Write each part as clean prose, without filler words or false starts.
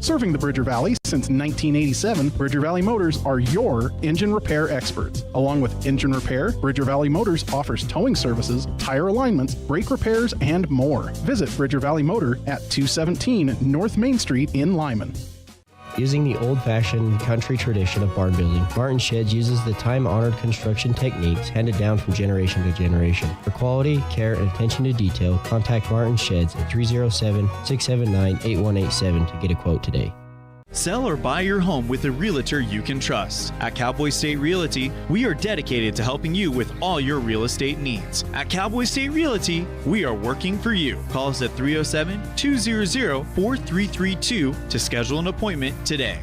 Serving the Bridger Valley since 1987, Bridger Valley Motors are your engine repair experts. Along with engine repair, Bridger Valley Motors offers towing services, tire alignments, brake repairs, and more. Visit Bridger Valley Motor at 217 North Main Street in Lyman. Using the old-fashioned country tradition of barn building, Martin Sheds uses the time-honored construction techniques handed down from generation to generation. For quality, care, and attention to detail, contact Martin Sheds at 307-679-8187 to get a quote today. Sell or buy your home with a realtor you can trust. At Cowboy State Realty, we are dedicated to helping you with all your real estate needs. At Cowboy State Realty, we are working for you. Call us at 307-200-4332 to schedule an appointment today.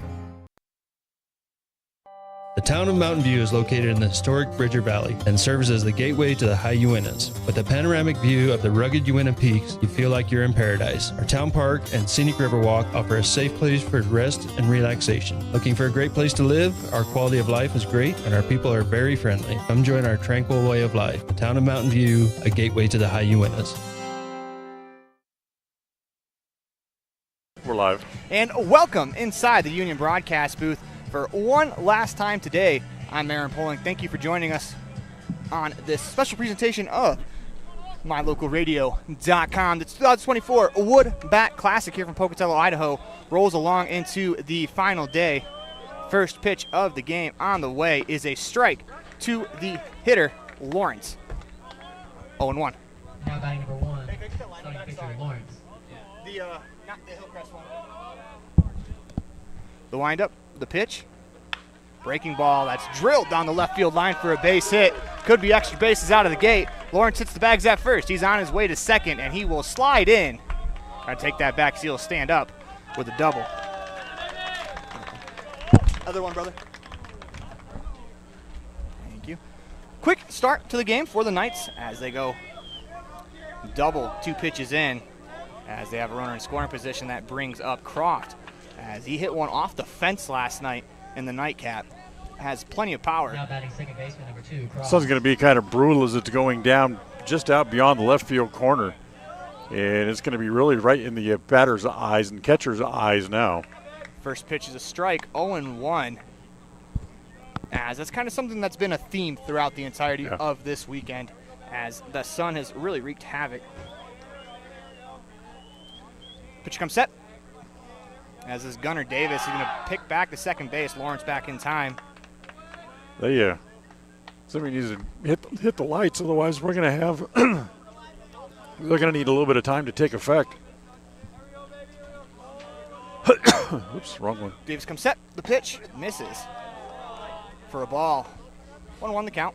The town of Mountain View is located in the historic Bridger Valley and serves as the gateway to the high Uintas. With a panoramic view of the rugged Uinta peaks, you feel like you're in paradise. Our town park and scenic river walk offer a safe place for rest and relaxation. Looking for a great place to live? Our quality of life is great and our people are very friendly. Come join our tranquil way of life. The town of Mountain View, a gateway to the high Uintas. We're live. And welcome inside the Union broadcast booth. For one last time today, I'm Aaron Poling. Thank you for joining us on this special presentation of MyLocalRadio.com. The 2024 Wood Bat Classic here from Pocatello, Idaho rolls along into the final day. First pitch of the game on the way is a strike to the hitter, Lawrence. 0-1. Now batting number one, starting pitcher, Lawrence. Not the Hillcrest one. The windup. The pitch, breaking ball that's drilled down the left field line for a base hit. Could be extra bases out of the gate. Lawrence hits the bags at first. He's on his way to second, and he will slide in. Try to take that back so he'll stand up with a double. Other one, brother. Thank you. Quick start to the game for the Knights as they go double 2 pitches in as they have a runner in scoring position. That brings up Croft, as he hit one off the fence last night in the nightcap. Has plenty of power. Now batting second baseman number 2, Croft. This one's going to be kind of brutal as it's going down just out beyond the left field corner. And it's going to be really right in the batter's eyes and catcher's eyes now. First pitch is a strike, 0-1. As that's kind of something that's been a theme throughout the entirety of this weekend, as the sun has really wreaked havoc. Pitch comes set. As is Gunnar Davis, he's going to pick back to second base. Lawrence back in time. Somebody needs to hit the lights, otherwise we're going to have they're going to need a little bit of time to take effect. Oops, wrong one. Davis comes set. The pitch misses for a ball. 1-1 the count.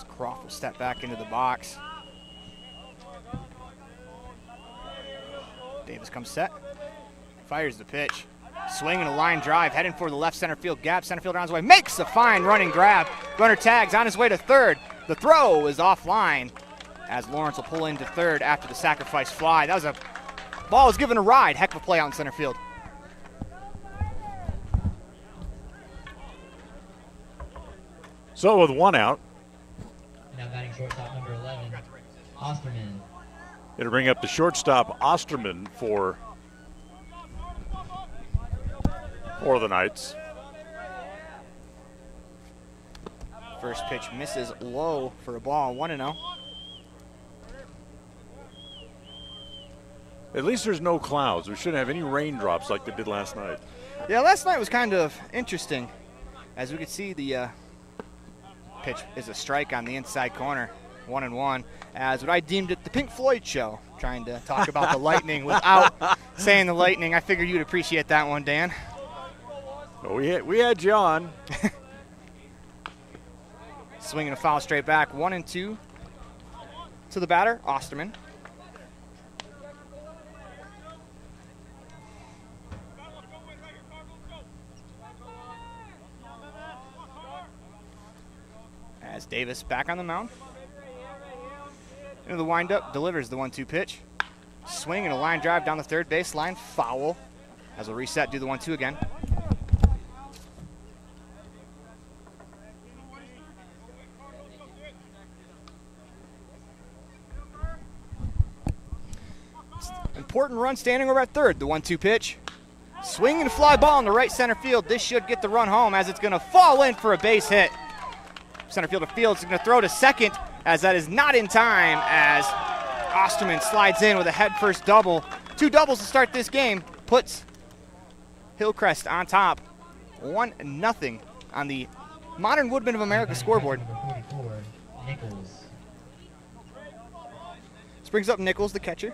Croft will step back into the box. Davis comes set. Fires the pitch. Swinging a line drive, heading for the left center field gap. Center fielder on his way. Makes a fine running grab. Runner tags on his way to third. The throw is offline as Lawrence will pull into third after the sacrifice fly. That was a ball was given a ride. Heck of a play out in center field. So with one out, Now batting shortstop number 11, Osterman. it'll bring up the shortstop Osterman for the Knights. First pitch misses low for a ball. 1-0. At least there's no clouds. We shouldn't have any raindrops like they did last night. Yeah, last night was kind of interesting. As we could see, the pitch is a strike on the inside corner. 1-1. As what I deemed it the Pink Floyd show, trying to talk about the Lightning without saying the Lightning. I figured you'd appreciate that one, Dan. Well, we had John. Swinging a foul straight back. 1-2 to the batter, Osterman. As Davis back on the mound. Into the windup, delivers the 1-2 pitch. Swing and a line drive down the third baseline, foul. As we'll reset, do the 1-2 again. important run standing over at third. The 1-2 pitch. Swing and fly ball in the right center field. This should get the run home as it's going to fall in for a base hit. Center fielder Fields is going to throw to second as that is not in time as Osterman slides in with a head-first double. 2 doubles to start this game. Puts Hillcrest on top. 1-0 on the Modern Woodman of America scoreboard. Number 44, Nichols. This brings up Nichols, the catcher.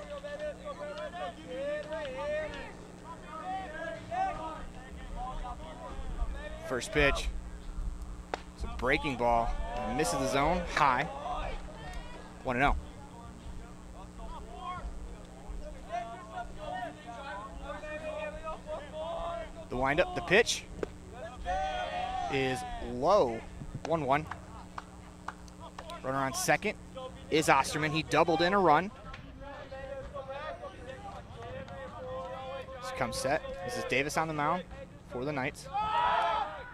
First pitch. It's a breaking ball. Misses the zone. High. 1-0. The windup, the pitch is low. 1-1. Runner on second is Osterman. He doubled in a run. This comes set. This is Davis on the mound for the Knights.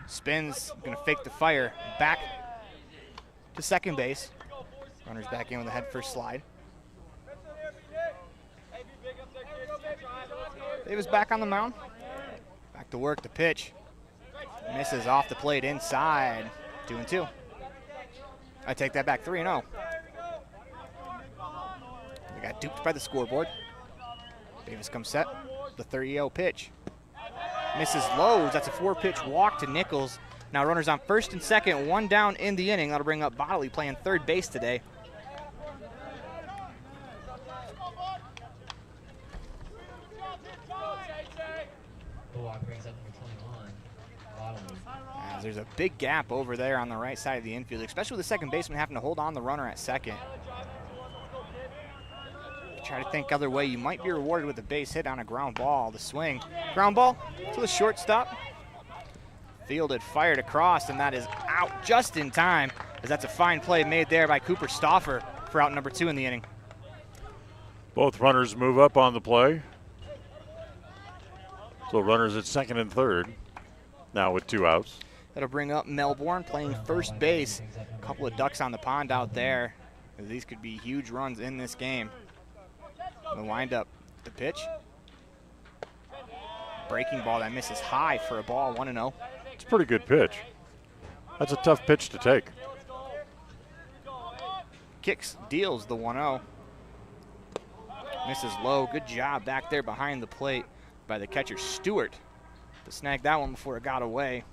Spins, gonna fake the fire. Back to second base. Runner's back in with a head first slide. Davis back on the mound. Back to work, the pitch. Misses off the plate inside. 2-2. I take that back, 3-0. We got duped by the scoreboard. Davis comes set. The 30-0 pitch. Misses lows. That's a 4-pitch walk to Nichols. Now runners on first and second, 1 down in the inning. That'll bring up Bodley playing third base today. Bullock brings up number 21, Bodley. As there's a big gap over there on the right side of the infield, especially with the second baseman having to hold on the runner at second. Try to think other way. You might be rewarded with a base hit on a ground ball. The swing. Ground ball to the shortstop. Fielded, fired across, and that is out just in time, as that's a fine play made there by Cooper Stauffer for out number 2 in the inning. Both runners move up on the play. So runners at second and third, now with 2 outs. That'll bring up Melbourne playing first base. A couple of ducks on the pond out there. These could be huge runs in this game. The windup, the pitch. Breaking ball that misses high for a ball, 1-0. It's a pretty good pitch. That's a tough pitch to take. Kicks, deals the 1-0. Misses low. Good job back there behind the plate by the catcher Stewart to snag that one before it got away.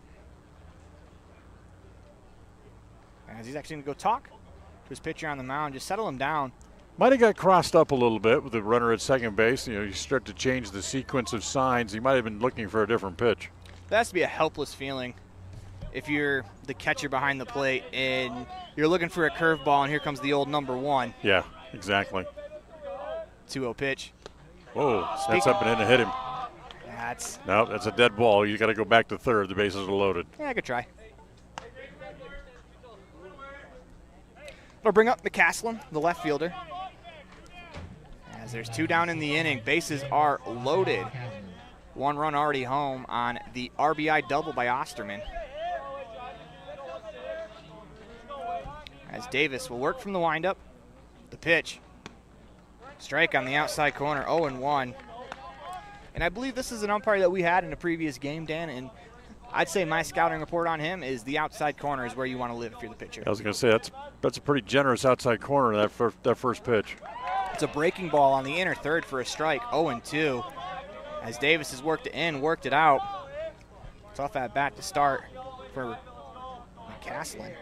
As he's actually going to go talk to his pitcher on the mound, just settle him down. Might have got crossed up a little bit with the runner at second base. You know, you start to change the sequence of signs. He might have been looking for a different pitch. That has to be a helpless feeling if you're the catcher behind the plate and you're looking for a curveball, and here comes the old number 1. Yeah, exactly. 2-0 pitch. Whoa, that's up and in to hit him. No, that's a dead ball. You got to go back to third. The bases are loaded. Yeah, good try. It'll bring up McCaslin, the left fielder. As there's 2 down in the inning, bases are loaded. 1 run already home on the RBI double by Osterman. As Davis will work from the windup. The pitch. Strike on the outside corner, 0-1. And I believe this is an umpire that we had in a previous game, Dan, and I'd say my scouting report on him is the outside corner is where you want to live if you're the pitcher. I was going to say, that's a pretty generous outside corner, that first pitch. It's a breaking ball on the inner third for a strike, 0-2. As Davis has worked it in, worked it out. Tough at bat to start for McCaslin.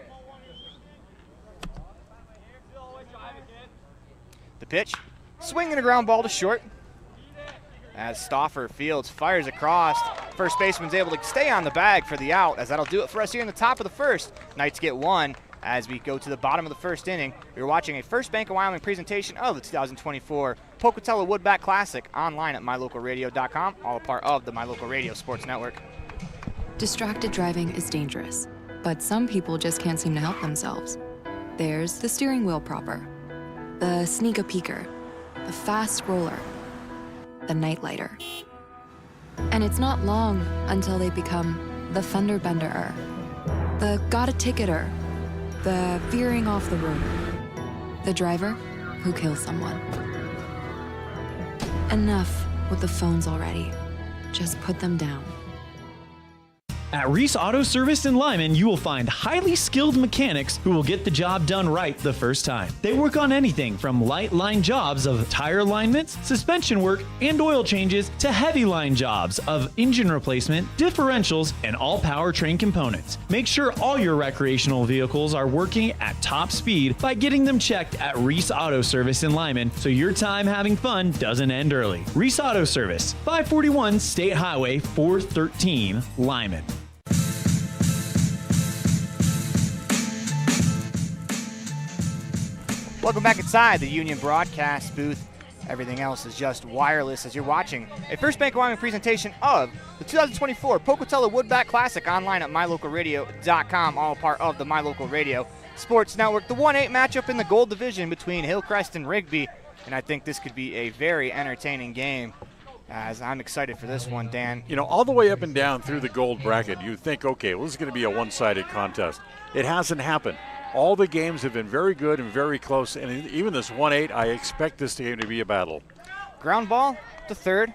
The pitch, swinging a ground ball to short. As Stauffer fields, fires across. First baseman's able to stay on the bag for the out, as that'll do it for us here in the top of the first. Knights get 1 as we go to the bottom of the first inning. You're watching a First Bank of Wyoming presentation of the 2024 Pocatello Woodbat Classic online at mylocalradio.com, all a part of the My Local Radio Sports Network. Distracted driving is dangerous, but some people just can't seem to help themselves. There's the steering wheel propper, the sneak-a-peeker, the fast roller, the nightlighter. And it's not long until they become the fender bender-er, the got-a-ticketer, the veering off the road, the driver who kills someone. Enough with the phones already. Just put them down. At Reese Auto Service in Lyman, you will find highly skilled mechanics who will get the job done right the first time. They work on anything from light line jobs of tire alignments, suspension work, and oil changes to heavy line jobs of engine replacement, differentials, and all powertrain components. Make sure all your recreational vehicles are working at top speed by getting them checked at Reese Auto Service in Lyman so your time having fun doesn't end early. Reese Auto Service, 541 State Highway 413, Lyman. Welcome back inside the Union broadcast booth. Everything else is just wireless as you're watching a First Bank of Wyoming presentation of the 2024 Pocatello Woodbat Classic online at mylocalradio.com, all part of the My Local Radio Sports Network. The 1-8 matchup in the gold division between Hillcrest and Rigby, and I think this could be a very entertaining game, as I'm excited for this one, Dan. You know, all the way up and down through the gold bracket, you think, okay, well, this is going to be a one-sided contest. It hasn't happened. All the games have been very good and very close, and even this 1-8, I expect this game to be a battle. Ground ball to third.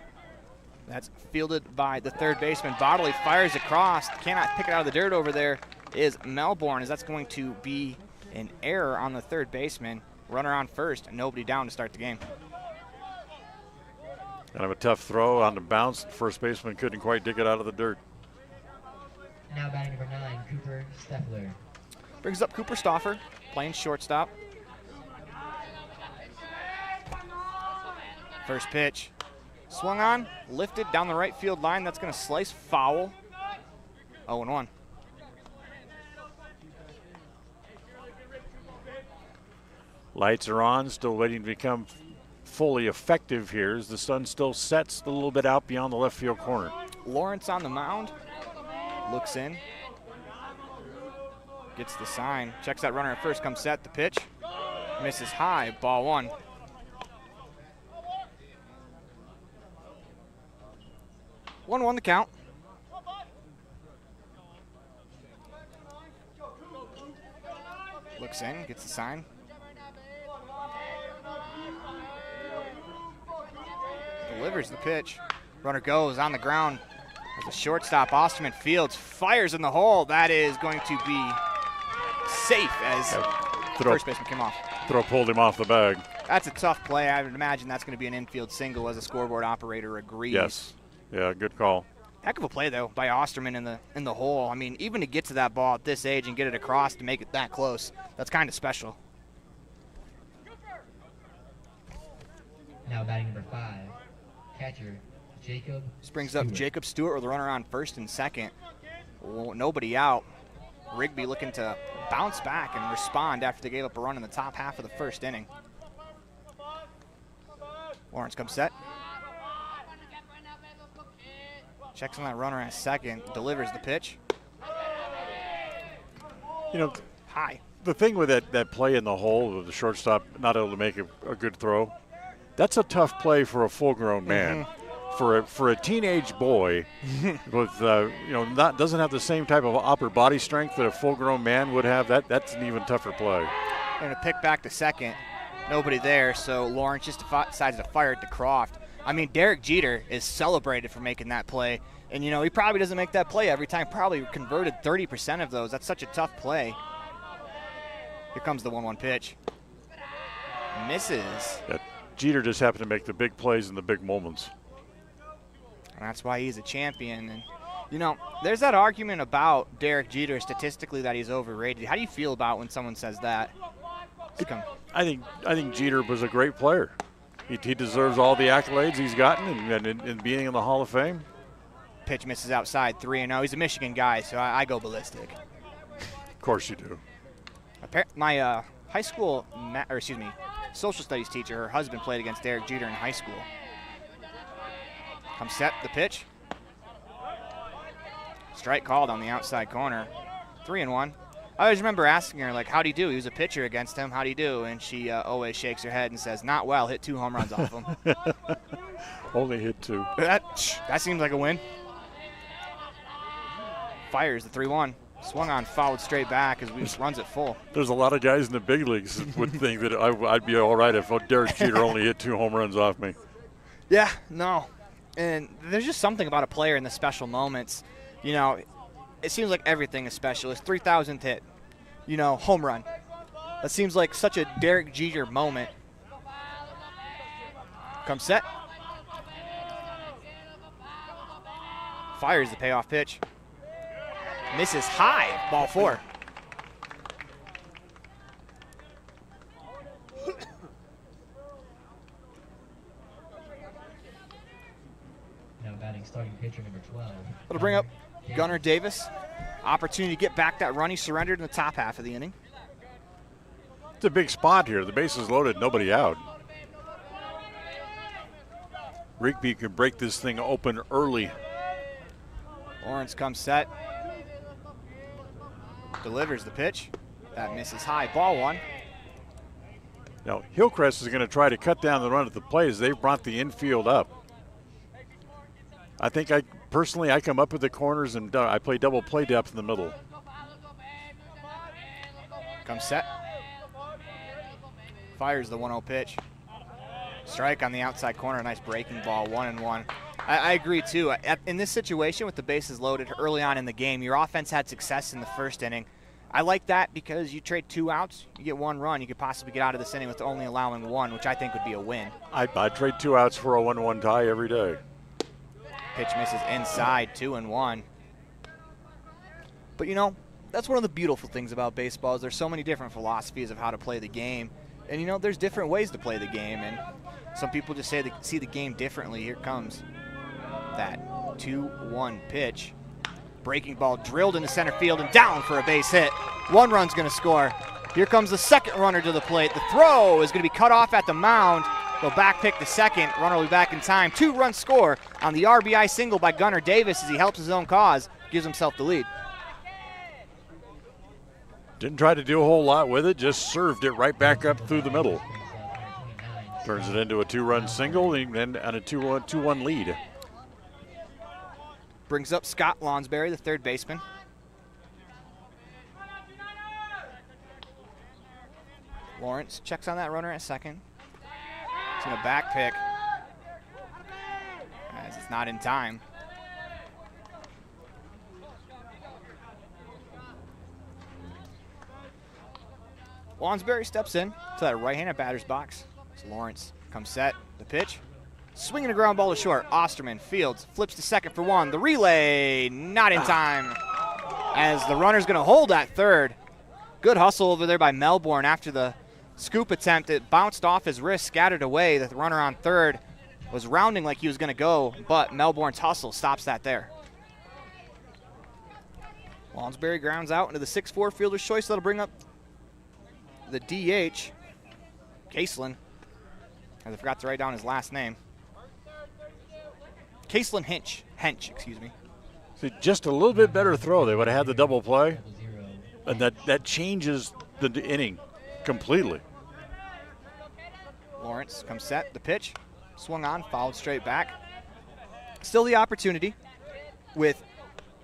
That's fielded by the third baseman. Bodley fires across. Cannot pick it out of the dirt over there is Melbourne, as that's going to be an error on the third baseman. Runner on first, and nobody down to start the game. Kind of a tough throw on the bounce. First baseman couldn't quite dig it out of the dirt. Now batting number 9, Cooper Steffler. Brings up Cooper Stauffer, playing shortstop. First pitch. Swung on, lifted down the right field line. That's going to slice foul. 0-1. Lights are on, still waiting to become fully effective here as the sun still sets a little bit out beyond the left field corner. Lawrence on the mound, looks in. Gets the sign, checks that runner at first, comes set, the pitch. Misses high, ball 1. One the count. Looks in, gets the sign. Delivers the pitch. Runner goes on the ground. As a shortstop, Osterman fields, fires in the hole. That is going to be safe as first baseman came off. Throw pulled him off the bag. That's a tough play. I would imagine that's going to be an infield single as a scoreboard operator agrees. Yes. Yeah, good call. Heck of a play, though, by Osterman in the hole. I mean, even to get to that ball at this age and get it across to make it that close, that's kind of special. Now batting number 5, catcher Jacob. This brings up Jacob Stewart with a runner on first and second. Well, nobody out. Rigby looking to bounce back and respond after they gave up a run in the top half of the first inning. Lawrence comes set. Checks on that runner at second, delivers the pitch. You know, high. The thing with that play in the hole with the shortstop not able to make a good throw, that's a tough play for a full-grown man. For a teenage boy with doesn't have the same type of upper body strength that a full-grown man would have, that's an even tougher play. And a pick back to second, nobody there, so Lawrence just decides to fire it to Croft. I mean, Derek Jeter is celebrated for making that play, and he probably doesn't make that play every time. Probably converted 30% of those. That's such a tough play. Here comes the 1-1 pitch. Misses. Yeah, Jeter just happened to make the big plays in the big moments. And that's why he's a champion. And, there's that argument about Derek Jeter statistically that he's overrated. How do you feel about when someone says that? I think Jeter was a great player. He deserves all the accolades he's gotten and being in the Hall of Fame. Pitch misses outside, 3-0. He's a Michigan guy, so I go ballistic. Of course you do. My high school, social studies teacher, her husband played against Derek Jeter in high school. Comes set, the pitch. Strike called on the outside corner. 3-1. I always remember asking her, like, how'd he do? He was a pitcher against him. How'd he do? And she always shakes her head and says, not well. Hit 2 home runs off him. Only hit 2. That seems like a win. Fires the 3-1. Swung on, fouled straight back as we runs it full. There's a lot of guys in the big leagues that would think that I'd be all right if Derek Jeter only hit 2 home runs off me. Yeah, no. And there's just something about a player in the special moments. You know, it seems like everything is special. His 3,000th hit, you know, home run. That seems like such a Derek Jeter moment. Comes set. Fires the payoff pitch. Misses high, ball 4. Now batting starting pitcher number 12. It'll bring up Gunnar Davis. Opportunity to get back that run he surrendered in the top half of the inning. It's a big spot here. The base is loaded, nobody out. Rigby could break this thing open early. Lawrence comes set. Delivers the pitch. That misses high. Ball 1. Now, Hillcrest is going to try to cut down the run at the plate as they've brought the infield up. I think I come up with the corners and I play double play depth in the middle. Comes set. Fires the 1-0 pitch. Strike on the outside corner. Nice breaking ball. 1-1. I agree, too. In this situation with the bases loaded early on in the game, your offense had success in the first inning. I like that because you trade 2 outs, you get 1 run. You could possibly get out of this inning with only allowing 1, which I think would be a win. I'd trade 2 outs for a 1-1 tie every day. Pitch misses inside, 2-1. But, you know, that's one of the beautiful things about baseball is there's so many different philosophies of how to play the game. And, you know, there's different ways to play the game. And some people just say they see the game differently. Here comes that 2-1 pitch. Breaking ball drilled into center field and down for a base hit. 1 run's going to score. Here comes the second runner to the plate. The throw is going to be cut off at the mound. They'll back pick the second. Runner will be back in time. 2-run score on the RBI single by Gunnar Davis as he helps his own cause, gives himself the lead. Didn't try to do a whole lot with it, just served it right back up through the middle. Turns it into a 2-run single and a 2-1 lead. Brings up Scott Lonsberry, the third baseman. Lawrence checks on that runner at second. He's going to back pick as it's not in time. Lonsberry steps in to that right-handed batter's box. So Lawrence comes set. The pitch. Swinging a ground ball to short. Osterman fields, flips to second for 1. The relay, not in time. As the runner's going to hold at third. Good hustle over there by Melbourne after the scoop attempt. It bounced off his wrist, scattered away. The runner on third was rounding like he was going to go, but Melbourne's hustle stops that there. Lonsberry grounds out into the 6-4 fielder's choice. That'll bring up the DH, Caselin. I forgot to write down his last name. Caselin Hench, excuse me. See, just a little bit better throw. They would have had the double play, and that changes the inning completely. Lawrence comes set. The pitch, swung on, fouled straight back. Still the opportunity with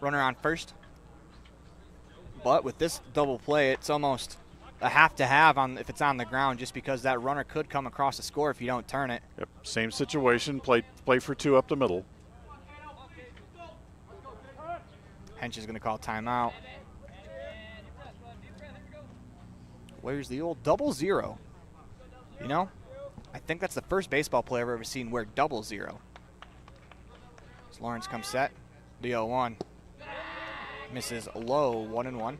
runner on first. But with this double play, it's almost a have-to-have on if it's on the ground, just because that runner could come across the score if you don't turn it. Yep, same situation. Play for 2 up the middle. Hench is going to call timeout. Where's the old 0-0? You know, I think that's the first baseball player I've ever seen wear 0-0. As Lawrence comes set, the 0-1. Misses low, 1-1.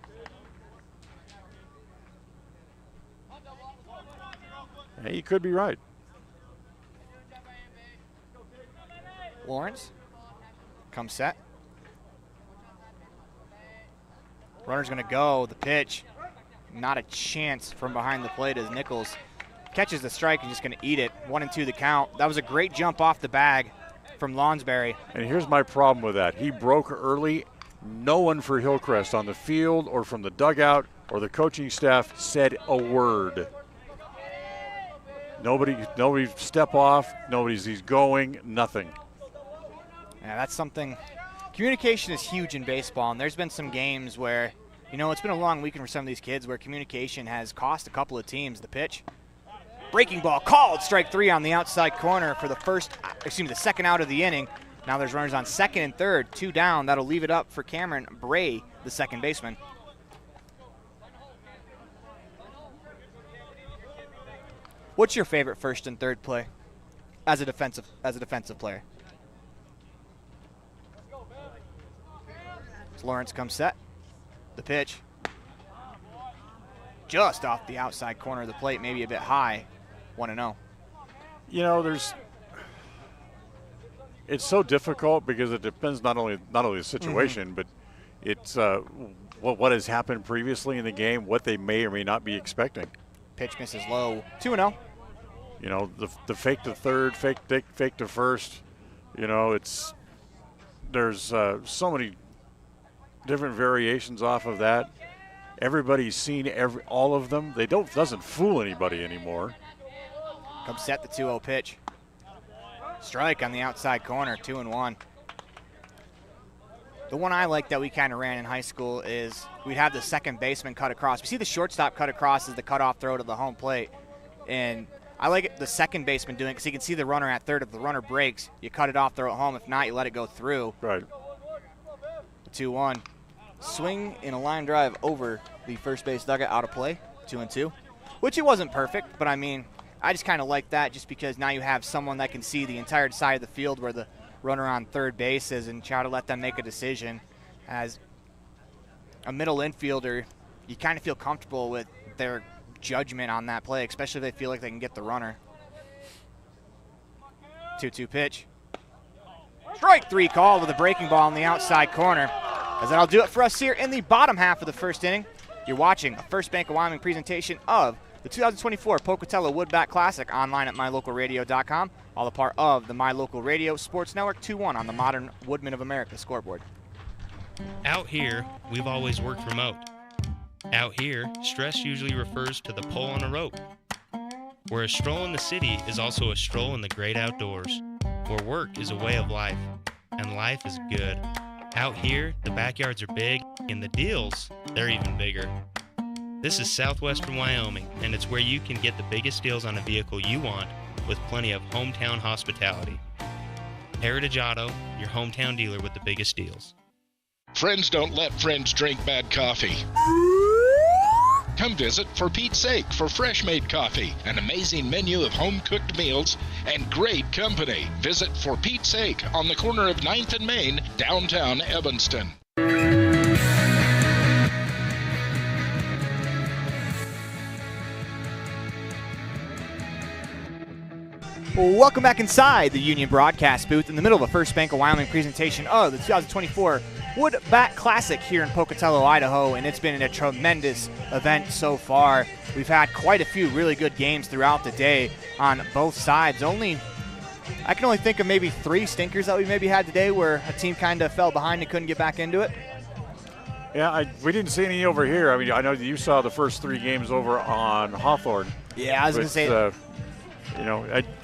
Hey, you could be right. Lawrence comes set. Runner's going to go. The pitch. Not a chance from behind the plate as Nichols catches the strike and just going to eat it. 1-2 the count. That was a great jump off the bag from Lonsberry. And here's my problem with that. He broke early. No one for Hillcrest on the field or from the dugout or the coaching staff said a word. Nobody step off. He's going. Nothing. Yeah, that's something. Communication is huge in baseball, and there's been some games where, you know, it's been a long weekend for some of these kids where communication has cost a couple of teams. The pitch Breaking ball called, strike 3 on the outside corner for the second out of the inning. Now there's runners on second and third, 2 down. That'll leave it up for Cameron Bray, the second baseman. What's your favorite first and third play as a defensive player? As Lawrence comes set, the pitch just off the outside corner of the plate, maybe a bit high. 1-0. You know, it's so difficult because it depends not only the situation, but it's what has happened previously in the game, what they may or may not be expecting. Pitch misses low. 2-0. You know, the fake to third, fake to first. You know, there's so many different variations off of that. Everybody's seen all of them. Doesn't fool anybody anymore. Comes set the 2-0 pitch. Strike on the outside corner, 2-1. The one I like that we kind of ran in high school is we'd have the second baseman cut across. We see the shortstop cut across as the cutoff throw to the home plate. And I like it, the second baseman doing it because you can see the runner at third. If the runner breaks, you cut it off, throw it home. If not, you let it go through. Right. 2-1. Swing in a line drive over the first base dugout, out of play, 2-2. Which it wasn't perfect, but I mean, I just kind of like that just because now you have someone that can see the entire side of the field where the runner on third base is and try to let them make a decision. As a middle infielder, you kind of feel comfortable with their judgment on that play, especially if they feel like they can get the runner. 2-2 pitch. Strike 3 call with a breaking ball in the outside corner. As that'll do it for us here in the bottom half of the first inning. You're watching a First Bank of Wyoming presentation of the 2024 Pocatello Woodbat Classic online at mylocalradio.com, all a part of the My Local Radio Sports Network. 2-1 on the Modern Woodman of America scoreboard. Out here, we've always worked remote. Out here, stress usually refers to the pull on a rope. Where a stroll in the city is also a stroll in the great outdoors. Where work is a way of life, and life is good. Out here, the backyards are big, and the deals, they're even bigger. This is Southwestern Wyoming, and it's where you can get the biggest deals on a vehicle you want with plenty of hometown hospitality. Heritage Auto, your hometown dealer with the biggest deals. Friends don't let friends drink bad coffee. Come visit For Pete's Sake for fresh-made coffee, an amazing menu of home-cooked meals, and great company. Visit For Pete's Sake on the corner of 9th and Main, downtown Evanston. Welcome back inside the Union Broadcast booth in the middle of a First Bank of Wyoming presentation of the 2024 Wood Bat Classic here in Pocatello, Idaho, and it's been a tremendous event so far. We've had quite a few really good games throughout the day on both sides. I can only think of maybe 3 stinkers that we maybe had today where a team kind of fell behind and couldn't get back into it. Yeah, we didn't see any over here. I mean, I know you saw the first 3 games over on Hawthorne. Yeah, I was going to say.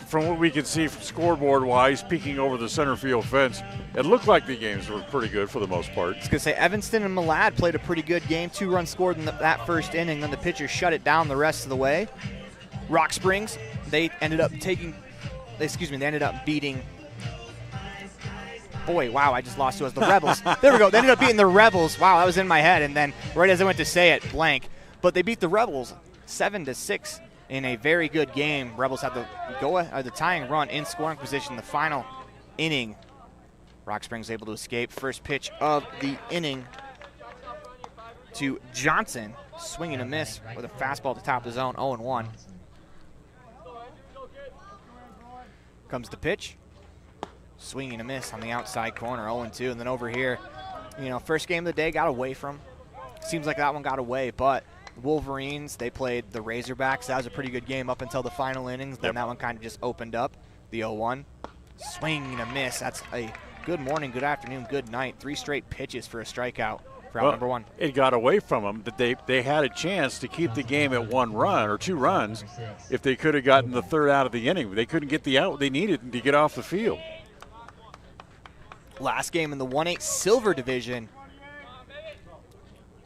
From what we could see scoreboard-wise, peeking over the center field fence, it looked like the games were pretty good for the most part. I was going to say, Evanston and Malad played a pretty good game. 2 runs scored in that first inning, then the pitchers shut it down the rest of the way. Rock Springs, they ended up beating. Boy, wow, I just lost to us. The Rebels. There we go. They ended up beating the Rebels. Wow, that was in my head, and then right as I went to say it, blank. But they beat the Rebels 7-6. In a very good game. Rebels had the tying run in scoring position in the final inning. Rock Springs able to escape. First pitch of the inning to Johnson. Swinging a miss with a fastball at the top of the zone, 0-1. Comes the pitch. Swinging a miss on the outside corner, 0-2. And then over here, first game of the day got away from. Seems like that one got away, but Wolverines, they played the Razorbacks. That was a pretty good game up until the final innings. Then that one kind of just opened up. The 0-1. Swing and a miss. That's a good morning, good afternoon, good night. 3 straight pitches for a strikeout for out number 1. It got away from them. They had a chance to keep the game at 1 run or 2 runs if they could have gotten the third out of the inning. They couldn't get the out they needed to get off the field. Last game in the 1-8 Silver Division.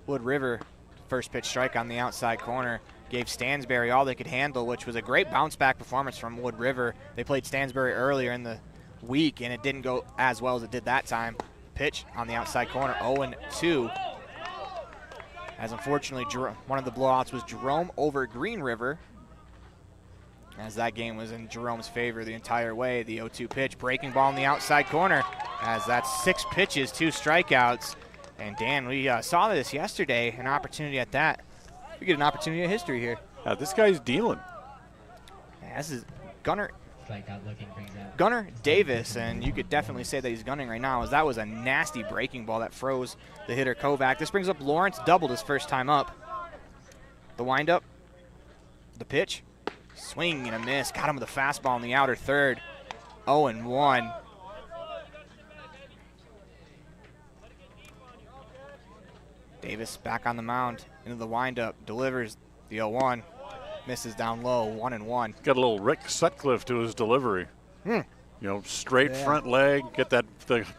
Wood River. First pitch strike on the outside corner. gave Stansbury all they could handle, which was a great bounce-back performance from Wood River. They played Stansbury earlier in the week, and it didn't go as well as it did that time. Pitch on the outside corner, 0-2. As unfortunately, one of the blowouts was Jerome over Green River, as that game was in Jerome's favor the entire way. The 0-2 pitch, breaking ball in the outside corner, as that's 6 pitches, 2 strikeouts. And Dan, we saw this yesterday, an opportunity at that. We get an opportunity of history here. This guy's dealing. Yeah, this is Gunnar Strikeout looking, brings out. Gunnar Davis, and you could definitely say that he's gunning right now, as that was a nasty breaking ball that froze the hitter Kovac. This brings up Lawrence, doubled his first time up. The windup, the pitch, swing and a miss. Got him with a fastball in the outer third. 0-1. Davis back on the mound into the windup, delivers the 0-1. Misses down low, 1-1. Got a little Rick Sutcliffe to his delivery. You know, straight front leg, get the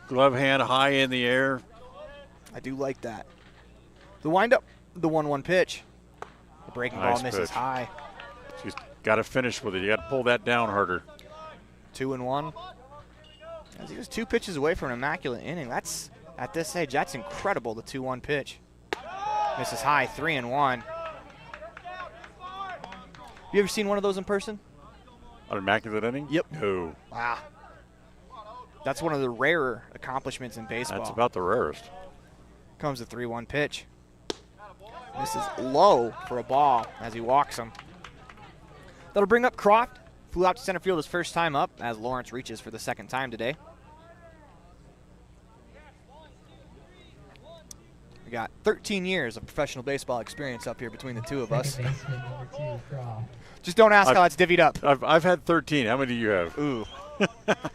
glove hand high in the air. I do like that. The windup, the 1-1 pitch. The breaking ball misses high. She's got to finish with it. You got to pull that down harder. 2-1. As he was 2 pitches away from an immaculate inning. That's, at this age, that's incredible, the 2-1 pitch. Misses high, 3-1. You ever seen one of those in person? An immaculate inning? Yep. No. Wow. That's one of the rarer accomplishments in baseball. That's about the rarest. Comes the 3-1 pitch. Misses low for a ball as he walks him. That'll bring up Croft. Flew out to center field his first time up as Lawrence reaches for the second time today. We got 13 years of professional baseball experience up here between the two of us. Second baseman number 2, Croft. Just don't ask how it's divvied up. I've had 13. How many do you have? Ooh.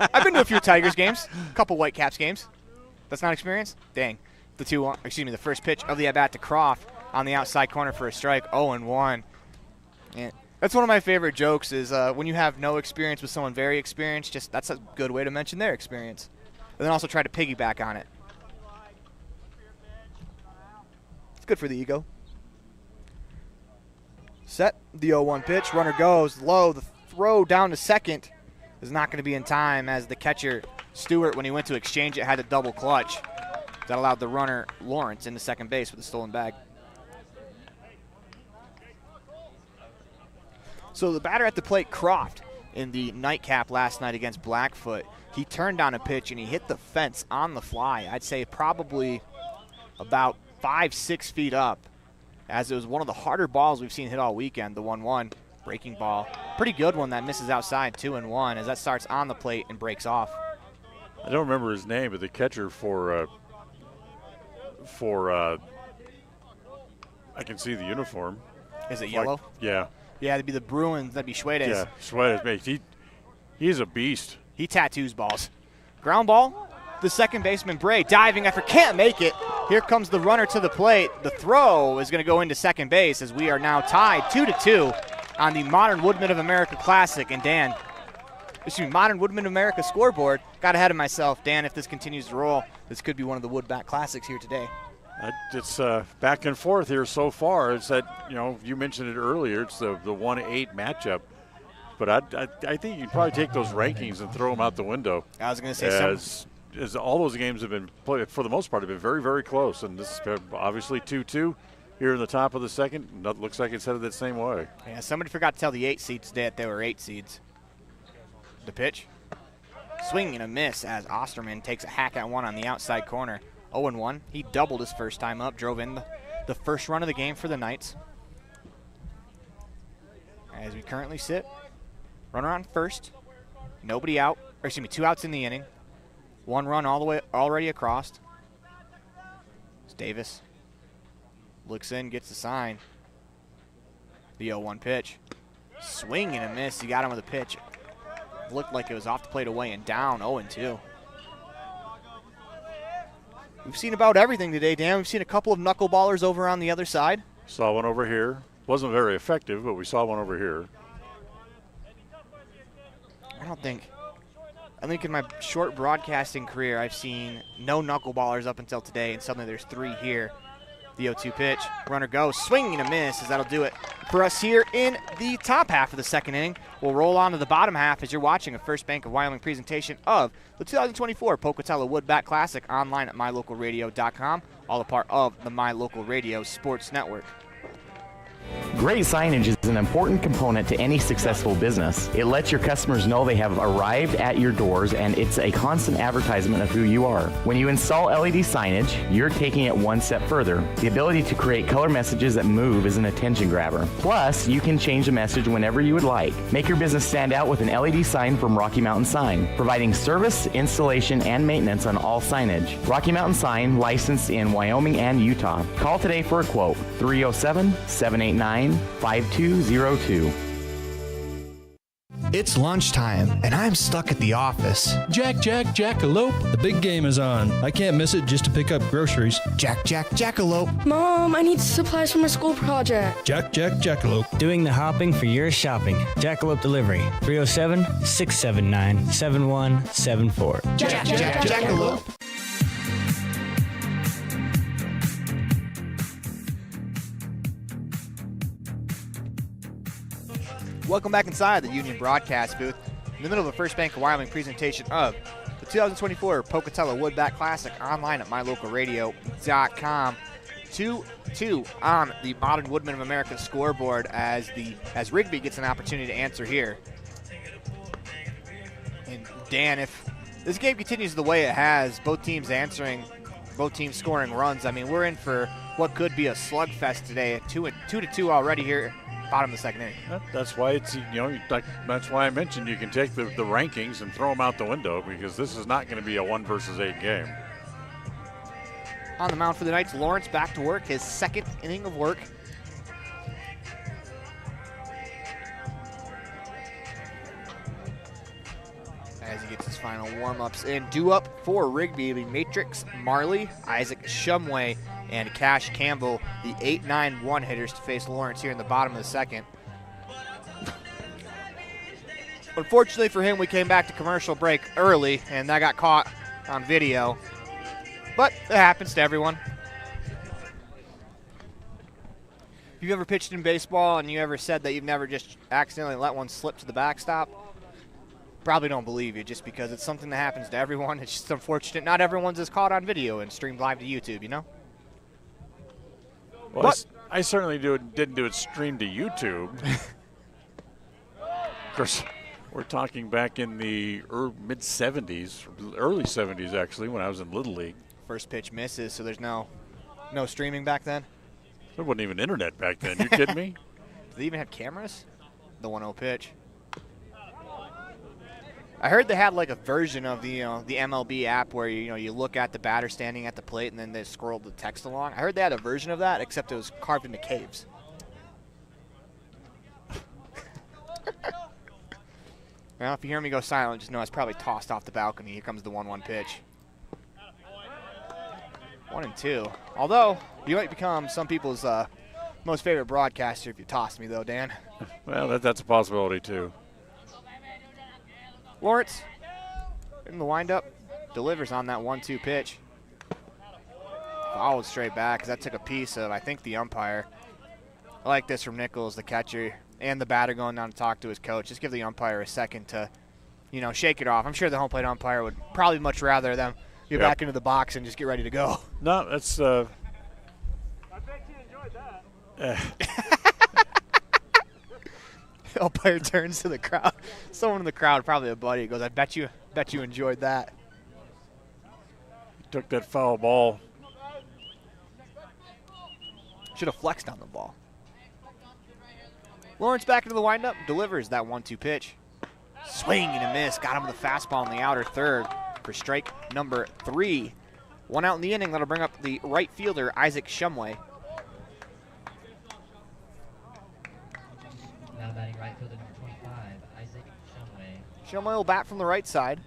I've been to a few Tigers games, a couple Whitecaps games. That's not experience? Dang. The first pitch of the at-bat to Croft on the outside corner for a strike, 0-1. And that's one of my favorite jokes is when you have no experience with someone very experienced, that's a good way to mention their experience. And then also try to piggyback on it. It's good for the ego. Set the 0-1 pitch. Runner goes low. The throw down to second is not going to be in time as the catcher, Stewart, when he went to exchange it, had a double clutch. That allowed the runner, Lawrence, into second base with a stolen bag. So the batter at the plate, Croft, in the nightcap last night against Blackfoot, he turned down a pitch and he hit the fence on the fly. I'd say probably about 5-6 feet up, as it was one of the harder balls we've seen hit all weekend, the 1-1 breaking ball. Pretty good one that misses outside, 2-1, as that starts on the plate and breaks off. I don't remember his name, but the catcher for I can see the uniform. Is it yellow? Yeah. Yeah, that'd be the Bruins. That'd be Schwedes. Yeah, Schwedes. He's a beast. He tattoos balls. Ground ball. The second baseman, Bray, diving after, can't make it. Here comes the runner to the plate. The throw is going to go into second base as we are now tied 2-2 on the Modern Woodmen of America Classic. And Dan, Modern Woodmen of America scoreboard. Got ahead of myself. Dan, if this continues to roll, this could be one of the Woodbat Classics here today. It's back and forth here so far. It's that, you mentioned it earlier. It's the 1-8 matchup. But I think you can probably take those rankings and throw them out the window. I was going to say as all those games have been played, for the most part, have been very, very close. And this is obviously 2-2 here in the top of the second. That looks like it's headed that same way. Yeah, somebody forgot to tell the 8 seeds today that there were 8 seeds. The pitch. Swing and a miss as Osterman takes a hack at one on the outside corner. 0-1. He doubled his first time up, drove in the first run of the game for the Knights. As we currently sit, runner on first, nobody out, 2 outs in the inning. 1 run all the way already across. It's Davis. Looks in, gets the sign. The 0-1 pitch. Swing and a miss. He got him with a pitch. Looked like it was off the plate away and down, 0-2. We've seen about everything today, Dan. We've seen a couple of knuckleballers over on the other side. Saw one over here. Wasn't very effective, but we saw one over here. I think in my short broadcasting career, I've seen no knuckleballers up until today, and suddenly there's 3 here. The 0-2 pitch. Runner goes. Swing and a miss, as that'll do it for us here in the top half of the second inning. We'll roll on to the bottom half as you're watching a First Bank of Wyoming presentation of the 2024 Pocatello Woodbat Classic online at mylocalradio.com, all a part of the My Local Radio Sports Network. Great signage is an important component to any successful business. It lets your customers know they have arrived at your doors, and it's a constant advertisement of who you are. When you install LED signage, you're taking it one step further. The ability to create color messages that move is an attention grabber. Plus, you can change the message whenever you would like. Make your business stand out with an LED sign from Rocky Mountain Sign, providing service, installation, and maintenance on all signage. Rocky Mountain Sign, licensed in Wyoming and Utah. Call today for a quote, 307-789-5202. It's lunchtime, and I'm stuck at the office. Jackalope. The big game is on. I can't miss it just to pick up groceries. Jackalope. Mom, I need supplies for my school project. Jackalope. Doing the hopping for your shopping. Jackalope Delivery, 307-679-7174. Jackalope. Welcome back inside the Union Broadcast booth in the middle of a First Bank of Wyoming presentation of the 2024 Pocatello Woodbat Classic online at mylocalradio.com. 2-2 on the Modern Woodman of America scoreboard as Rigby gets an opportunity to answer here. And Dan, if this game continues the way it has, both teams scoring runs, I mean, we're in for what could be a slugfest today. 2-2 already here. Bottom of the second inning. That's why that's why I mentioned you can take the rankings and throw them out the window, because this is not going to be a 1-versus-8 game. On the mound for the Knights, Lawrence back to work, his second inning of work. As he gets his final warm-ups in. Due up for Rigby, the Matrix Marley, Isaac Shumway, and Cash Campbell, the 8-9-1 hitters to face Lawrence here in the bottom of the second. Unfortunately for him, we came back to commercial break early, and that got caught on video. But it happens to everyone. If you've ever pitched in baseball and you ever said that you've never just accidentally let one slip to the backstop, probably don't believe you, just because it's something that happens to everyone. It's just unfortunate not everyone's is caught on video and streamed live to YouTube, you know? Well, I certainly didn't do it streamed to YouTube. Of course, we're talking back in the mid-'70s, early '70s actually, when I was in Little League. First pitch misses, so there's no streaming back then? There wasn't even internet back then. You kidding me? Do they even have cameras? The 1-0 pitch. I heard they had like a version of the MLB app where you look at the batter standing at the plate and then they scroll the text along. I heard they had a version of that, except it was carved into caves. Well, if you hear me go silent, just know it's probably tossed off the balcony. Here comes the 1-1 pitch. 1-2. Although you might become some people's most favorite broadcaster if you toss me, though, Dan. Well, that's a possibility too. Lawrence, in the windup, delivers on that 1-2 pitch. Fouled straight back, because that took a piece of, I think, the umpire. I like this from Nichols, the catcher, and the batter going down to talk to his coach. Just give the umpire a second to, shake it off. I'm sure the home plate umpire would probably much rather them get back into the box and just get ready to go. No, that's. I bet you enjoyed that. Umpire turns to the crowd. Someone in the crowd, probably a buddy, goes, I bet you enjoyed that. Took that foul ball. Should have flexed on the ball. Lawrence back into the windup, delivers that 1-2 pitch. Swing and a miss. Got him with a fastball in the outer third for strike number 3. One out in the inning. That'll bring up the right fielder, Isaac Shumway. Now batting right fielder number 25, Isaac Shumway. Shumway will bat from the right side.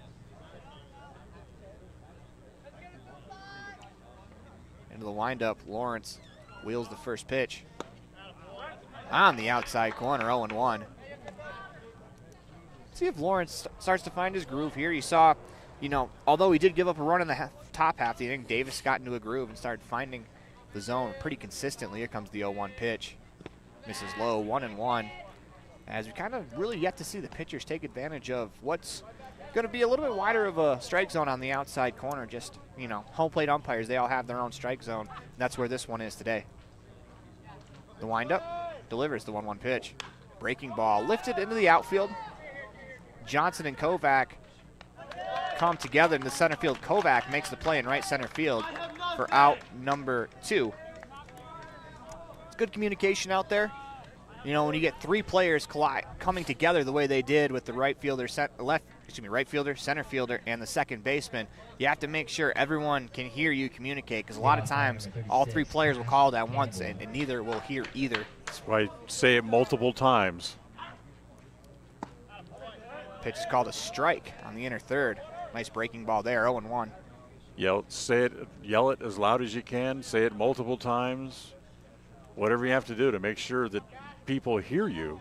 Into the windup, Lawrence wheels the first pitch. On the outside corner, 0-1. See if Lawrence starts to find his groove here. You saw, although he did give up a run in the top half of the inning, Davis got into a groove and started finding the zone pretty consistently. Here comes the 0-1 pitch. Misses low, 1-1. As we kind of really yet to see the pitchers take advantage of what's going to be a little bit wider of a strike zone on the outside corner. Just, you know, home plate umpires, they all have their own strike zone. And that's where this one is today. The windup delivers the 1-1 pitch. Breaking ball lifted into the outfield. Johnson and Kovac come together in the center field. Kovac makes the play in right center field for out number 2. It's good communication out there. You know, when you get 3 players coming together the way they did with the right fielder, right fielder, center fielder, and the second baseman, you have to make sure everyone can hear you communicate, because a lot of times all 3 players will call it at once and neither will hear either. That's why I say it multiple times. Pitch is called a strike on the inner third. Nice breaking ball there, 0-1. Yell it as loud as you can, say it multiple times, whatever you have to do to make sure that people hear you,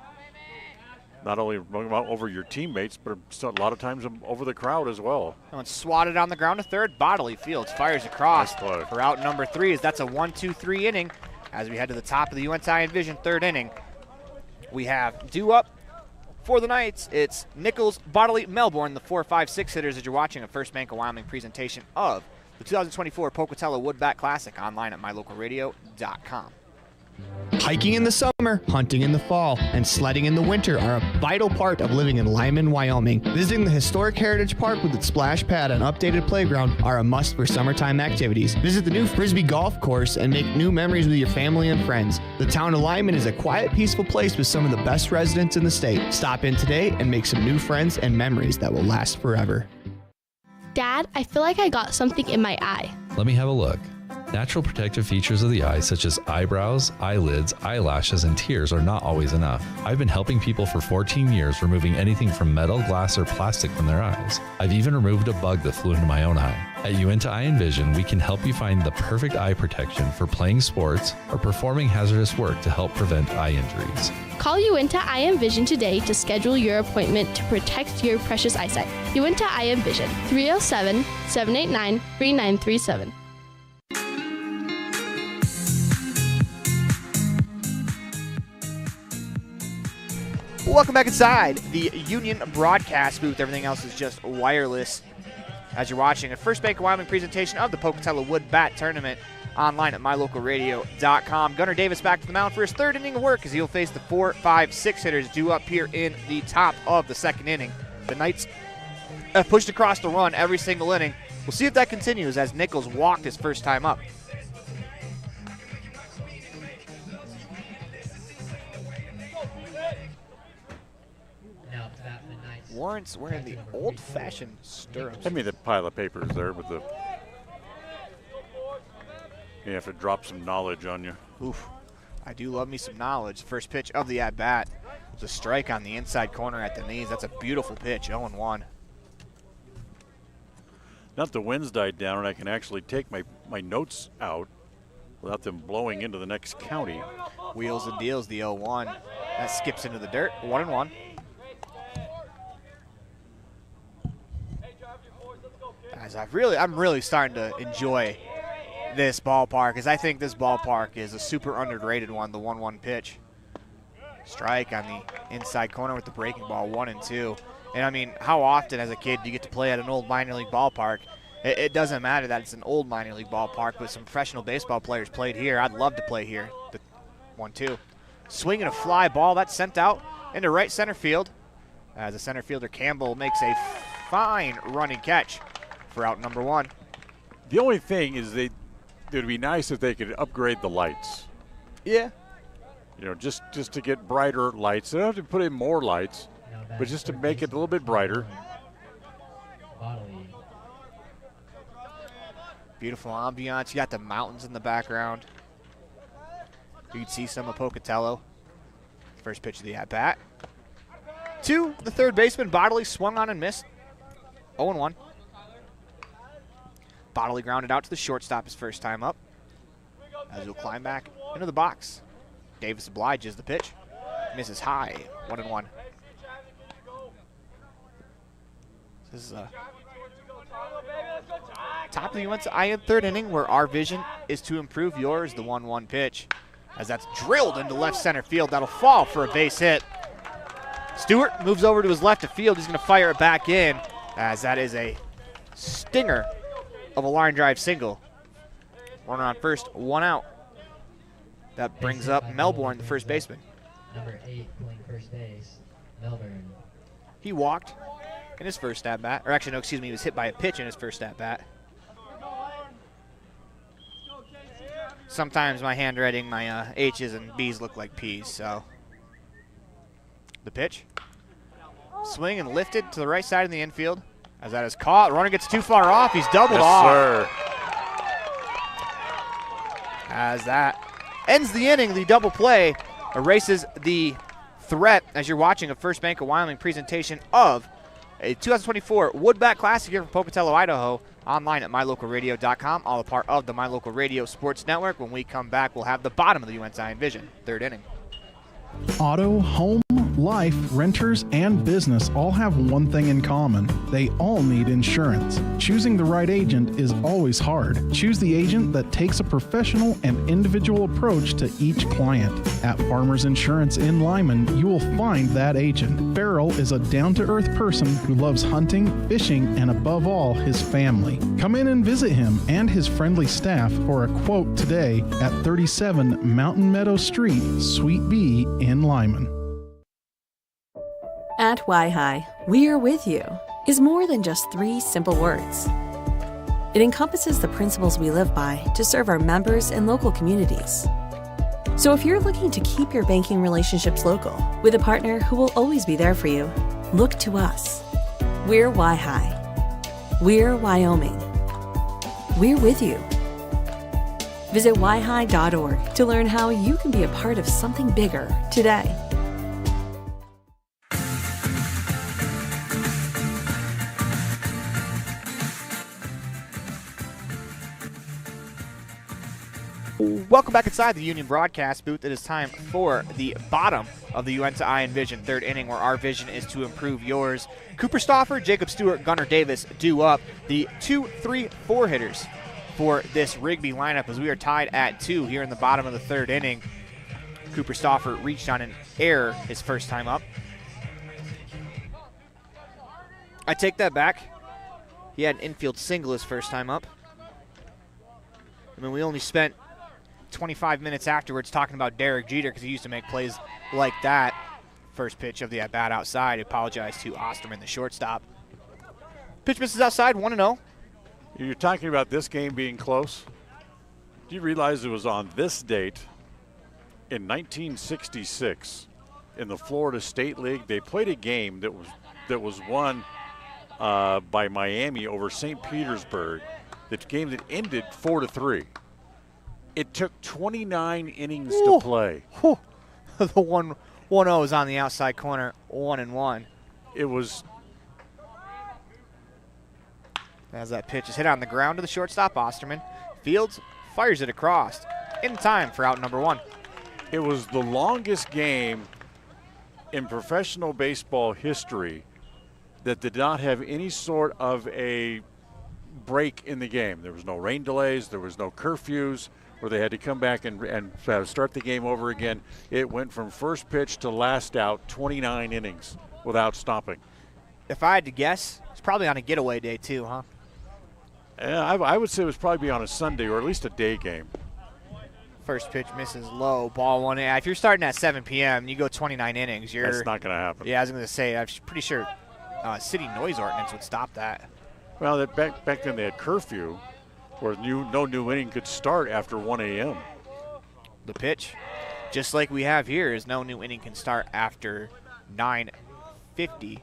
not only over your teammates, but a lot of times over the crowd as well. And swatted on the ground to third. Bodily Fields fires across for out number 3, as that's a 1-2-3 inning. As we head to the top of the UNT Envision third inning, we have due up for the Knights. It's Nichols, Bodily, Melbourne, the 4, 5, 6 hitters, as you're watching a First Bank of Wyoming presentation of the 2024 Pocatello Wood Bat Classic online at mylocalradio.com. Hiking in the summer, hunting in the fall, and sledding in the winter are a vital part of living in Lyman, Wyoming. Visiting the Historic Heritage Park with its splash pad and updated playground are a must for summertime activities. Visit the new Frisbee Golf Course and make new memories with your family and friends. The town of Lyman is a quiet, peaceful place with some of the best residents in the state. Stop in today and make some new friends and memories that will last forever. Dad, I feel like I got something in my eye. Let me have a look. Natural protective features of the eye, such as eyebrows, eyelids, eyelashes, and tears, are not always enough. I've been helping people for 14 years, removing anything from metal, glass, or plastic from their eyes. I've even removed a bug that flew into my own eye. At Uinta Eye and Vision, we can help you find the perfect eye protection for playing sports or performing hazardous work to help prevent eye injuries. Call Uinta Eye and Vision today to schedule your appointment to protect your precious eyesight. Uinta Eye and Vision, 307-789-3937. Welcome back inside the Union broadcast booth. Everything else is just wireless. As you're watching a First Bank of Wyoming presentation of the Pocatello Wood Bat Tournament online at mylocalradio.com. Gunnar Davis back to the mound for his third inning of work as he'll face the 4, 5, 6 hitters due up here in the top of the second inning. The Knights have pushed across the run every single inning. We'll see if that continues as Nichols walked his first time up. Lawrence wearing the old-fashioned stirrups. Hand me the pile of papers there with the. You have to drop some knowledge on you. Oof. I do love me some knowledge. First pitch of the at-bat. It's a strike on the inside corner at the knees. That's a beautiful pitch, 0-1. Now that the wind's died down and I can actually take my notes out without them blowing into the next county. Wheels and deals the 0-1. That skips into the dirt, 1-1. Guys, I'm really starting to enjoy this ballpark, because I think this ballpark is a super underrated one, the 1-1 pitch. Strike on the inside corner with the breaking ball, 1-2. And I mean, how often as a kid do you get to play at an old minor league ballpark? It doesn't matter that it's an old minor league ballpark, but some professional baseball players played here. I'd love to play here. The 1-2. Swinging a fly ball, that's sent out into right center field as the center fielder Campbell makes a fine running catch for out number 1. The only thing is it would be nice if they could upgrade the lights. Yeah. You know, just to get brighter lights. They don't have to put in more lights, but just to make it a little bit brighter. Beautiful ambiance. You got the mountains in the background. You can see some of Pocatello. First pitch of the at-bat. To the third baseman, Bodily swung on and missed. 0-1. Bodily grounded out to the shortstop his first time up as he'll climb back into the box. Davis obliges the pitch. Misses high, 1-1. This is Top of the UNCI third inning, where our vision is to improve yours. The 1-1 pitch, as that's drilled into left center field. That'll fall for a base hit. Stewart moves over to his left of field. He's going to fire it back in, as that is a stinger of a line drive single. Runner on first, 1 out. That brings up Melbourne, the first baseman. Number 8 playing first base, Melbourne. He walked in his first at-bat. Or actually, no, excuse me, he was hit by a pitch in his first at-bat. Sometimes my handwriting, my H's and B's look like P's, so. The pitch. Swing and lifted to the right side of the infield. As that is caught, runner gets too far off. He's doubled off. Sir. As that ends the inning, the double play erases the threat as you're watching a First Bank of Wyoming presentation of a 2024 Woodbat Classic here from Pocatello, Idaho. Online at mylocalradio.com, all a part of the My Local Radio Sports Network. When we come back, we'll have the bottom of the UNCI Vision, third inning. Auto, home, life, renters, and business all have one thing in common. They all need insurance. Choosing the right agent is always hard. Choose the agent that takes a professional and individual approach to each client. At Farmers Insurance in Lyman, you will find that agent. Farrell is a down-to-earth person who loves hunting, fishing, and above all, his family. Come in and visit him and his friendly staff for a quote today at 37 Mountain Meadow Street, Suite B in Lyman. At Y-Hi, we are with you is more than just 3 simple words. It encompasses the principles we live by to serve our members and local communities. So if you're looking to keep your banking relationships local with a partner who will always be there for you, look to us. We're Y-Hi. We're Wyoming. We're with you. Visit yhi.org to learn how you can be a part of something bigger today. Welcome back inside the Union broadcast booth. It is time for the bottom of the UNCI Vision third inning, where our vision is to improve yours. Cooper Stauffer, Jacob Stewart, Gunnar Davis due up, the 2, 3, 4 hitters for this Rigby lineup, as we are tied at 2 here in the bottom of the third inning. Cooper Stauffer reached on an error his first time up. I take that back. He had an infield single his first time up. I mean, we only spent 25 minutes afterwards talking about Derek Jeter because he used to make plays like that. First pitch of the at-bat outside. I apologize to Osterman, the shortstop. Pitch misses outside, 1-0. You're talking about this game being close. Do you realize it was on this date in 1966 in the Florida State League? They played a game that was won by Miami over St. Petersburg. The game that ended 4-3. It took 29 innings to play. The 1-0 is on the outside corner, 1-1. It was. As that pitch is hit on the ground to the shortstop, Osterman. Fields fires it across in time for out number 1. It was the longest game in professional baseball history that did not have any sort of a break in the game. There was no rain delays. There was no curfews where they had to come back and start the game over again. It went from first pitch to last out, 29 innings without stopping. If I had to guess, it's probably on a getaway day too, huh? I would say it was probably on a Sunday or at least a day game. First pitch misses low, ball 1. If you're starting at 7 p.m. and you go 29 innings, that's not going to happen. Yeah, I was going to say, I'm pretty sure city noise ordinance would stop that. Well, back then they had curfew where no new inning could start after 1 a.m. The pitch, just like we have here, is no new inning can start after 9:50.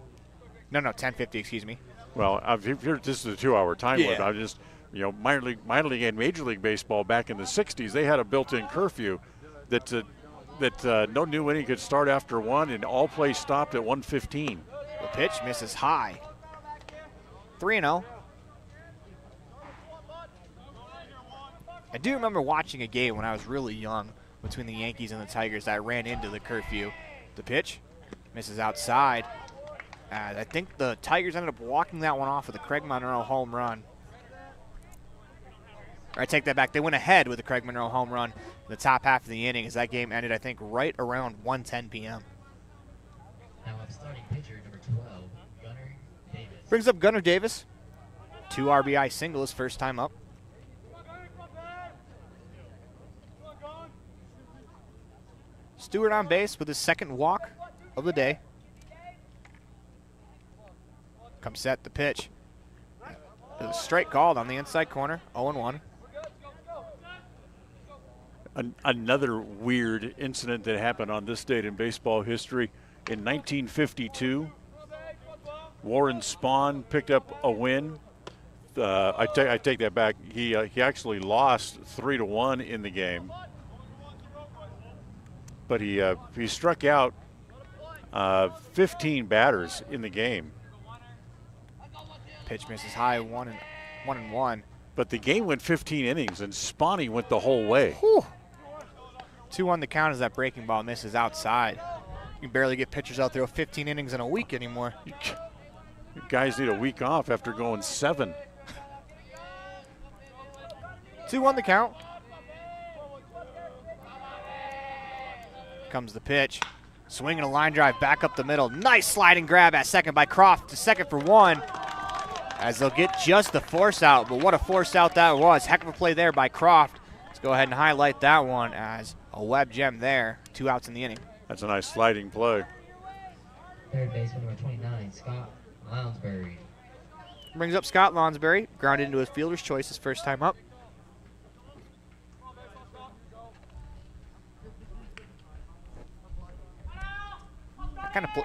No, 10:50, excuse me. Well, this is a 2-hour time limit. I just, minor league and Major League Baseball back in the 60s, they had a built-in curfew that no new inning could start after 1 and all play stopped at 1:15. The pitch misses high. 3-0. I do remember watching a game when I was really young between the Yankees and the Tigers that ran into the curfew. The pitch misses outside. I think the Tigers ended up walking that one off with a Craig Monroe home run. Or I take that back. They went ahead with the Craig Monroe home run in the top half of the inning as that game ended, I think, right around 1:10 p.m. Now up starting pitcher number 12, Gunnar Davis. Brings up Gunnar Davis. 2 RBI single his first time up. Stewart on base with his second walk of the day. Comes set the pitch. It was straight called on the inside corner, 0-1. Another weird incident that happened on this date in baseball history. In 1952, Warren Spahn picked up a win. I take that back. He actually lost 3-1 in the game, but he struck out 15 batters in the game. Pitch misses high, 1-1. But the game went 15 innings, and Spahny went the whole way. Whew. 2-1 the count as that breaking ball misses outside. You can barely get pitchers out there with 15 innings in a week anymore. Guys need a week off after going 7. 2-1 the count. Comes the pitch. Swinging a line drive back up the middle. Nice sliding grab at second by Croft to second for 1. As they'll get just the force out, but what a force out that was. Heck of a play there by Croft. Let's go ahead and highlight that one as a web gem there. 2 outs in the inning. That's a nice sliding play. Third baseman number 29, Scott Lounsbury. Brings up Scott Lounsbury. Grounded into his fielder's choice his first time up.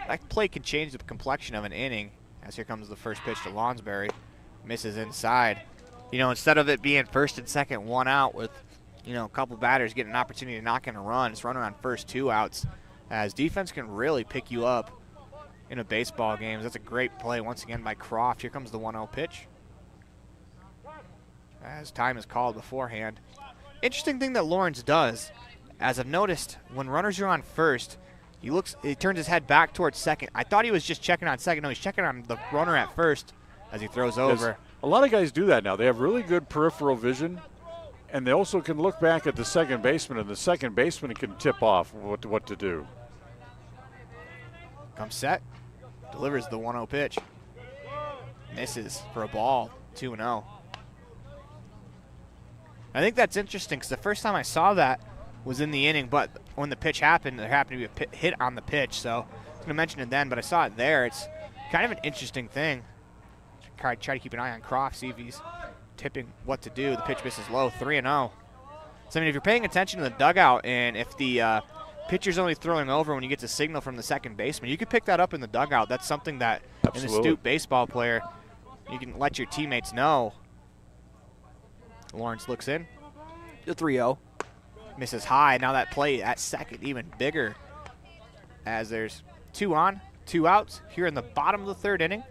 That play can change the complexion of an inning. As here comes the first pitch to Lounsbury. Misses inside. You know, instead of it being first and second, 1 out with, you know, a couple batters getting an opportunity to knock in a run, it's runner on first, 2 outs. As defense can really pick you up in a baseball game. That's a great play once again by Croft. Here comes the 1-0 pitch. As time is called beforehand. Interesting thing that Lawrence does, as I've noticed, when runners are on first, he turns his head back towards second. I thought he was just checking on second. No, he's checking on the runner at first as he throws over. A lot of guys do that now. They have really good peripheral vision, and they also can look back at the second baseman, and the second baseman can tip off what to do. Comes set. Delivers the 1-0 pitch. Misses for a ball. 2-0. I think that's interesting because the first time I saw that was in the inning, but when the pitch happened, there happened to be a hit on the pitch, so I was going to mention it then, but I saw it there. It's kind of an interesting thing. Try to keep an eye on Croft, see if he's tipping what to do. The pitch misses low, 3-0. So, I mean, if you're paying attention to the dugout and if the pitcher's only throwing over when you get the signal from the second baseman, you could pick that up in the dugout. That's something that an astute baseball player, you can let your teammates know. Lawrence looks in. The 3-0. Misses high. Now that play at second even bigger as there's 2 on, 2 outs here in the bottom of the 3rd inning.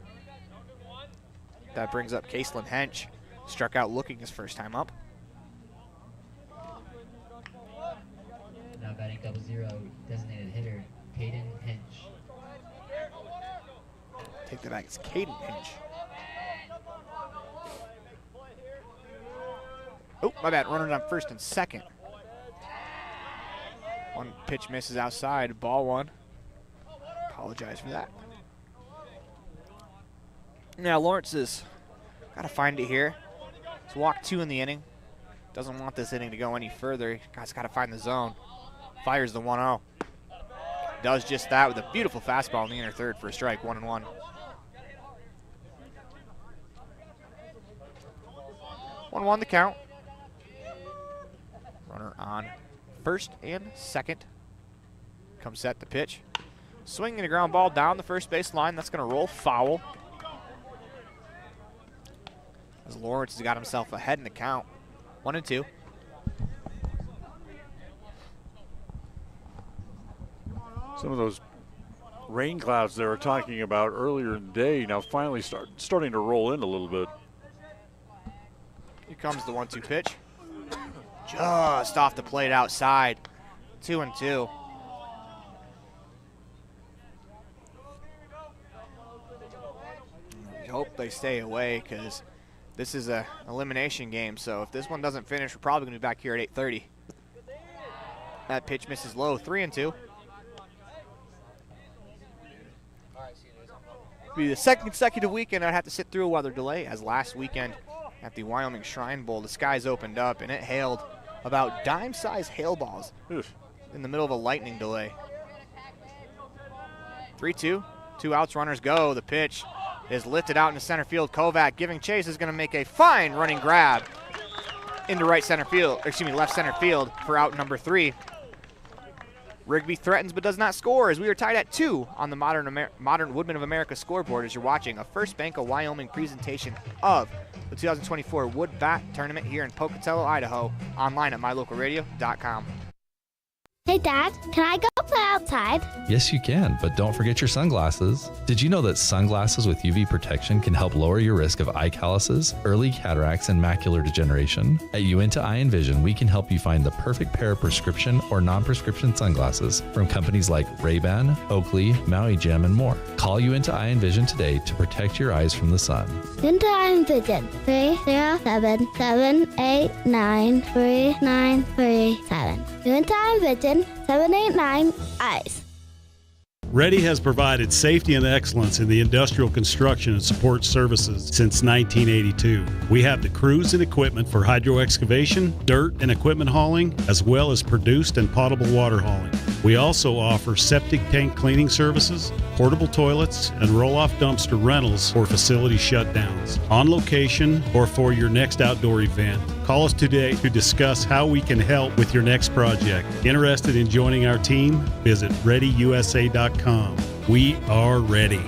That brings up Caselin Hench. Struck out looking his first time up. Now batting .0, designated hitter, Caden Hench. Take that back. It's Caden Hench. Oh, my bad. Running on first and second. One pitch misses outside. Ball 1. Apologize for that. Now Lawrence has got to find it here. It's walk 2 in the inning. Doesn't want this inning to go any further. Guy's got to find the zone. Fires the 1-0. Does just that with a beautiful fastball in the inner third for a strike. 1-1. The count. Runner on first and second. Comes set the pitch. Swinging a ground ball down the first base line. That's going to roll foul. As Lawrence has got himself ahead in the count. 1-2. Some of those rain clouds they were talking about earlier in the day now finally starting to roll in a little bit. Here comes the 1-2 pitch. Just off the plate outside. 2-2. We hope they stay away because This is a elimination game, so if this one doesn't finish, we're probably going to be back here at 8:30. That pitch misses low, 3-2. Be the second consecutive weekend I'd have to sit through a weather delay, as last weekend at the Wyoming Shrine Bowl, the skies opened up and it hailed about dime-sized hail balls in the middle of a lightning delay. 3-2, 2 outs, runners go. The pitch is lifted out into center field. Kovac giving chase, is going to make a fine running grab into left center field for out number 3. Rigby threatens but does not score, as we are tied at 2 on the Modern Woodman of America scoreboard, as you're watching a First Bank of Wyoming presentation of the 2024 Wood Bat Tournament here in Pocatello, Idaho, online at mylocalradio.com. Hey, Dad, can I go play outside? Yes, you can, but don't forget your sunglasses. Did you know that sunglasses with UV protection can help lower your risk of eye calluses, early cataracts, and macular degeneration? At Uinta Eye and Vision, we can help you find the perfect pair of prescription or non-prescription sunglasses from companies like Ray-Ban, Oakley, Maui Jim, and more. Call Uinta Eye and Vision today to protect your eyes from the sun. Uinta Eye and Vision, 307-789-3937. Uinta Eye and Vision, 789 eyes. Ready has provided safety and excellence in the industrial construction and support services since 1982. We have the crews and equipment for hydro excavation, dirt and equipment hauling, as well as produced and potable water hauling. We also offer septic tank cleaning services, portable toilets, and roll-off dumpster rentals for facility shutdowns, on location or for your next outdoor event. Call us today to discuss how we can help with your next project. Interested in joining our team? Visit ReadyUSA.com. We are ready.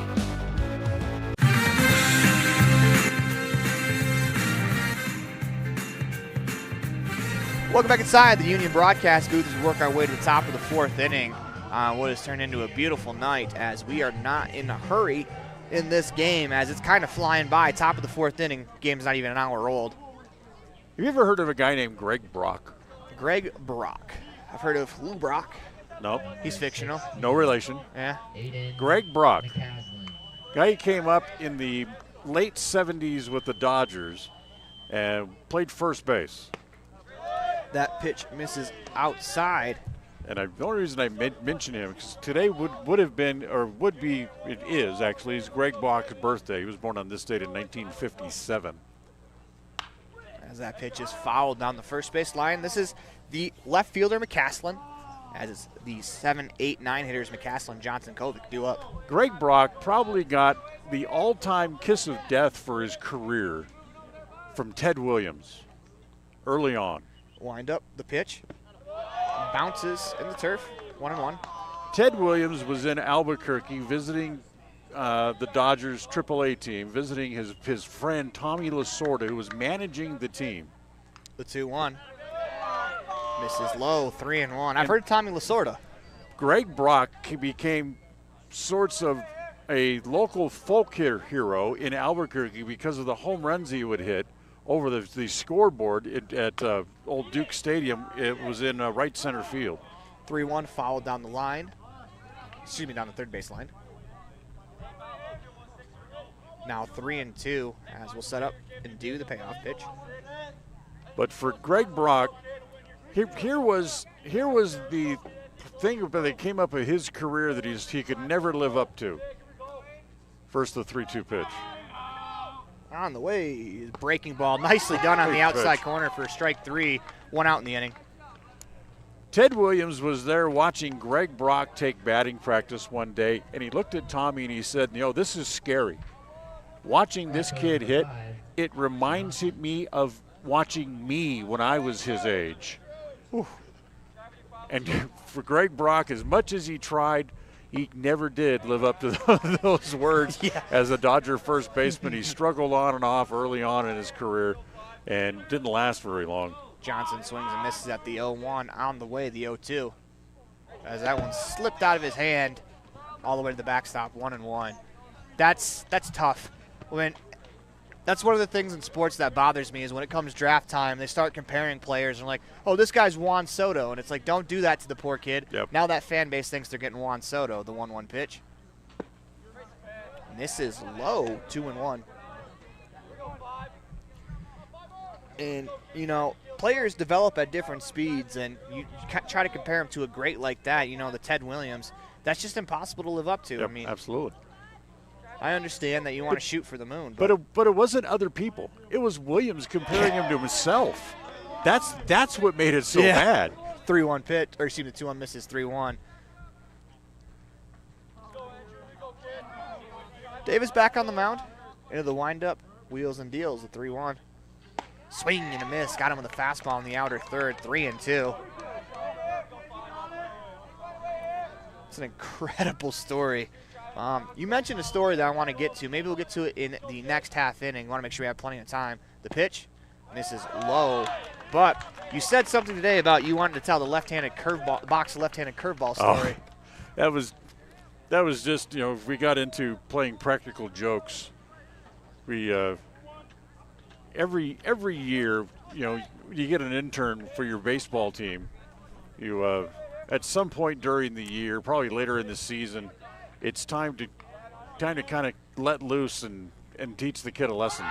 Welcome back inside the Union broadcast booth as we work our way to the top of the 4th inning. What has turned into a beautiful night, as we are not in a hurry in this game, as it's kind of flying by. Top of the 4th inning, game's not even an hour old. Have you ever heard of a guy named Greg Brock? Greg Brock. I've heard of Lou Brock. Nope. He's fictional. No relation. Yeah. Greg Brock. Guy came up in the late 70s with the Dodgers and played first base. That pitch misses outside. And the only reason I mention him, because today would have been, or would be, it is actually, is Greg Brock's birthday. He was born on this date in 1957. As that pitch is fouled down the first base line. This is the left fielder, McCaslin, as it's the 7, 8, 9 hitters, McCaslin, Johnson, Kovic due up. Greg Brock probably got the all-time kiss of death for his career from Ted Williams early on. Wind up the pitch. Bounces in the turf, 1-1. Ted Williams was in Albuquerque visiting the Dodgers AAA team, visiting his friend Tommy Lasorda, who was managing the team. The 2-1. Misses low, 3-1. I've heard of Tommy Lasorda. Greg Brock became sorts of a local folk hero in Albuquerque because of the home runs he would hit over the scoreboard at Old Duke Stadium. It was in right center field. 3-1 fouled down the line. Excuse me, down the third base line. Now 3-2 as we'll set up and do the payoff pitch. But for Greg Brock, here was the thing that came up in his career that he could never live up to. First, the 3-2 pitch. On the way, breaking ball, nicely done on the outside corner for strike 3. 1 out in the inning. Ted Williams was there watching Greg Brock take batting practice one day, and he looked at Tommy and he said, this is scary. Watching this kid hit, it reminds me of watching me when I was his age. Whew. And for Greg Brock, as much as he tried, he never did live up to those words. As a Dodger first baseman, he struggled on and off early on in his career and didn't last very long. Johnson swings and misses at the 0-1. On the way, the 0-2. As that one slipped out of his hand all the way to the backstop, 1-1. That's tough. That's one of the things in sports that bothers me is when it comes draft time, they start comparing players and like, oh, this guy's Juan Soto. And it's like, don't do that to the poor kid. Yep. Now that fan base thinks they're getting Juan Soto, the 1-1 pitch. And this is low, 2-1. And, you know, players develop at different speeds, and you try to compare them to a great like that, you know, the Ted Williams. That's just impossible to live up to. Yep, I mean, absolutely. I understand that you want to shoot for the moon. But it wasn't other people. It was Williams comparing him to himself. That's what made it so bad. 3-1 pitch, or excuse me, 2-1 misses, 3-1. Davis back on the mound. Into the windup, wheels and deals, the 3-1. Swing and a miss. Got him with a fastball in the outer third, 3-2. It's an incredible story. You mentioned a story that I want to get to. Maybe we'll get to it in the next half inning. Want to make sure we have plenty of time. The pitch misses low, but you said something today about you wanted to tell the left-handed curveball, box left-handed curveball story. Oh, that was just, you know, if we got into playing practical jokes. We every year, you know, you get an intern for your baseball team. You at some point during the year, probably later in the season, it's time to kind of let loose and teach the kid a lesson.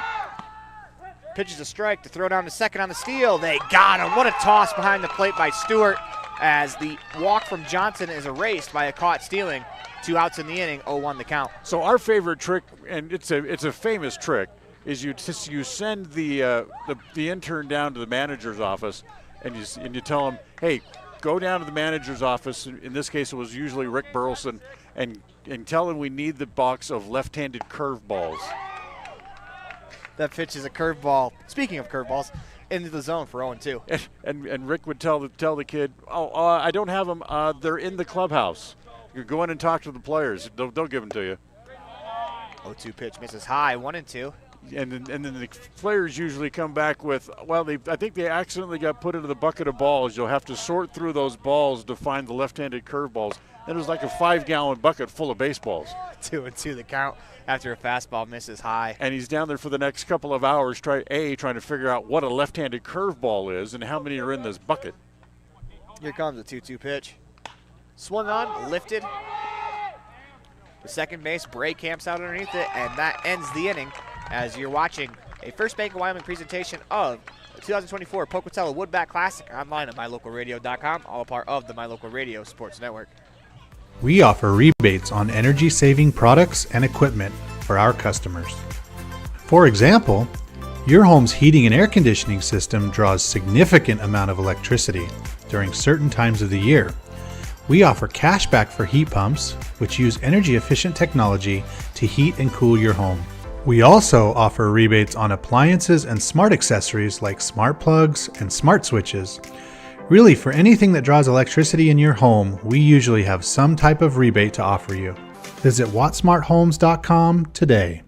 Pitches a strike to throw down to second on the steal. They got him. What a toss behind the plate by Stewart as the walk from Johnson is erased by a caught stealing. 2 outs in the inning, 0-1 the count. So our favorite trick, and it's a famous trick, is you send the intern down to the manager's office, and you tell him, hey, go down to the manager's office. In this case, it was usually Rick Burleson, and tell him we need the box of left-handed curveballs. That pitch is a curveball. Speaking of curveballs, into the zone for 0-2. And Rick would tell the kid, I don't have them. They're in the clubhouse. You go in and talk to the players. They'll give them to you. 0-2 pitch misses high, 1-2. And then the players usually come back with, well, I think they accidentally got put into the bucket of balls. You'll have to sort through those balls to find the left-handed curveballs. And it was like a 5-gallon bucket full of baseballs. 2-2 the count after a fastball misses high. And he's down there for the next couple of hours trying to figure out what a left-handed curveball is and how many are in this bucket. Here comes the 2-2 pitch. Swung on, lifted. The second base, Bray camps out underneath it, and that ends the inning as you're watching a First Bank of Wyoming presentation of the 2024 Pocatello Woodbat Classic online at mylocalradio.com, all a part of the My Local Radio Sports Network. We offer rebates on energy-saving products and equipment for our customers. For example, your home's heating and air conditioning system draws significant amount of electricity during certain times of the year. We offer cash back for heat pumps, which use energy-efficient technology to heat and cool your home. We also offer rebates on appliances and smart accessories like smart plugs and smart switches. Really, for anything that draws electricity in your home, we usually have some type of rebate to offer you. Visit wattsmarthomes.com today.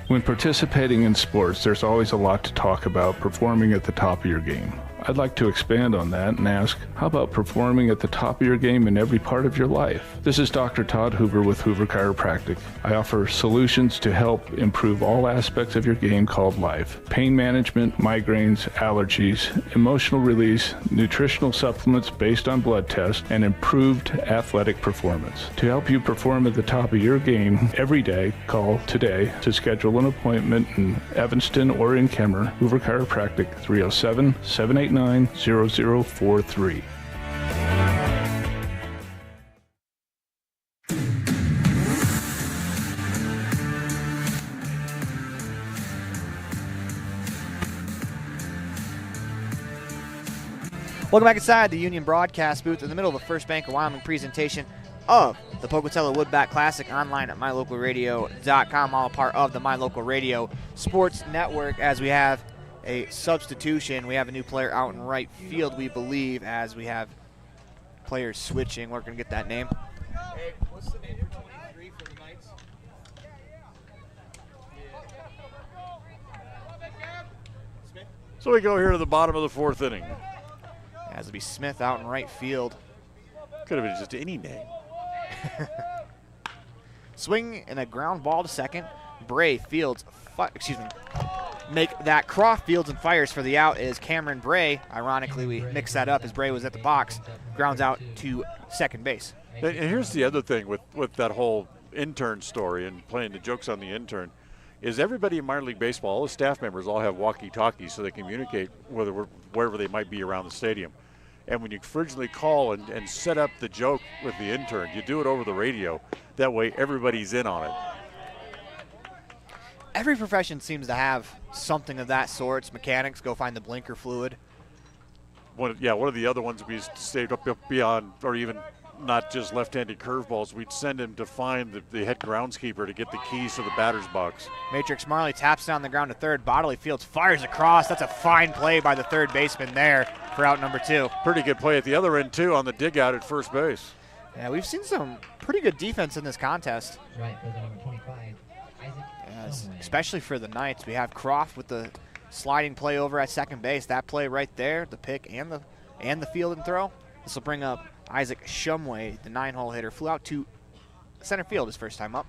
When participating in sports, there's always a lot to talk about performing at the top of your game. I'd like to expand on that and ask, how about performing at the top of your game in every part of your life? This is Dr. Todd Hoover with Hoover Chiropractic. I offer solutions to help improve all aspects of your game called life. Pain management, migraines, allergies, emotional release, nutritional supplements based on blood tests, and improved athletic performance. To help you perform at the top of your game every day, call today to schedule an appointment in Evanston or in Kemmer. Hoover Chiropractic, 307-789-0043. Welcome back inside the Union Broadcast booth in the middle of the First Bank of Wyoming presentation of the Pocatello Woodbat Classic online at mylocalradio.com, all a part of the My Local Radio Sports Network. As we have a substitution, we have a new player out in right field, we believe, as we have players switching. We're going to get that name. Hey, what's the name for 23 for the Knights? So we go here to the bottom of the fourth inning. As it'll be Smith out in right field. Could have been just any name. Swing and a ground ball to second. Bray fields, make that Croft fields and fires for the out is Cameron Bray. Ironically, we mixed that up as Bray was at the box. Grounds out to second base. And here's the other thing with that whole intern story and playing the jokes on the intern. is everybody in minor league baseball, all the staff members all have walkie-talkies so they communicate wherever they might be around the stadium. And when you originally call and set up the joke with the intern, you do it over the radio. That way everybody's in on it. Every profession seems to have something of that sort. It's mechanics, go find the blinker fluid. One of the other ones we stayed up beyond, or even not just left-handed curveballs, we'd send him to find the head groundskeeper to get the keys to the batter's box. Matrix Marley taps down the ground to third. Bodily Fields fires across. That's a fine play by the third baseman there for out number 2. Pretty good play at the other end, too, on the dig out at first base. Yeah, we've seen some pretty good defense in this contest. Right, for the number 25, Isaac. Yes, especially for the Knights. We have Croft with the sliding play over at second base. That play right there, the pick and the field and throw. This will bring up Isaac Shumway, the 9-hole hitter. Flew out to center field his first time up.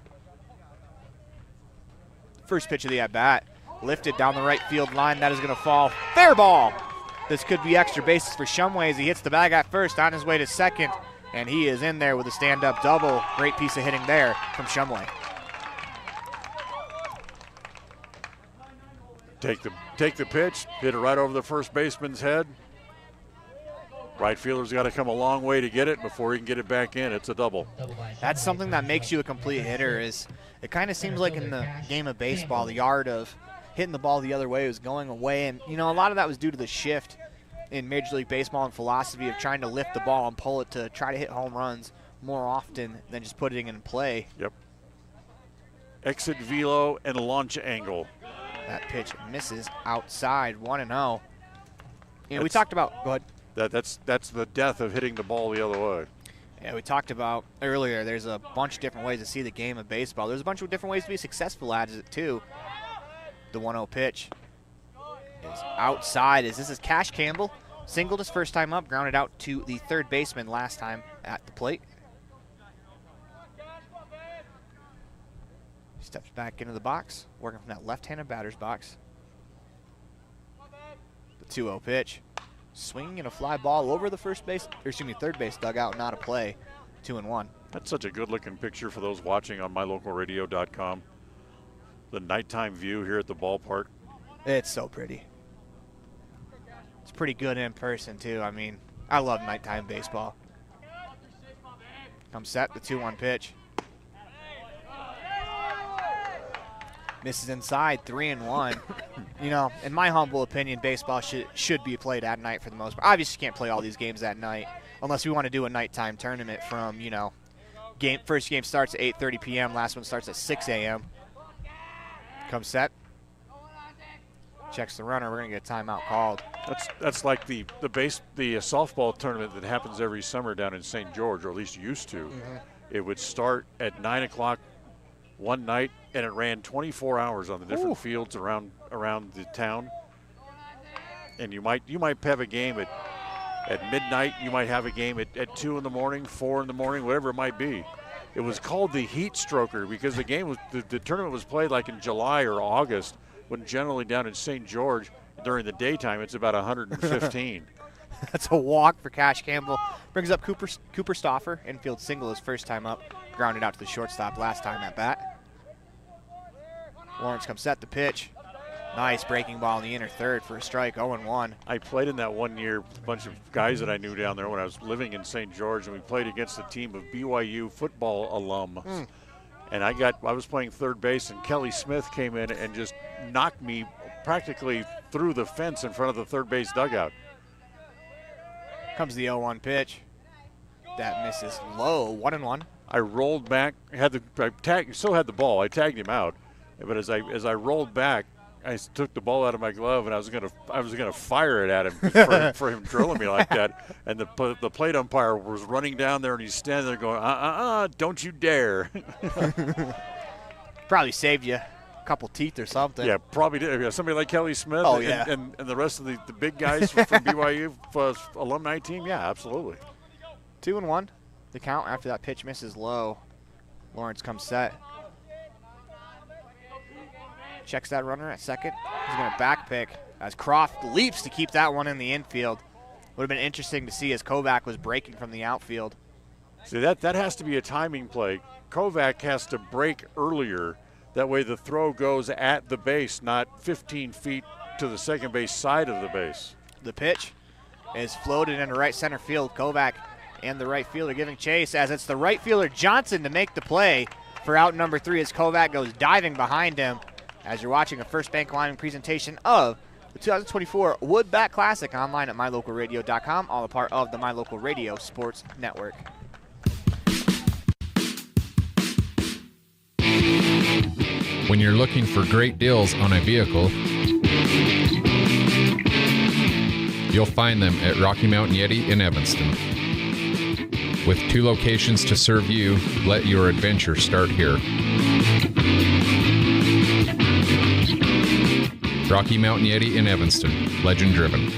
First pitch of the at-bat. Lifted down the right field line. That is going to fall. Fair ball. This could be extra bases for Shumway as he hits the bag at first on his way to second. And he is in there with a stand-up double. Great piece of hitting there from Shumway. Take the pitch, hit it right over the first baseman's head. Right fielder's got to come a long way to get it before he can get it back in. It's a double. That's something that makes you a complete hitter. Is it kind of seems like in the game of baseball, the art of hitting the ball the other way was going away. And, a lot of that was due to the shift in Major League Baseball and philosophy of trying to lift the ball and pull it to try to hit home runs more often than just putting it in play. Yep. Exit velo and launch angle. That pitch misses outside, 1-0. We talked about, go ahead. That's the death of hitting the ball the other way. Yeah, we talked about earlier, there's a bunch of different ways to see the game of baseball. There's a bunch of different ways to be successful at it, too. The 1-0 pitch is outside. This is Cash Campbell. Singled his first time up, grounded out to the third baseman last time at the plate. Steps back into the box, working from that left-handed batter's box. The 2-0 pitch. Swinging and a fly ball over the third base dugout, not a play. 2-1. That's such a good-looking picture for those watching on mylocalradio.com. The nighttime view here at the ballpark. It's so pretty. It's pretty good in person, too. I mean, I love nighttime baseball. Comes set, the 2-1 pitch. Misses inside, 3-1. In my humble opinion, baseball should be played at night for the most part. Obviously, you can't play all these games at night unless we want to do a nighttime tournament from, first game starts at 8:30 p.m., last one starts at 6 a.m. Comes set. Checks the runner. We're going to get a timeout called. That's like the softball tournament that happens every summer down in St. George, or at least used to. Mm-hmm. It would start at 9 o'clock one night, and it ran 24 hours on the different fields around the town. And you might have a game at midnight. You might have a game at 2 in the morning, 4 in the morning, whatever it might be. It was called the Heat Stroker because the tournament was played like in July or August, when generally down in St. George during the daytime it's about 115. That's a walk for Cash Campbell. Brings up Cooper Stauffer, infield single his first time up. Grounded out to the shortstop last time at bat. Lawrence comes set the pitch. Nice breaking ball in the inner third for a strike, 0-1. I played in that one year, a bunch of guys that I knew down there when I was living in St. George, and we played against a team of BYU football alums. And I was playing third base, and Kelly Smith came in and just knocked me practically through the fence in front of the third base dugout. Comes the 0-1 pitch. That misses low, 1-1. I rolled back, still had the ball. I tagged him out, but as I rolled back, I took the ball out of my glove, and I was gonna fire it at him for him drilling me like that. And the plate umpire was running down there, and he's standing there going, don't you dare. Probably saved you a couple teeth or something. Yeah, probably did. Yeah, somebody like Kelly Smith and the rest of the big guys from BYU alumni team, yeah, absolutely. 2-1. The count after that pitch misses low. Lawrence comes set. Checks that runner at second. He's going to back pick as Croft leaps to keep that one in the infield. Would have been interesting to see as Kovac was breaking from the outfield. See, that has to be a timing play. Kovac has to break earlier That way the throw goes at the base, not 15 feet to the second base side of the base. The pitch is floated into right center field. Kovac and the right fielder giving chase as it's the right fielder Johnson to make the play for out number 3 as Kovac goes diving behind him. As you're watching a First Bank Wyoming presentation of the 2024 Wood Bat Classic online at mylocalradio.com, all a part of the My Local Radio Sports Network. When you're looking for great deals on a vehicle, you'll find them at Rocky Mountain Yeti in Evanston. With 2 locations to serve you, let your adventure start here. Rocky Mountain Yeti in Evanston, legend driven.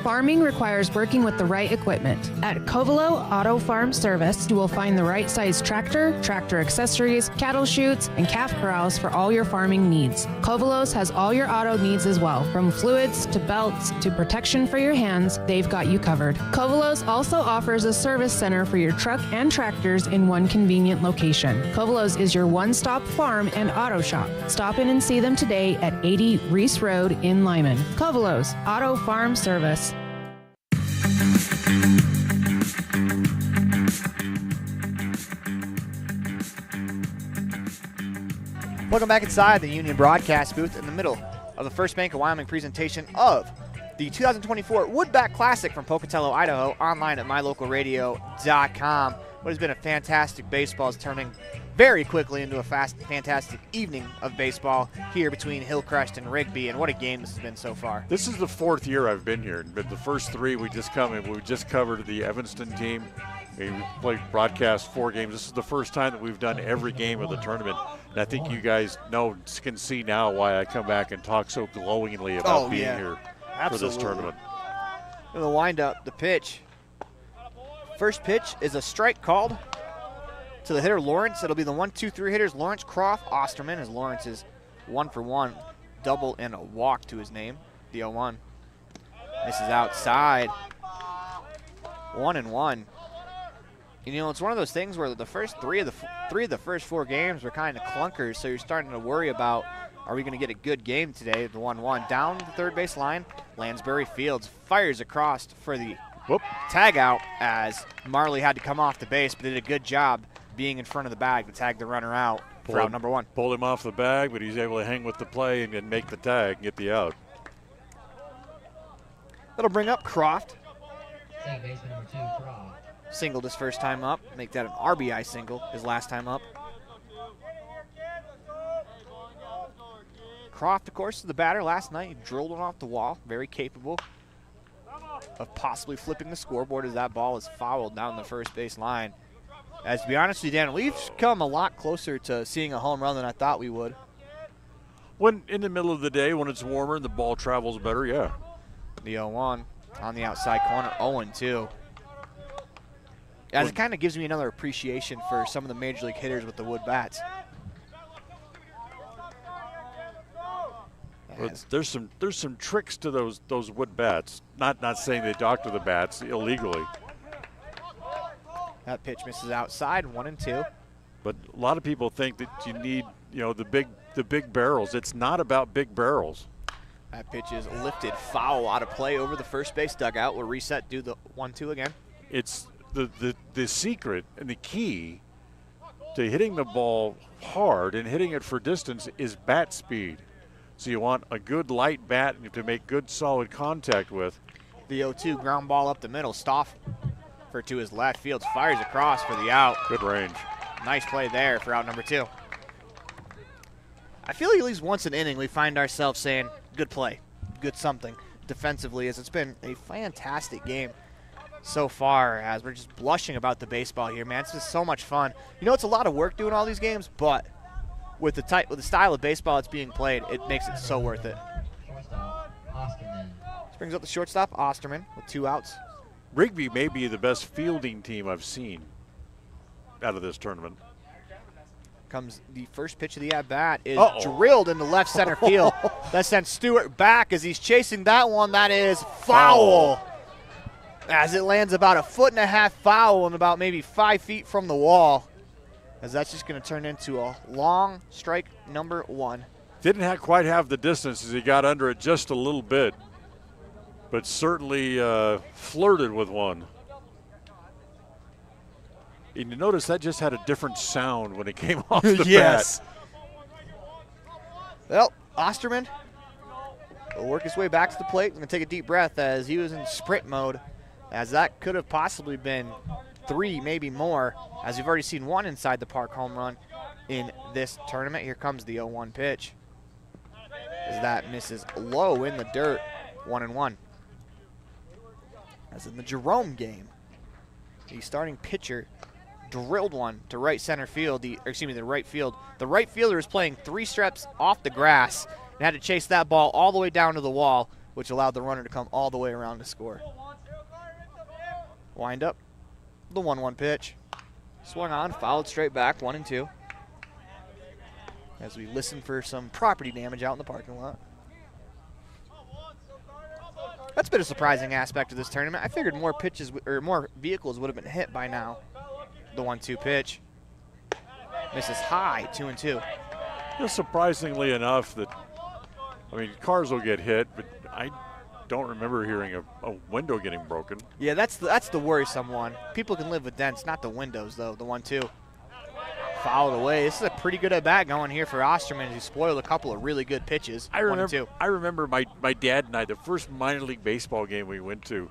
Farming requires working with the right equipment. At Covelo Auto Farm Service, you will find the right size tractor, tractor accessories, cattle chutes, and calf corrals for all your farming needs. Covelos has all your auto needs as well. From fluids to belts to protection for your hands, they've got you covered. Covelos also offers a service center for your truck and tractors in one convenient location. Covelos is your one-stop farm and auto shop. Stop in and see them today at 80 Reese Road in Lyman. Covelos Auto Farm Service. Welcome back inside the Union broadcast booth in the middle of the First Bank of Wyoming presentation of the 2024 Wood Bat Classic from Pocatello, Idaho, online at mylocalradio.com. What has been a fantastic baseball is turning very quickly into a fantastic evening of baseball here between Hillcrest and Rigby, and what a game this has been so far. This is the 4th year I've been here, but the first 3 we just covered the Evanston team. We played broadcast 4 games. This is the first time that we've done every game of the tournament. And I think you guys can see now why I come back and talk so glowingly about being here for this tournament. In the windup, the pitch. First pitch is a strike called to the hitter Lawrence. It'll be the 1-2-3 hitters Lawrence, Croft, Osterman, as Lawrence is 1-for-1, double and a walk to his name. The 0-1 misses outside. 1-1. You know, it's one of those things where the first three of the first 4 games were kind of clunkers, so you're starting to worry about, are we going to get a good game today? The 1-1 down the third base line. Lansbury Fields fires across for the tag out as Marley had to come off the base, but did a good job being in front of the bag to tag the runner out for out number 1. Pulled him off the bag, but he's able to hang with the play and make the tag and get the out. That'll bring up Croft. Second baseman number 2, Croft. Singled his first time up. Make that an RBI single his last time up. Croft, of course, is the batter last night. He drilled one off the wall. Very capable of possibly flipping the scoreboard as that ball is fouled down the first base line. As to be honest with you, Dan, we've come a lot closer to seeing a home run than I thought we would. When in the middle of the day, when it's warmer and the ball travels better, yeah. The 0-1 on the outside corner, 0-2. As it kind of gives me another appreciation for some of the major league hitters with the wood bats. Well, there's some tricks to those wood bats. Not saying they doctor the bats illegally. That pitch misses outside, 1-2. But a lot of people think that you need, the big barrels. It's not about big barrels. That pitch is lifted foul out of play over the first base dugout. We'll reset, do the 1-2 again. It's the secret and the key to hitting the ball hard and hitting it for distance is bat speed. So you want a good light bat to make good solid contact with. The 0-2 ground ball up the middle. Stoff to his left. Fields fires across for the out. Good range. Nice play there for out number 2. I feel like at least once an inning we find ourselves saying, good play, good something defensively, as it's been a fantastic game so far, as we're just blushing about the baseball here, man. It's just so much fun. You know, it's a lot of work doing all these games, but with the style of baseball that's being played, it makes it so worth it. Shortstop, Osterman. This brings up the shortstop, Osterman, with 2 outs. Rigby may be the best fielding team I've seen out of this tournament. Comes the first pitch of the at-bat is drilled into left center field. That sends Stewart back as he's chasing that one. That is foul. as it lands about a 1.5 foot foul and about maybe 5 feet from the wall, as that's just going to turn into a long strike number 1. Didn't quite have the distance as he got under it just a little bit, but certainly flirted with one. And you notice that just had a different sound when it came off the bat. Well, Osterman will work his way back to the plate. He's going to take a deep breath as he was in sprint mode, as that could have possibly been 3, maybe more, as we've already seen 1 inside the park home run in this tournament. Here comes the 0-1 pitch, as that misses low in the dirt, 1-1. As in the Jerome game, the starting pitcher drilled one to right center field, the right field. The right fielder is playing 3 steps off the grass and had to chase that ball all the way down to the wall, which allowed the runner to come all the way around to score. Wind up, the 1-1 pitch. Swung on, fouled straight back, 1-2. As we listen for some property damage out in the parking lot. That's been a surprising aspect of this tournament. I figured more pitches or more vehicles would have been hit by now. The 1-2 pitch misses high, 2-2. Just surprisingly enough that, cars will get hit, but I don't remember hearing a window getting broken. Yeah, that's the worrisome one. People can live with dents, not the windows though. The 1-2 fouled away. This is a pretty good at bat going here for Osterman, who spoiled a couple of really good pitches. I remember my dad and I, the first minor league baseball game we went to,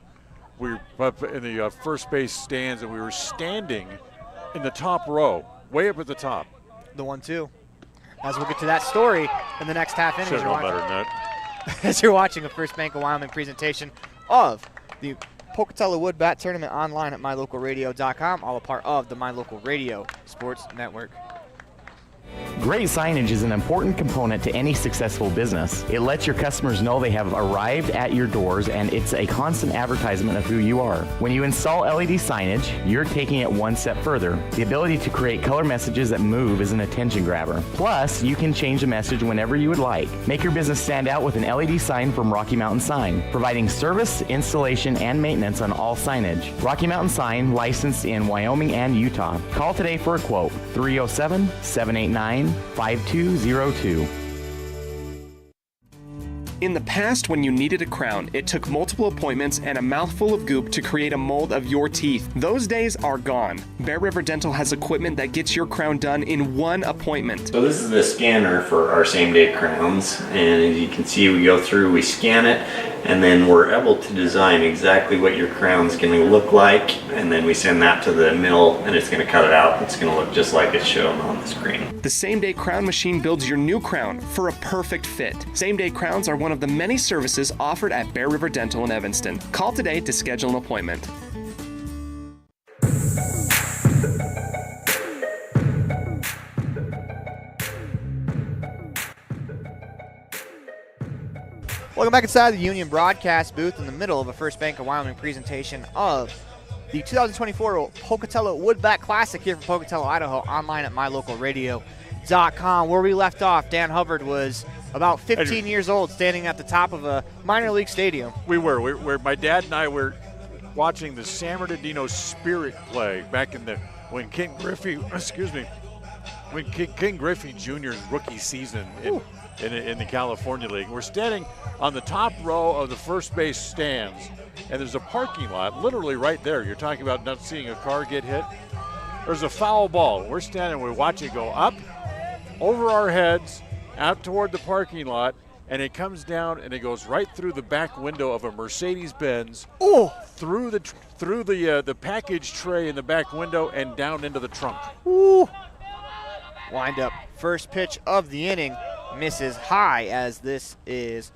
we were up in the first base stands, and we were standing in the top row, way up at the top. The 1-2. As we'll get to that story in the next half inning. Should have known better than that. As you're watching a First Bank of Wyoming presentation of the Pocatello Wood Bat Tournament online at mylocalradio.com, all a part of the My Local Radio Sports Network. Great signage is an important component to any successful business. It lets your customers know they have arrived at your doors, and it's a constant advertisement of who you are. When you install LED signage, you're taking it one step further. The ability to create color messages that move is an attention grabber. Plus, you can change the message whenever you would like. Make your business stand out with an LED sign from Rocky Mountain Sign, providing service, installation, and maintenance on all signage. Rocky Mountain Sign, licensed in Wyoming and Utah. Call today for a quote, 307-789-5202. In the past, when you needed a crown, it took multiple appointments and a mouthful of goop to create a mold of your teeth. Those days are gone. Bear River Dental has equipment that gets your crown done in 1 appointment. So this is the scanner for our same-day crowns, and as you can see, we go through, we scan it, and then we're able to design exactly what your crown's going to look like, and then we send that to the mill, and it's going to cut it out. It's going to look just like it's shown on the screen. The same-day crown machine builds your new crown for a perfect fit. Same-day crowns are one of the many services offered at Bear River Dental in Evanston. Call today to schedule an appointment. Welcome back inside the Union broadcast booth in the middle of a First Bank of Wyoming presentation of the 2024 Pocatello Woodbat Classic here from Pocatello, Idaho, online at mylocalradio.com. Where we left off, Dan Hubbard was about 15 years old, standing at the top of a minor league stadium. We were. My dad and I were watching the San Bernardino Spirit play back in when King Griffey Jr.'s rookie season in the California League. We're standing on the top row of the first base stands, and there's a parking lot literally right there. You're talking about not seeing a car get hit. There's a foul ball. We're standing, we watch it go up over our heads out toward the parking lot, and it comes down and it goes right through the back window of a Mercedes-Benz, through the package tray in the back window and down into the trunk. Wind up, first pitch of the inning misses high, as this is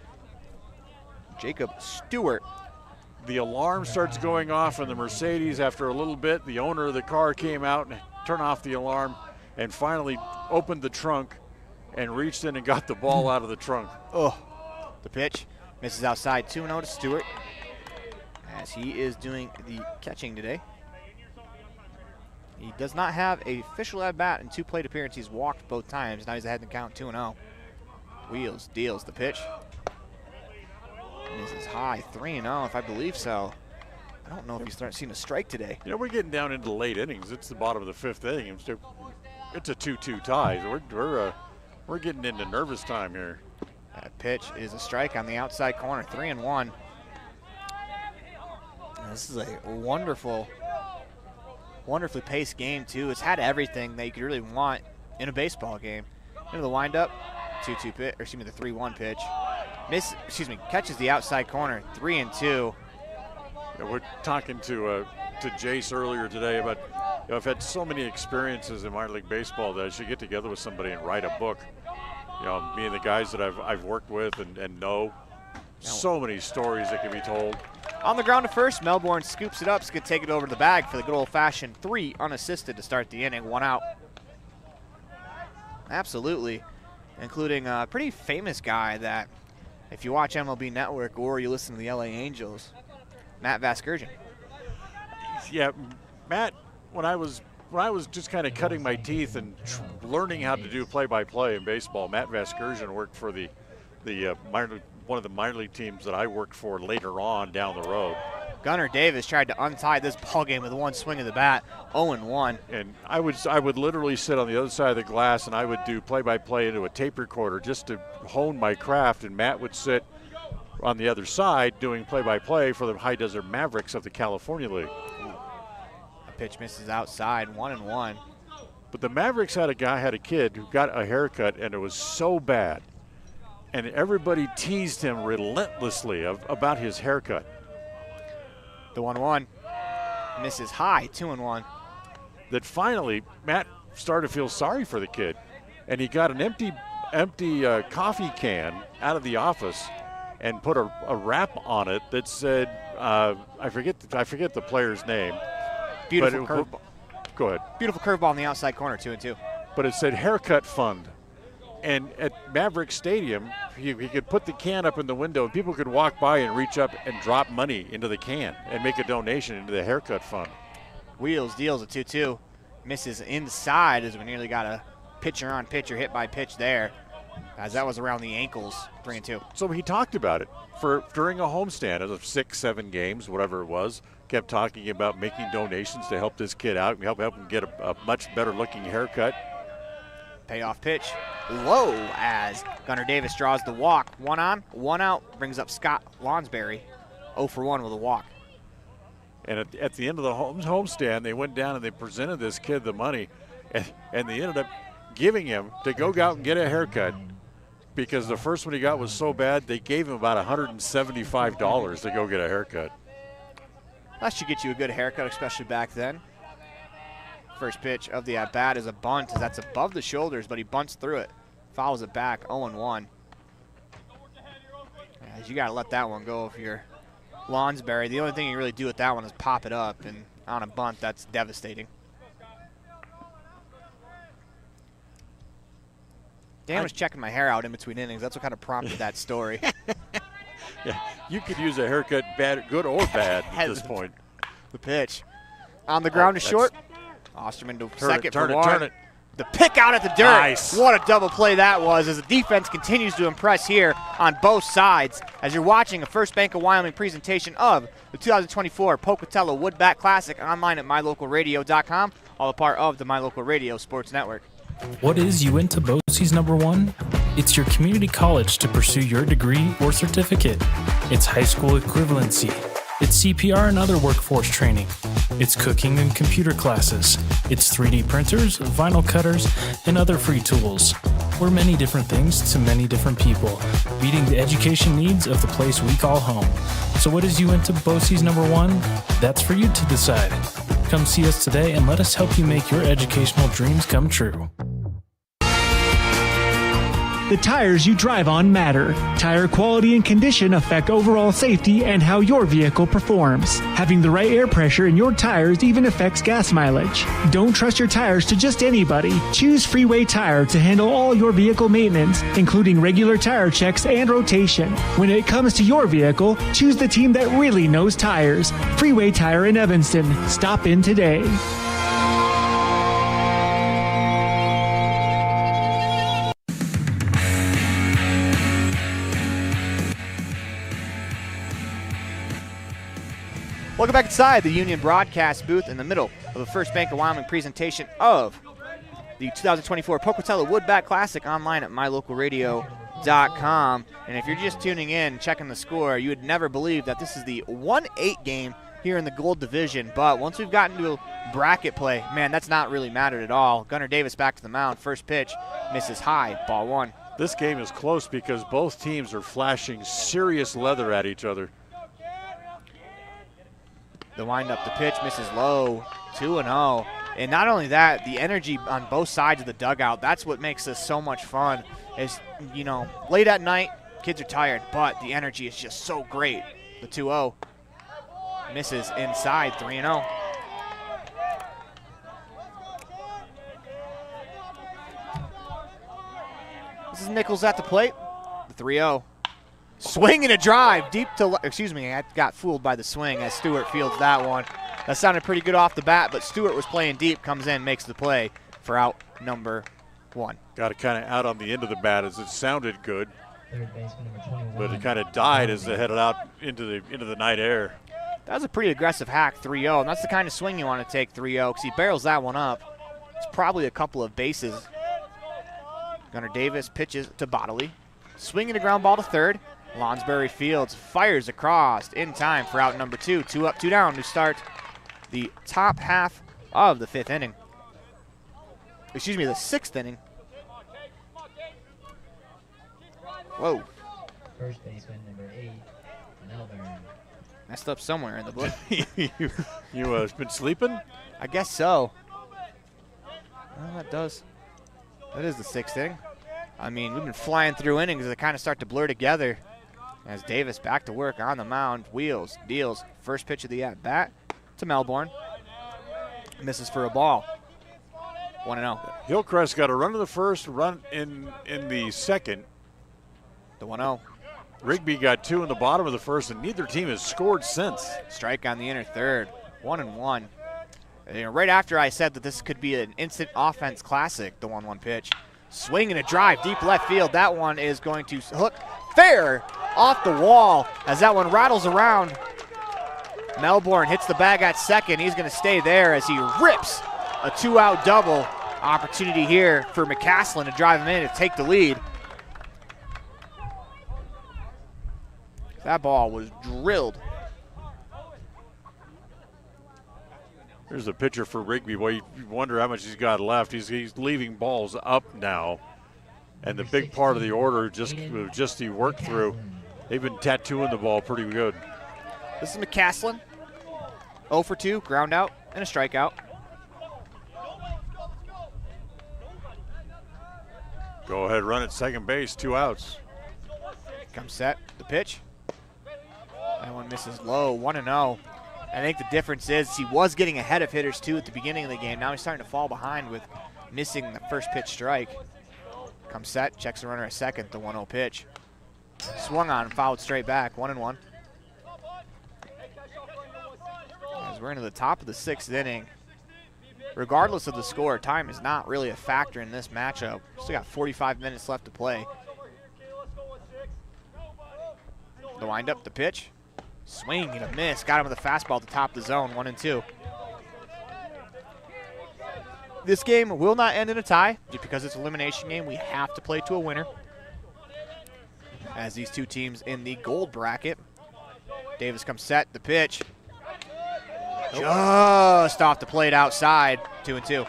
Jacob Stewart. The alarm starts going off in the Mercedes. After a little bit, the owner of the car came out and turned off the alarm and finally opened the trunk and reached in and got the ball out of the trunk. The pitch misses outside, 2-0 to Stewart, as he is doing the catching today. He does not have an official at-bat in 2 plate appearances. He's walked both times. Now he's ahead in the count, 2-0. Wheels, deals the pitch. Misses high, 3-0 if I believe so. I don't know if he's seen a strike today. You know, we're getting down into the late innings. It's the bottom of the 5th inning. It's a 2-2 tie. We're getting into nervous time here. That pitch is a strike on the outside corner, 3-1. This is a wonderfully paced game too. It's had everything that you could really want in a baseball game. Into the windup, 2-2 pitch, or excuse me, the 3-1 pitch. Catches the outside corner, 3-2. Yeah, we're talking to Jace earlier today about, I've had so many experiences in minor league baseball that I should get together with somebody and write a book. Me and the guys that I've worked with and know. So many stories that can be told. On the ground to first, Melbourne scoops it up. He's going to take it over to the bag for the good old-fashioned 3 unassisted to start the inning, 1 out. Absolutely, including a pretty famous guy that, if you watch MLB Network or you listen to the LA Angels, Matt Vasgersian. Yeah, Matt, when I was just kind of cutting my teeth and learning how to do play-by-play in baseball, Matt Vasgersian worked for the one of the minor league teams that I worked for later on down the road. Gunnar Davis tried to untie this ball game with one swing of the bat, 0-1. And I would literally sit on the other side of the glass and I would do play-by-play into a tape recorder just to hone my craft, and Matt would sit on the other side doing play-by-play for the High Desert Mavericks of the California League. A pitch misses outside, 1-1. But the Mavericks had a kid who got a haircut, and it was so bad. And everybody teased him relentlessly about his haircut. The 1-1 misses high, 2-1. That finally, Matt started to feel sorry for the kid, and he got an empty coffee can out of the office and put a wrap on it that said, I forget the player's name. Beautiful curveball. Go ahead. Beautiful curveball in the outside corner, 2-2. But it said haircut fund. And at Maverick Stadium, he could put the can up in the window and people could walk by and reach up and drop money into the can and make a donation into the haircut fund. Wheels deals a 2-2. Misses inside as we nearly got a pitcher-on-pitcher hit-by-pitch there, as that was around the ankles, 3-2. So he talked about it during a homestand of 6-7 games, whatever it was, kept talking about making donations to help this kid out and help him get a much better-looking haircut. Payoff pitch low as Gunnar Davis draws the walk. 1 on, 1 out, brings up Scott Lonsberry, 0 for 1 with a walk. And at the end of the homestand, they went down and they presented this kid the money, and they ended up giving him to go out and get a haircut because the first one he got was so bad, they gave him about $175 to go get a haircut. That should get you a good haircut, especially back then. First pitch of the at-bat is a bunt, as that's above the shoulders, but he bunts through it. Fouls it back, 0-1. You got to let that one go if you're Lonsberry. The only thing you really do with that one is pop it up, and on a bunt, that's devastating. Dan was checking my hair out in between innings. That's what kind of prompted that story. Yeah, you could use a haircut, bad, good or bad at this point. The pitch. On the ground to short. Osterman to second for one. Turn it. The pick out at the dirt. Nice. What a double play that was, as the defense continues to impress here on both sides as you're watching a First Bank of Wyoming presentation of the 2024 Pocatello Woodbat Classic online at mylocalradio.com, all a part of the My Local Radio Sports Network. What is Uinta BOCES #1? It's your community college to pursue your degree or certificate. It's high school equivalency. It's CPR and other workforce training. It's cooking and computer classes. It's 3D printers, vinyl cutters, and other free tools. We're many different things to many different people, meeting the education needs of the place we call home. So what is Uinta BOCES #1? That's for you to decide. Come see us today and let us help you make your educational dreams come true. The tires you drive on matter. Tire quality and condition affect overall safety and how your vehicle performs. Having the right air pressure in your tires even affects gas mileage. Don't trust your tires to just anybody. Choose Freeway Tire to handle all your vehicle maintenance, including regular tire checks and rotation. When it comes to your vehicle, choose the team that really knows tires. Freeway Tire in Evanston. Stop in today. Welcome back inside the Union broadcast booth in the middle of the First Bank of Wyoming presentation of the 2024 Pocatello Woodbat Classic, online at mylocalradio.com. And if you're just tuning in, checking the score, you would never believe that this is the 1-8 game here in the gold division. But once we've gotten to bracket play, man, that's not really mattered at all. Gunnar Davis back to the mound. First pitch misses high, ball one. This game is close because both teams are flashing serious leather at each other. The windup, the pitch misses low, 2-0. And not only that, the energy on both sides of the dugout, that's what makes this so much fun. Is, you know, late at night, kids are tired, but the energy is just so great. The 2-0 misses inside, 3-0. This is Nichols at the plate, the 3-0. Swing and a drive deep to, excuse me, I got fooled by the swing as Stewart fields that one. That sounded pretty good off the bat, but Stewart was playing deep, comes in, makes the play for out number 1. Got it kind of out on the end of the bat as it sounded good, but it kind of died as they headed out into the night air. That was a pretty aggressive hack, 3-0, and that's the kind of swing you want to take, 3-0, because he barrels that one up. It's probably a couple of bases. Gunnar Davis pitches to Bodley. Swinging a ground ball to third. Lonsberry fields, fires across in time for out number 2. 2 up, 2 down to start the top half of the 5th inning. Excuse me, the 6th inning. Whoa. First baseman number 8, Melbourne. Messed up somewhere in the book. You been sleeping? I guess so. Well, that does. That is the 6th inning. I mean, we've been flying through innings that kind of start to blur together. As Davis back to work on the mound, wheels, deals. First pitch of the at-bat to Melbourne. Misses for a ball. 1-0. Hillcrest got a run to the first, run in the second. The 1-0. Rigby got 2 in the bottom of the first, and neither team has scored since. Strike on the inner third. 1-1. You know, right after I said that this could be an instant offense classic, the 1-1 pitch. Swing and a drive, deep left field. That one is going to hook fair off the wall as that one rattles around. Melbourne hits the bag at second. He's going to stay there as he rips a 2-out double. Opportunity here for McCaslin to drive him in to take the lead. That ball was drilled. Here's the pitcher for Rigby. Boy, you wonder how much he's got left. He's leaving balls up now. And the big part of the order, just the work through, they've been tattooing the ball pretty good. This is McCaslin. 0 for 2, ground out, and a strikeout. Go ahead, run at second base, 2 outs. Comes set, the pitch. That one misses low, 1-0. I think the difference is he was getting ahead of hitters too at the beginning of the game. Now he's starting to fall behind with missing the first pitch strike. Comes set, checks the runner at second, the 1-0 pitch. Swung on, fouled straight back, 1-1. As we're into the top of the 6th inning, regardless of the score, time is not really a factor in this matchup. Still got 45 minutes left to play. The windup, the pitch. Swing and a miss. Got him with a fastball at the top of the zone, 1-2. This game will not end in a tie. Just because it's an elimination game, we have to play to a winner. As these two teams in the gold bracket. Davis comes set, the pitch. Just off the plate outside, 2-2.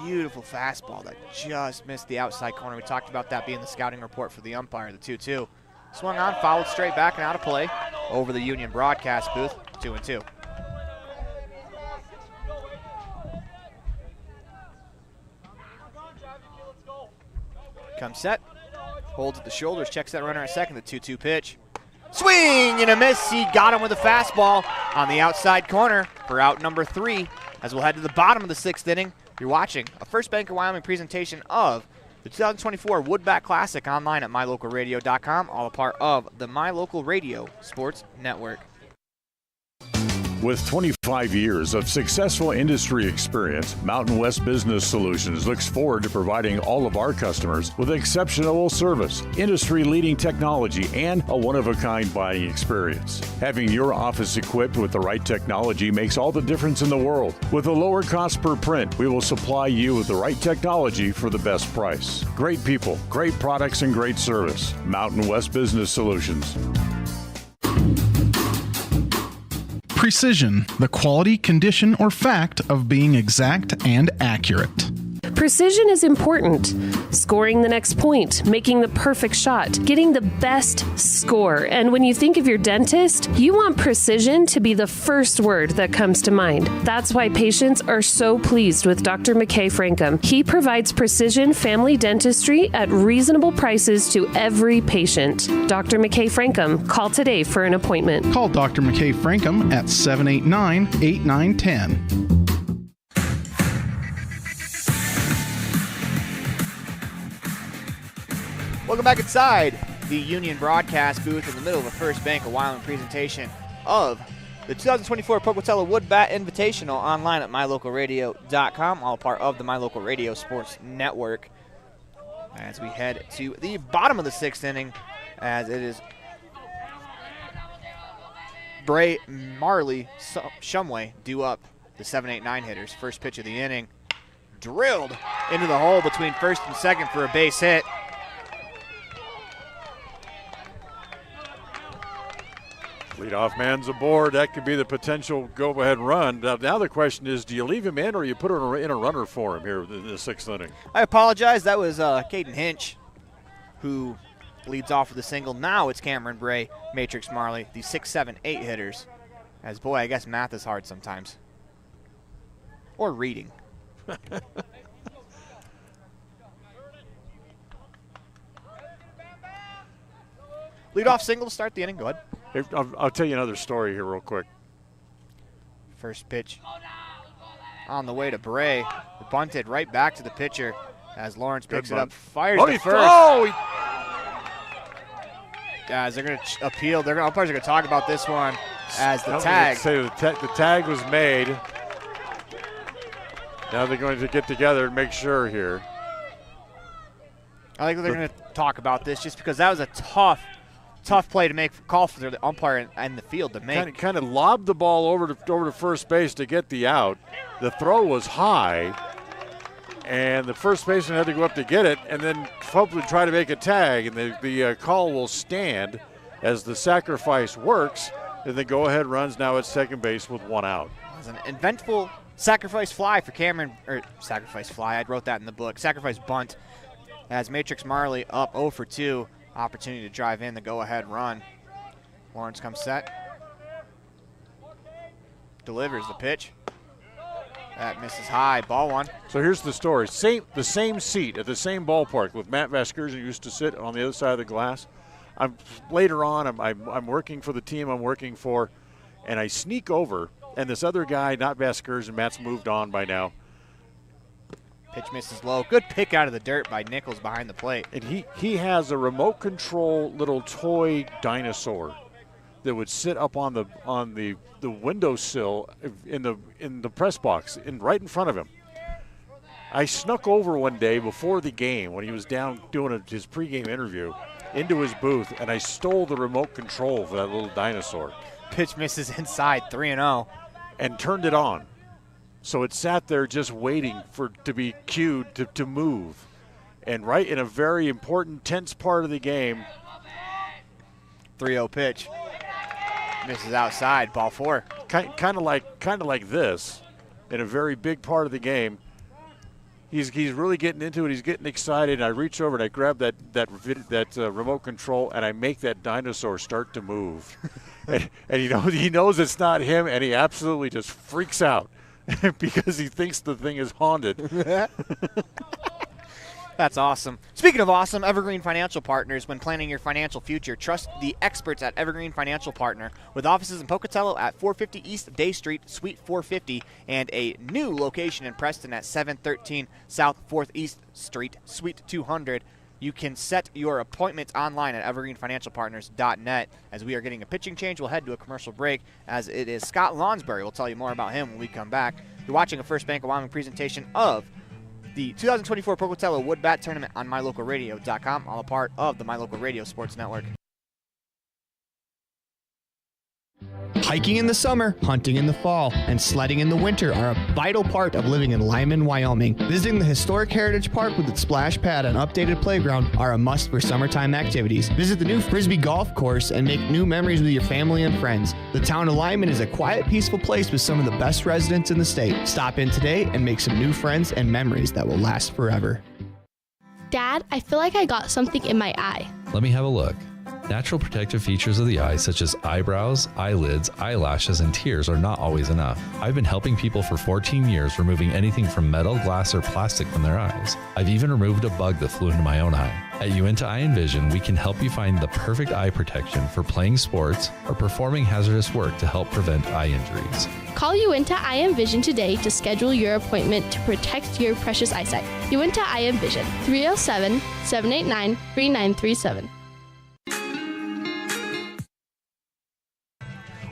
Beautiful fastball that just missed the outside corner. We talked about that being the scouting report for the umpire, the 2-2. Swung on, fouled straight back and out of play over the Union broadcast booth, 2-2. Comes set, holds at the shoulders, checks that runner at second, the 2-2 pitch. Swing and a miss. He got him with a fastball on the outside corner for out number 3 as we'll head to the bottom of the 6th inning. You're watching a First Bank of Wyoming presentation of the 2024 Woodbat Classic, online at mylocalradio.com, all a part of the My Local Radio Sports Network. With 25 years of successful industry experience, Mountain West Business Solutions looks forward to providing all of our customers with exceptional service, industry-leading technology, and a one-of-a-kind buying experience. Having your office equipped with the right technology makes all the difference in the world. With a lower cost per print, we will supply you with the right technology for the best price. Great people, great products, and great service. Mountain West Business Solutions. Precision, the quality, condition, or fact of being exact and accurate. Precision is important. Scoring the next point, making the perfect shot, getting the best score. And when you think of your dentist, you want precision to be the first word that comes to mind. That's why patients are so pleased with Dr. McKay Frankum. He provides precision family dentistry at reasonable prices to every patient. Dr. McKay Frankum, call today for an appointment. Call Dr. McKay Frankum at 789-8910. Welcome back inside the Union broadcast booth in the middle of a First Bank of Wyoming presentation of the 2024 Pocatello Wood Bat Invitational online at mylocalradio.com, all part of the My Local Radio Sports Network. As we head to the bottom of the sixth inning, as it is Bray, Marley, Shumway due up the 7-8-9 hitters. First pitch of the inning, drilled into the hole between first and second for a base hit. Leadoff man's aboard. That could be the potential go-ahead run. Now the question is, do you leave him in or you put in a runner for him here in the sixth inning? I apologize. That was Caden Hinch who leads off with a single. Now it's Cameron Bray, Matrix Marley, the 6-7-8 hitters. As, boy, I guess math is hard sometimes. Or reading. Leadoff single to start the inning. Go ahead. I'll tell you another story here real quick. First pitch on the way to Bray. Bunted right back to the pitcher as Lawrence picks it up, fires to first. Guys, they're going to appeal. Umpires are going to talk about this one as the tag. The tag was made. Now they're going to get together and make sure here. I think they're going to talk about this just because that was a tough play to make, call for the umpire and the field to make. Kind of lobbed the ball over to first base to get the out. The throw was high, and the first baseman had to go up to get it, and then hopefully try to make a tag, and the call will stand as the sacrifice works, and the go-ahead runs now at second base with one out. It was an eventful sacrifice fly for Cameron, or sacrifice fly, I wrote that in the book, sacrifice bunt, as Matrix Marley up 0 for 2. Opportunity to drive in the go-ahead run. Lawrence comes set. Delivers the pitch. That misses high. Ball one. So here's the story. The same seat at the same ballpark with Matt Vasgersian used to sit on the other side of the glass. Later on, I'm working for the team I'm working for, and I sneak over, and this other guy, not Vasgersian, Matt's moved on by now. Pitch misses low. Good pick out of the dirt by Nichols behind the plate. And he has a remote control little toy dinosaur that would sit up on the windowsill in the press box right in front of him. I snuck over one day before the game when he was down doing his pregame interview into his booth, and I stole the remote control for that little dinosaur. Pitch misses inside, 3-0. And turned it on. So it sat there just waiting to be cued to move. And right in a very important, tense part of the game. 3-0 pitch. Misses outside, ball four. Kind of like this, in a very big part of the game. He's really getting into it. He's getting excited. And I reach over and I grab that remote control and I make that dinosaur start to move. and he knows it's not him, and he absolutely just freaks out. Because he thinks the thing is haunted. That's awesome. Speaking of awesome, Evergreen Financial Partners. When planning your financial future, trust the experts at Evergreen Financial Partner. With offices in Pocatello at 450 East Day Street, Suite 450, and a new location in Preston at 713 South 4th East Street, Suite 200. You can set your appointments online at evergreenfinancialpartners.net. As we are getting a pitching change, we'll head to a commercial break, as it is Scott Lonsbury. We'll tell you more about him when we come back. You're watching a First Bank of Wyoming presentation of the 2024 Pocatello Wood Bat Tournament on MyLocalRadio.com, all a part of the My Local Radio Sports Network. Hiking in the summer, hunting in the fall, and sledding in the winter are a vital part of living in Lyman, Wyoming. Visiting the historic Heritage Park with its splash pad and updated playground are a must for summertime activities. Visit the new Frisbee Golf Course and make new memories with your family and friends. The town of Lyman is a quiet, peaceful place with some of the best residents in the state. Stop in today and make some new friends and memories that will last forever. Dad, I feel like I got something in my eye. Let me have a look. Natural protective features of the eye, such as eyebrows, eyelids, eyelashes, and tears, are not always enough. I've been helping people for 14 years, removing anything from metal, glass, or plastic from their eyes. I've even removed a bug that flew into my own eye. At Uinta Eye and Vision, we can help you find the perfect eye protection for playing sports or performing hazardous work to help prevent eye injuries. Call Uinta Eye and Vision today to schedule your appointment to protect your precious eyesight. Uinta Eye and Vision, 307-789-3937.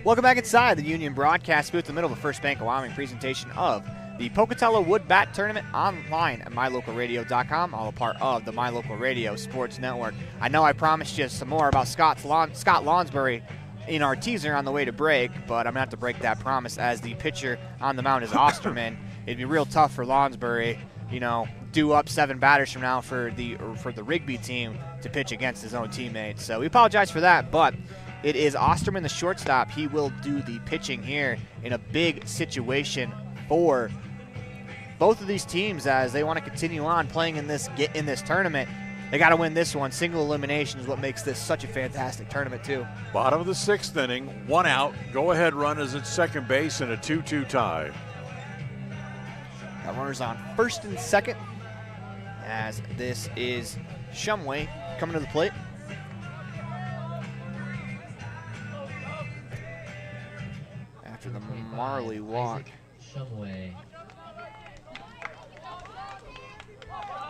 Welcome back inside the Union Broadcast booth in the middle of the First Bank of Wyoming presentation of the Pocatello Wood Bat Tournament online at MyLocalRadio.com, all a part of the My Local Radio Sports Network. I know I promised you some more about Scott Lonsbury in our teaser on the way to break, but I'm going to have to break that promise, as the pitcher on the mound is Osterman. It'd be real tough for Lonsbury, due up 7 batters from now for the Rigby team to pitch against his own teammates. So we apologize for that, but it is Osterman, the shortstop. He will do the pitching here in a big situation for both of these teams, as they want to continue on playing in this tournament. They got to win this one. Single elimination is what makes this such a fantastic tournament, too. Bottom of the 6th inning, 1 out. Go-ahead run is at second base in a 2-2 tie. Got runners on first and second, as this is Shumway coming to the plate. After the Marley walk.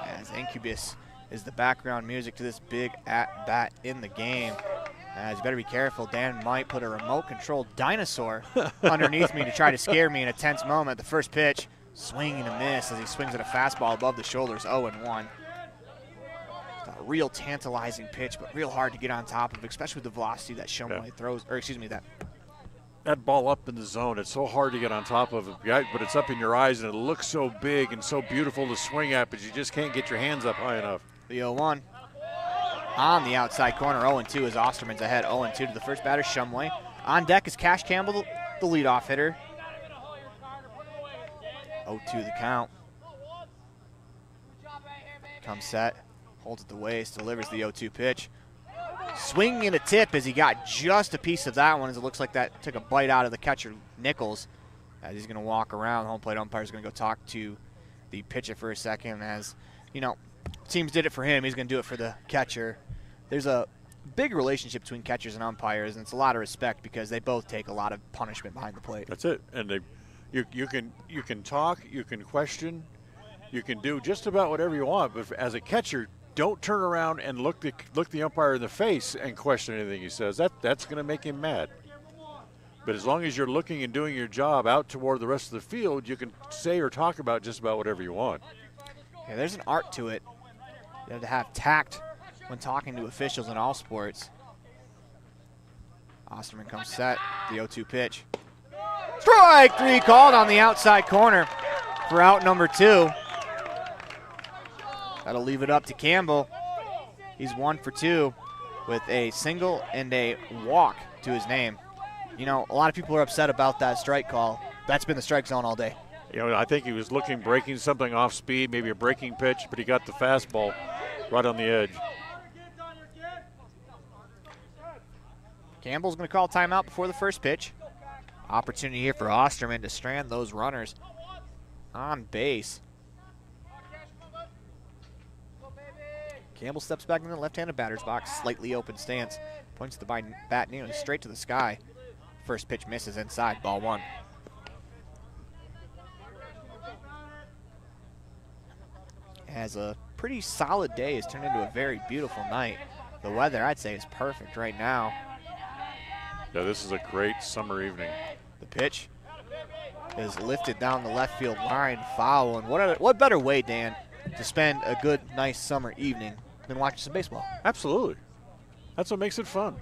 As Incubus is the background music to this big at-bat in the game. As you better be careful, Dan might put a remote-controlled dinosaur underneath me to try to scare me in a tense moment. The first pitch, swing and a miss as he swings at a fastball above the shoulders, 0-1. It's a real tantalizing pitch, but real hard to get on top of, especially with the velocity that Shumway throws, or excuse me, that ball up in the zone, it's so hard to get on top of it, but it's up in your eyes, and it looks so big and so beautiful to swing at, but you just can't get your hands up high enough. The 0-1 on the outside corner. 0-2 as Osterman's ahead. 0-2 to the first batter, Shumway. On deck is Cash Campbell, the leadoff hitter. 0-2 the count. Comes set, holds at the waist, delivers the 0-2 pitch. Swing and a tip as he got just a piece of that one, as it looks like that took a bite out of the catcher, Nichols. As he's going to walk around, the home plate umpire is going to go talk to the pitcher for a second. As, teams did it for him, he's going to do it for the catcher. There's a big relationship between catchers and umpires, and it's a lot of respect because they both take a lot of punishment behind the plate. That's it. And you can talk, you can question, you can do just about whatever you want, but as a catcher, don't turn around and look the umpire in the face and question anything he says. That's going to make him mad. But as long as you're looking and doing your job out toward the rest of the field, you can say or talk about just about whatever you want. Yeah, there's an art to it. You have to have tact when talking to officials in all sports. Osterman comes set, the 0-2 pitch. Strike 3 called on the outside corner for out number 2. That'll leave it up to Campbell. He's 1 for 2 with a single and a walk to his name. A lot of people are upset about that strike call. That's been the strike zone all day. I think he was breaking something off speed, maybe a breaking pitch, but he got the fastball right on the edge. Campbell's going to call timeout before the first pitch. Opportunity here for Osterman to strand those runners on base. Campbell steps back in the left-handed batter's box, slightly open stance, points the bat nearly straight to the sky. First pitch misses inside, ball 1. As a pretty solid day has turned into a very beautiful night. The weather, I'd say, is perfect right now. Yeah, this is a great summer evening. The pitch is lifted down the left field line, foul. And what better way, Dan, to spend a good, nice summer evening than watching some baseball? Absolutely. That's what makes it fun.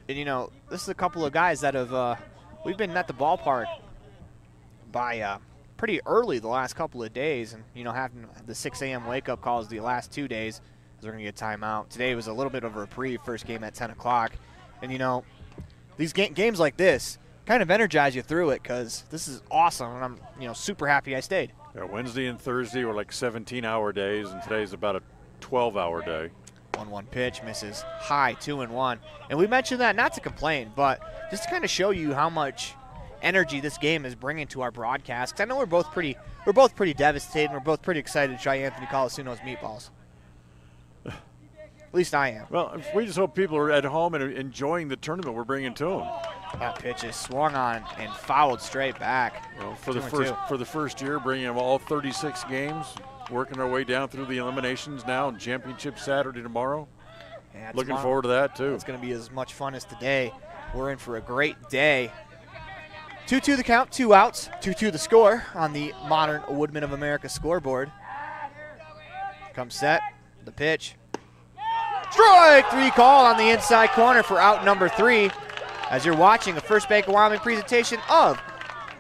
And, you know, this is a couple of guys that have, we've been at the ballpark by pretty early the last couple of days. And, you know, having the 6 a.m. wake-up calls the last 2 days, because we're going to get timeout. Today was a little bit of a reprieve, first game at 10 o'clock. And, you know, these games like this kind of energize you through it, because this is awesome, and I'm, you know, super happy I stayed. Yeah, Wednesday and Thursday were like 17-hour days, and today's about a 12-hour day. 1-1 pitch, misses high, 2-1. And we mentioned that not to complain, but just to kind of show you how much energy this game is bringing to our broadcast. 'Cause I know we're both pretty devastated, and we're both pretty excited to try Anthony Colasuono's meatballs. At least I am. Well, we just hope people are at home and enjoying the tournament we're bringing to them. That pitch is swung on and fouled straight back. Well, for the first year, bringing them all 36 games, working our way down through the eliminations now, and championship Saturday tomorrow. Yeah, looking forward to that too. It's going to be as much fun as today. We're in for a great day. 2-2 the count, 2 outs, 2-2 the score on the modern Woodman of America scoreboard. Comes set, the pitch. Strike 3 call on the inside corner for out number 3. As you're watching a First Bank of Wyoming presentation of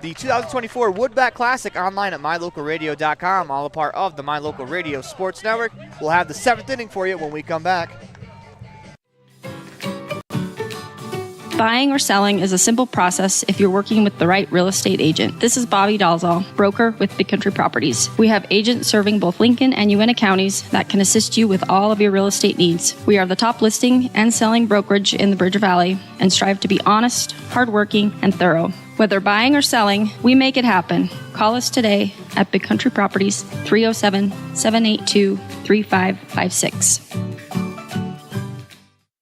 the 2024 Woodbat Classic online at mylocalradio.com, all a part of the My Local Radio Sports Network. We'll have the 7th inning for you when we come back. Buying or selling is a simple process if you're working with the right real estate agent. This is Bobby Dalzall, broker with Big Country Properties. We have agents serving both Lincoln and Uintah counties that can assist you with all of your real estate needs. We are the top listing and selling brokerage in the Bridger Valley and strive to be honest, hardworking, and thorough. Whether buying or selling, we make it happen. Call us today at Big Country Properties, 307-782-3556.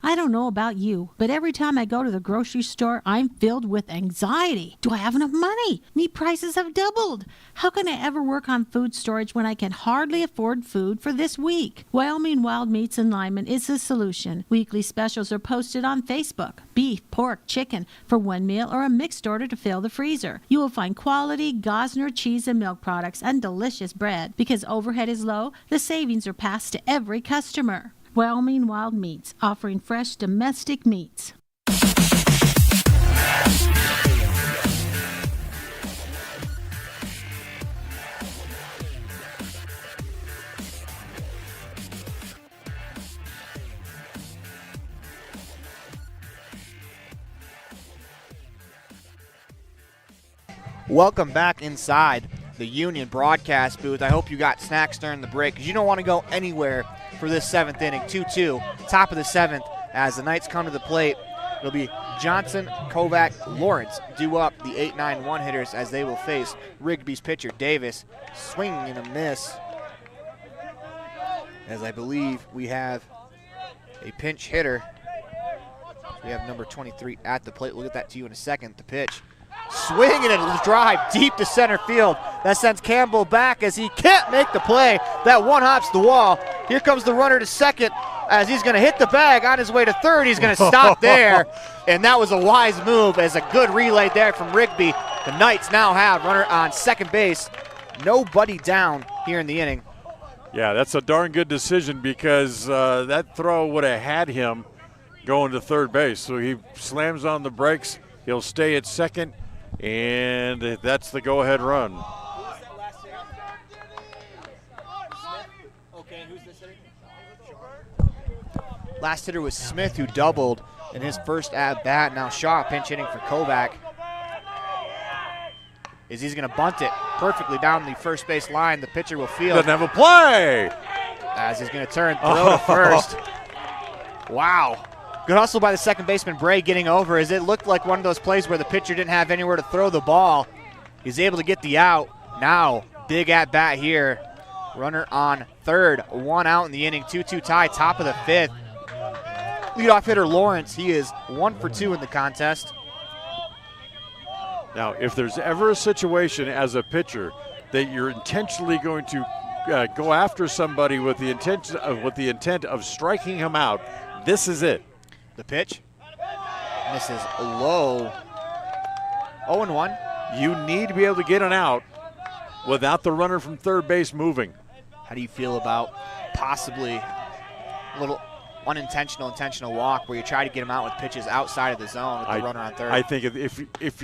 I don't know about you, but every time I go to the grocery store, I'm filled with anxiety. Do I have enough money? Meat prices have doubled. How can I ever work on food storage when I can hardly afford food for this week? Wyoming Wild Meats in Lyman is the solution. Weekly specials are posted on Facebook. Beef, pork, chicken for one meal or a mixed order to fill the freezer. You will find quality Gosner cheese and milk products and delicious bread. Because overhead is low, the savings are passed to every customer. Wyoming Wild Meats, offering fresh domestic meats. Welcome back inside the Union broadcast booth. I hope you got snacks during the break, because you don't want to go anywhere for this 7th inning. 2-2, top of the 7th, as the Knights come to the plate. It'll be Johnson, Kovac, Lawrence due up the 8-9-1 hitters as they will face Rigby's pitcher Davis. Swing and a miss, as I believe we have a pinch hitter. We have number 23 at the plate. We'll get that to you in a second. The pitch. Swing and a drive deep to center field. That sends Campbell back as he can't make the play. That one hops the wall. Here comes the runner to second as he's going to hit the bag on his way to third. He's going to stop there, and that was a wise move as a good relay there from Rigby. The Knights now have runner on second base. Nobody down here in the inning. Yeah, that's a darn good decision, because that throw would have had him going to third base. So he slams on the brakes. He'll stay at second. And that's the go-ahead run. Last hitter was Smith, who doubled in his first at-bat. Now Shaw pinch hitting for Kovac. As he's going to bunt it perfectly down the first base line. The pitcher will field. Doesn't have a play. As he's going to turn, throw to first. Wow. Good hustle by the second baseman, Bray, getting over, as it looked like one of those plays where the pitcher didn't have anywhere to throw the ball. He's able to get the out. Now, big at-bat here. Runner on third, 1 out in the inning, 2-2 tie, top of the 5th. Leadoff hitter Lawrence, he is 1 for 2 in the contest. Now, if there's ever a situation as a pitcher that you're intentionally going to go after somebody with the intent of striking him out, this is it. The pitch misses low. 0-1. You need to be able to get an out without the runner from third base moving. How do you feel about possibly a little unintentional, intentional walk where you try to get him out with pitches outside of the zone with the runner on third? I think if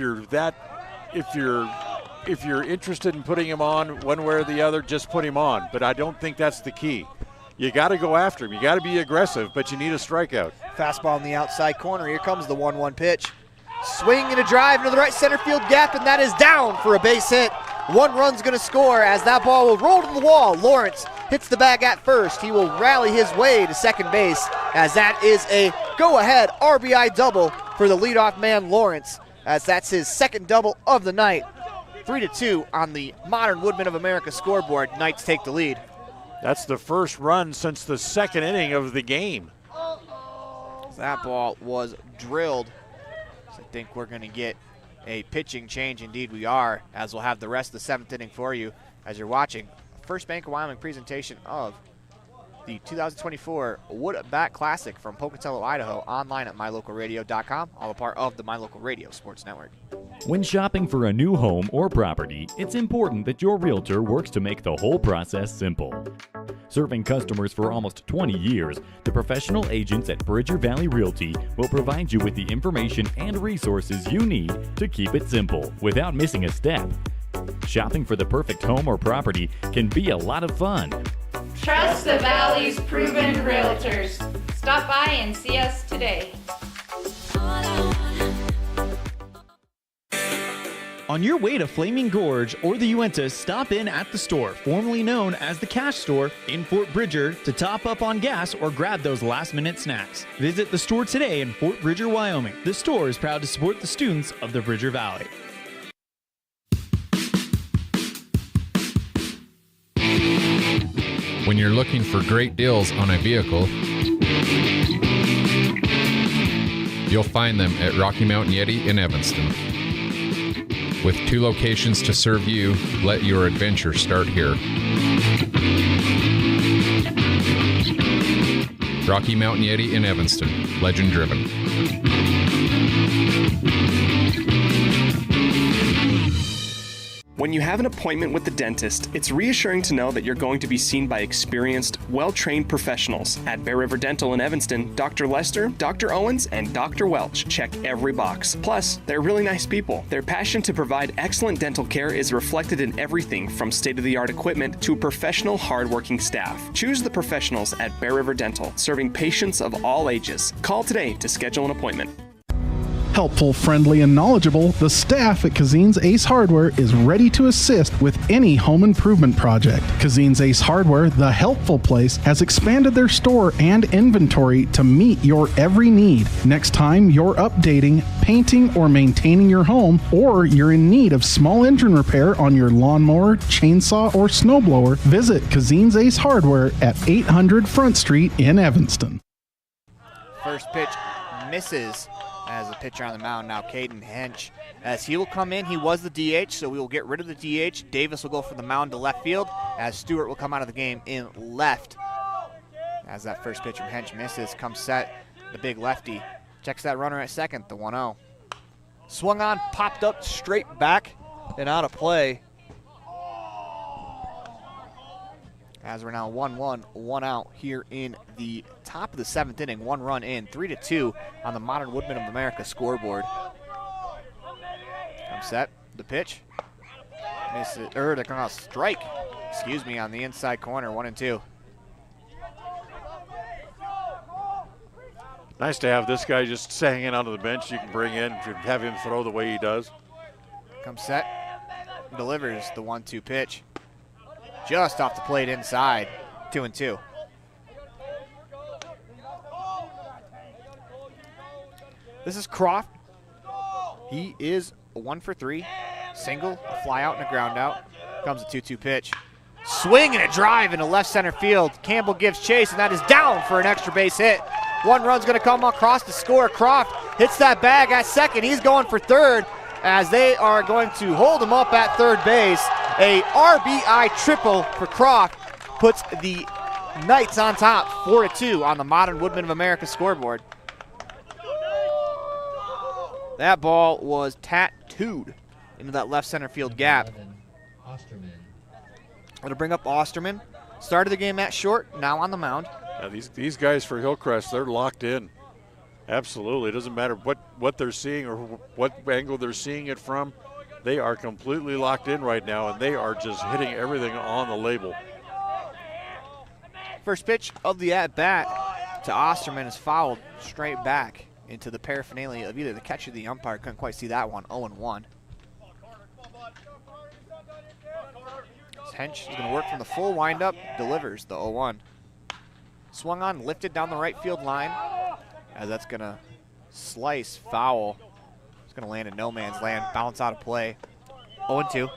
you're interested in putting him on one way or the other, just put him on. But I don't think that's the key. You got to go after him. You got to be aggressive, but you need a strikeout. Fastball in the outside corner. Here comes the 1-1 pitch. Swing and a drive into the right center field gap, and that is down for a base hit. 1 run's going to score as that ball will roll to the wall. Lawrence hits the bag at first. He will rally his way to second base as that is a go-ahead RBI double for the leadoff man Lawrence, as that's his second double of the night. 3-2 on the Modern Woodmen of America scoreboard. Knights take the lead. That's the first run since the second inning of the game. That ball was drilled. So I think we're going to get a pitching change. Indeed we are, as we'll have the rest of the seventh inning for you as you're watching First Bank of Wyoming presentation of the 2024 Wood Bat Classic from Pocatello, Idaho, online at mylocalradio.com, all a part of the My Local Radio Sports Network. When shopping for a new home or property, it's important that your realtor works to make the whole process simple. Serving customers for almost 20 years, the professional agents at Bridger Valley Realty will provide you with the information and resources you need to keep it simple without missing a step. Shopping for the perfect home or property can be a lot of fun. Trust the Valley's proven realtors. Stop by and see us today. On your way to Flaming Gorge or the Uinta, stop in at the store, formerly known as the Cash Store in Fort Bridger, to top up on gas or grab those last-minute snacks. Visit the store today in Fort Bridger, Wyoming. The store is proud to support the students of the Bridger Valley. When you're looking for great deals on a vehicle, you'll find them at Rocky Mountain Yeti in Evanston. With 2 locations to serve you, let your adventure start here. Rocky Mountain Yeti in Evanston, legend driven. When you have an appointment with the dentist, it's reassuring to know that you're going to be seen by experienced, well-trained professionals. At Bear River Dental in Evanston, Dr. Lester, Dr. Owens, and Dr. Welch check every box. Plus, they're really nice people. Their passion to provide excellent dental care is reflected in everything from state-of-the-art equipment to professional, hard-working staff. Choose the professionals at Bear River Dental, serving patients of all ages. Call today to schedule an appointment. Helpful, friendly, and knowledgeable, the staff at Kazine's Ace Hardware is ready to assist with any home improvement project. Kazine's Ace Hardware, the helpful place, has expanded their store and inventory to meet your every need. Next time you're updating, painting, or maintaining your home, or you're in need of small engine repair on your lawnmower, chainsaw, or snowblower, visit Kazine's Ace Hardware at 800 Front Street in Evanston. First pitch misses. As a pitcher on the mound now, Caden Hench. As he will come in, he was the DH, so we will get rid of the DH. Davis will go from the mound to left field, as Stewart will come out of the game in left. As that first pitch from Hench misses, comes set, the big lefty. Checks that runner at second, the 1-0. Swung on, popped up straight back, and out of play. As we're now 1-1, 1 out here in the top of the seventh inning. 1 run in, 3-2 on the Modern Woodmen of America scoreboard. Come set, the pitch. Miss it, they're going to strike, on the inside corner, 1-2. Nice to have this guy just hanging out on the bench. You can bring in, have him throw the way he does. Come set, delivers the 1-2 pitch. Just off the plate inside, 2-2. This is Croft. He is a 1 for 3. Single, a fly out and a ground out. Comes a 2-2 pitch. Swing and a drive into left center field. Campbell gives chase, and that is down for an extra base hit. 1 run's going to come across to score. Croft hits that bag at second. He's going for third, as they are going to hold him up at third base. A RBI triple for Croft puts the Knights on top 4-2 on the Modern Woodmen of America scoreboard. That ball was tattooed into that left center field gap. Going to bring up Osterman. Started the game at short, now on the mound. These guys for Hillcrest, they're locked in. Absolutely. It doesn't matter what they're seeing or what angle they're seeing it from. They are completely locked in right now, and they are just hitting everything on the label. First pitch of the at-bat to Osterman is fouled straight back into the paraphernalia of either the catcher or the umpire. Couldn't quite see that one, 0-1. Hench is going to work from the full windup, delivers the 0-1. Swung on, lifted down the right field line, as that's going to slice foul. It's going to land in no man's land, bounce out of play. 0-2.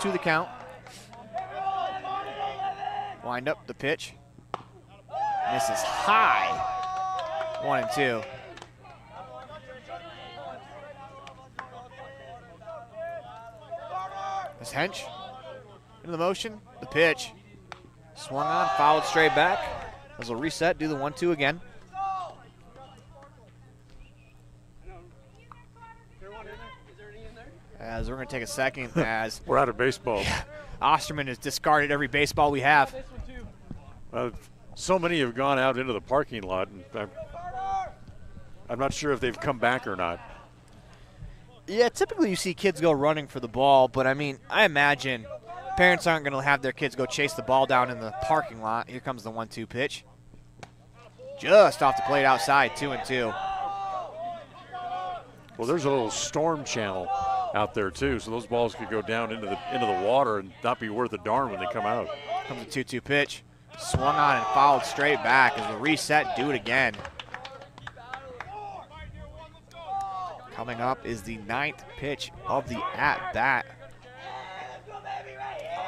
To the count. Wind up the pitch. Misses high. 1-2. This Hench into the motion. The pitch. Swung on, fouled straight back. As we'll reset, do the 1-2 again. As we're going to take a second as we're out of baseball. Osterman has discarded every baseball we have. So many have gone out into the parking lot, and I'm not sure if they've come back or not. Yeah, typically you see kids go running for the ball, but I mean, I imagine parents aren't going to have their kids go chase the ball down in the parking lot. Here comes the 1-2 pitch. Just off the plate outside, 2-2. Well, there's a little storm channel out there too, so those balls could go down into the water and not be worth a darn when they come out. Comes a 2-2 pitch. Swung on and fouled straight back as we reset, do it again. Coming up is the 9th pitch of the at-bat.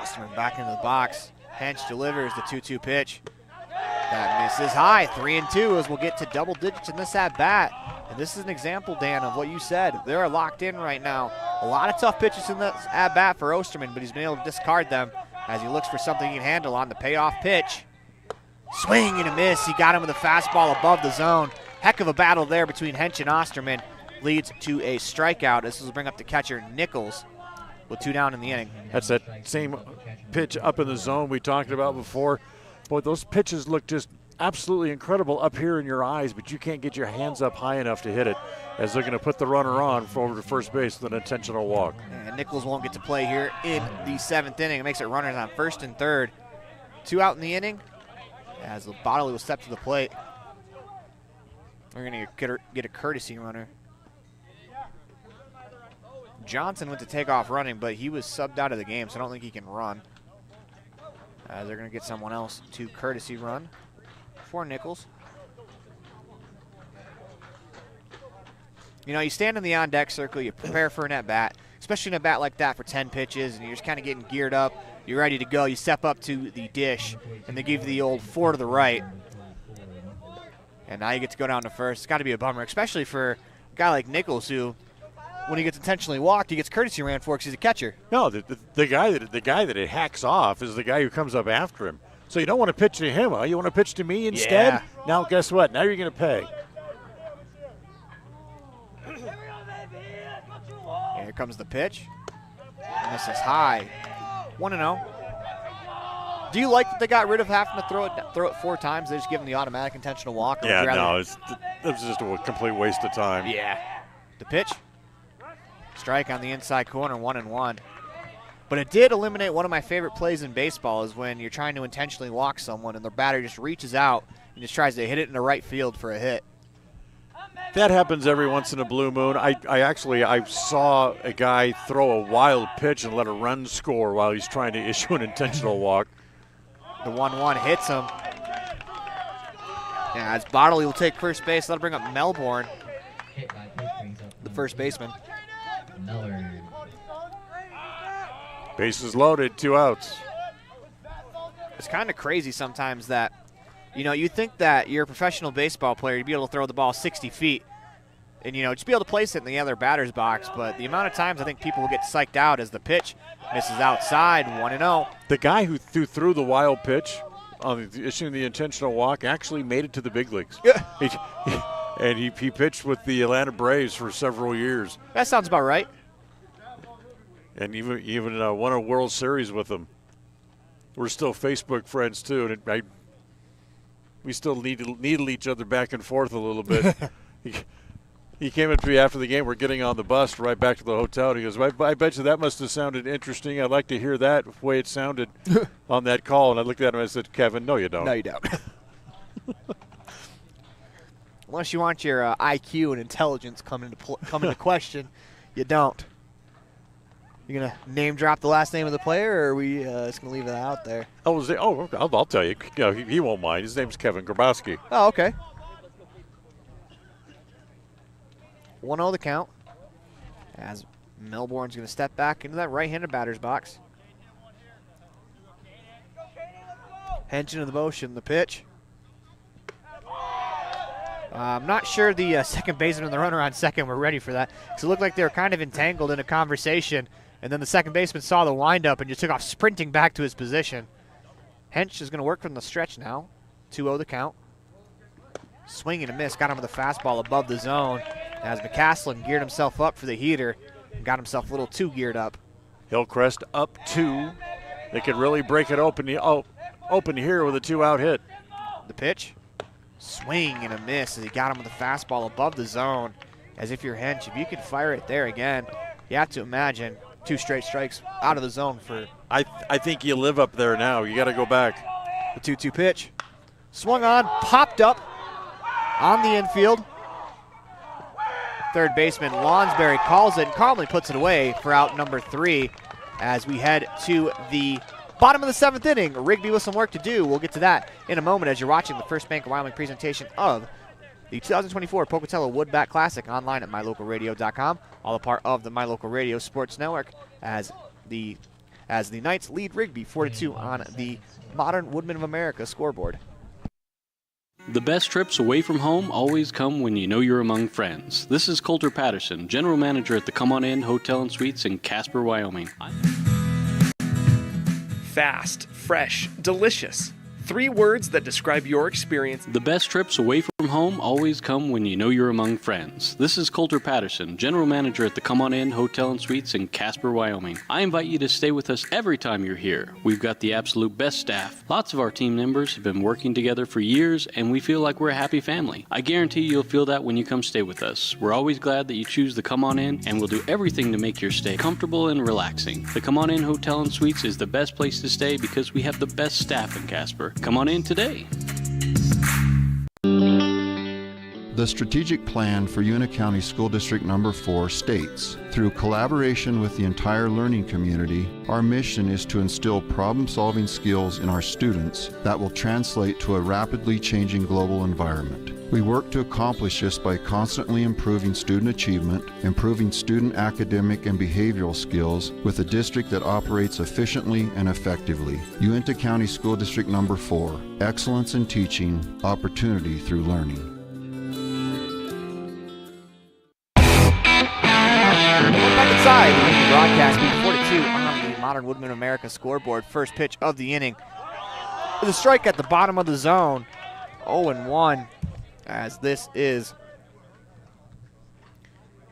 Osterman back into the box. Hench delivers the 2-2 pitch. That misses high, 3-2 as we'll get to double digits in this at-bat. And this is an example, Dan, of what you said. They're locked in right now. A lot of tough pitches in this at-bat for Osterman, but he's been able to discard them as he looks for something he can handle on the payoff pitch. Swing and a miss. He got him with a fastball above the zone. Heck of a battle there between Hench and Osterman. Leads to a strikeout. This will bring up the catcher, Nichols, with 2 down in the inning. That's that same pitch up in the zone we talked about before. Boy, those pitches look just absolutely incredible up here in your eyes, but you can't get your hands up high enough to hit it, as they're going to put the runner on for over to first base with an intentional walk. And Nichols won't get to play here in the 7th inning. It makes it runners on 1st and 3rd. 2 out in the inning as the Bodley will step to the plate. We're going to get a courtesy runner. Johnson went to take off running, but he was subbed out of the game, so I don't think he can run. They're going to get someone else to courtesy run for Nichols. You know, you stand in the on-deck circle, you prepare for an at-bat, especially an at-bat like that for 10 pitches, and you're just kind of getting geared up. You're ready to go. You step up to the dish, and they give you the old 4 to the right. And now you get to go down to first. It's got to be a bummer, especially for a guy like Nichols, who, when he gets intentionally walked, he gets courtesy ran for because he's a catcher. No, the guy that it hacks off is the guy who comes up after him. So you don't want to pitch to him, huh? You want to pitch to me instead? Yeah. Now guess what? Now you're going to pay. Here comes the pitch. And this is high. 1-0. Do you like that they got rid of having to throw it 4 times? They just give them the automatic intentional walk? Yeah, no, it was just a complete waste of time. Yeah. The pitch. Strike on the inside corner, 1-1. But it did eliminate one of my favorite plays in baseball, is when you're trying to intentionally walk someone and the batter just reaches out and just tries to hit it into right field for a hit. That happens every once in a blue moon. I saw a guy throw a wild pitch and let a run score while he's trying to issue an intentional walk. The 1-1 hits him. Yeah, as Bodley will take first base, that'll bring up Melbourne, the first baseman. Bases loaded, 2 outs. It's kind of crazy sometimes that You know, you think that you're a professional baseball player, you'd be able to throw the ball 60 feet and, you know, just be able to place it in the other batter's box. But the amount of times I think people will get psyched out as the pitch misses outside, 1-0. The guy who threw the wild pitch on issuing the intentional walk actually made it to the big leagues. And he pitched with the Atlanta Braves for several years. That sounds about right. And even won a World Series with them. We're still Facebook friends too, and we still needle each other back and forth a little bit. He came up to me after the game. We're getting on the bus right back to the hotel. And he goes, I bet you that must have sounded interesting. I'd like to hear that the way it sounded on that call. And I looked at him and I said, Kevin, no, you don't. No, you don't. Unless you want your IQ and intelligence come into question, you don't. You going to name drop the last name of the player, or are we just going to leave it out there? I'll tell you. He won't mind. His name's Kevin Grabowski. Oh, okay. 1-0 the count as Melbourne's going to step back into that right-handed batter's box. Hench into the motion, the pitch. I'm not sure the second baseman and the runner on second were ready for that, because it looked like they were kind of entangled in a conversation, and then the second baseman saw the windup and just took off sprinting back to his position. Hench is going to work from the stretch now. 2-0 the count. Swing and a miss, got him with a fastball above the zone as McCaslin geared himself up for the heater and got himself a little too geared up. Hillcrest up 2. They could really break it open here with a 2-out hit. The pitch, swing and a miss as he got him with a fastball above the zone. As if you're Hench, if you can fire it there again, you have to imagine 2 straight strikes out of the zone for. I think you live up there now. You got to go back. The 2-2 pitch, swung on, popped up on the infield. Third baseman Lonsberry calls it and calmly puts it away for out number 3 as we head to the bottom of the 7th inning. Rigby with some work to do. We'll get to that in a moment as you're watching the First Bank of Wyoming presentation of the 2024 Pocatello Woodbat Classic online at mylocalradio.com. All a part of the My Local Radio Sports Network as the Knights lead Rigby 4-2 on the Modern Woodman of America scoreboard. The best trips away from home always come when you know you're among friends. This is Coulter Patterson, General Manager at the Come On In Hotel and Suites in Casper, Wyoming. Fast, fresh, delicious. 3 words that describe your experience. The best trips away from home always come when you know you're among friends. This is Coulter Patterson, General Manager at the Come On In Hotel and Suites in Casper, Wyoming. I invite you to stay with us every time you're here. We've got the absolute best staff. Lots of our team members have been working together for years, and we feel like we're a happy family. I guarantee you'll feel that when you come stay with us. We're always glad that you choose the Come On In, and we'll do everything to make your stay comfortable and relaxing. The Come On In Hotel and Suites is the best place to stay because we have the best staff in Casper. Come on in today. The strategic plan for Uinta County School District Number 4 states, through collaboration with the entire learning community, our mission is to instill problem-solving skills in our students that will translate to a rapidly changing global environment. We work to accomplish this by constantly improving student achievement, improving student academic and behavioral skills with a district that operates efficiently and effectively. Uinta County School District Number 4, excellence in teaching, opportunity through learning. Back inside, the broadcast being 4-2 on the Modern Woodman of America scoreboard. First pitch of the inning with a strike at the bottom of the zone. 0-1 as this is.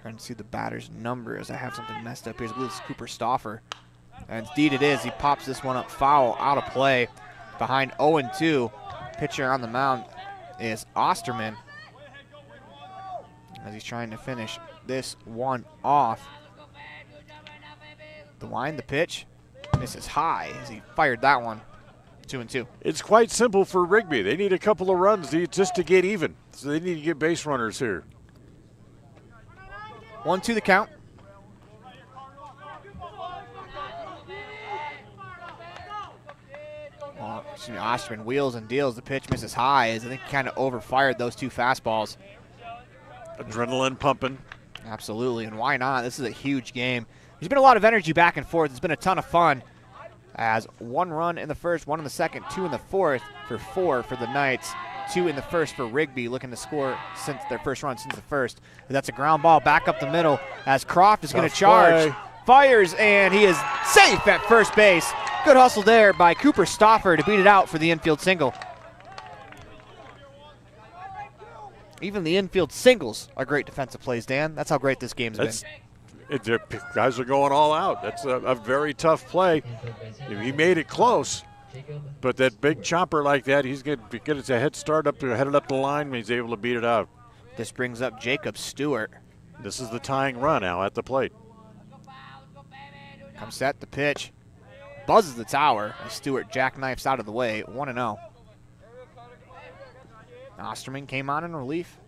Trying to see the batter's number as I have something messed up here. I believe it's Cooper Stauffer. And indeed it is. He pops this one up foul out of play behind 0-2. Pitcher on the mound is Osterman as he's trying to finish this one off. The wind, the pitch, misses high as he fired that one. 2-2. It's quite simple for Rigby. They need a couple of runs just to get even. So they need to get base runners here. 1-2 the count. Osterman wheels and deals. The pitch misses high as I think he kind of overfired those 2 fastballs. Adrenaline pumping. Absolutely, and why not? This is a huge game. There's been a lot of energy back and forth. It's been a ton of fun As 1 run in the first, 1 in the second, 2 in the fourth for 4 for the Knights. 2 in the first for Rigby, looking to score since their first run since the first. That's a ground ball back up the middle as Croft is going to charge. Fires, and he is safe at first base. Good hustle there by Cooper Stoffer to beat it out for the infield single. Even the infield singles are great defensive plays, Dan. That's how great this game's been. Guys are going all out. That's a very tough play. He made it close, but that big chopper like that, he's going to get his head start headed up the line, and he's able to beat it out. This brings up Jacob Stewart. This is the tying run now at the plate. Comes set, the pitch. Buzzes the tower as Stewart jackknifes out of the way, 1-0. Osterman came on in relief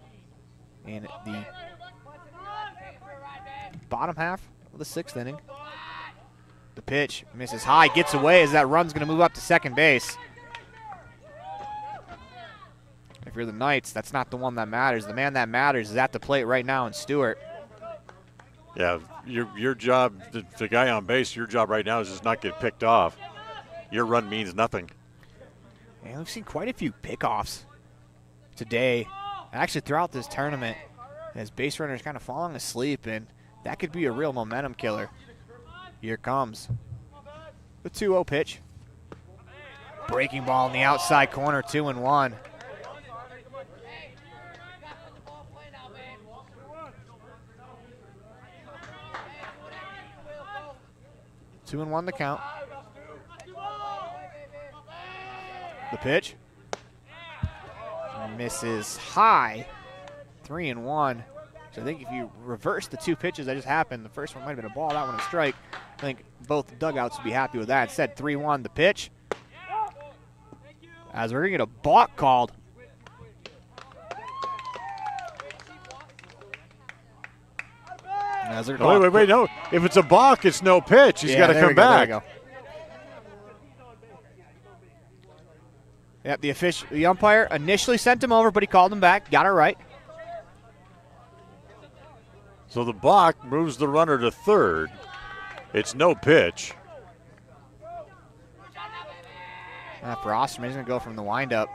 in the bottom half of the 6th inning. The pitch misses high, gets away as that run's going to move up to second base. If you're the Knights, that's not the one that matters. The man that matters is at the plate right now in Stewart. Yeah, your job, the guy on base, your job right now is just not get picked off. Your run means nothing. And we've seen quite a few pickoffs today, actually throughout this tournament, as base runners kind of falling asleep, and that could be a real momentum killer. Here comes the 2-0 pitch. Breaking ball in the outside corner, 2-1. Two and 1 the count. The pitch. Misses high. 3-1. So I think if you reverse the 2 pitches that just happened, the first one might have been a ball, that one a strike. I think both dugouts would be happy with that. Instead, 3-1 the pitch. As we're going to get a balk called. Wait, no. If it's a balk, it's no pitch. He's got to come back. There we go. Yep, the umpire initially sent him over, but he called him back. Got it right. So the balk moves the runner to third. It's no pitch. For Osterman, he's going to go from the windup.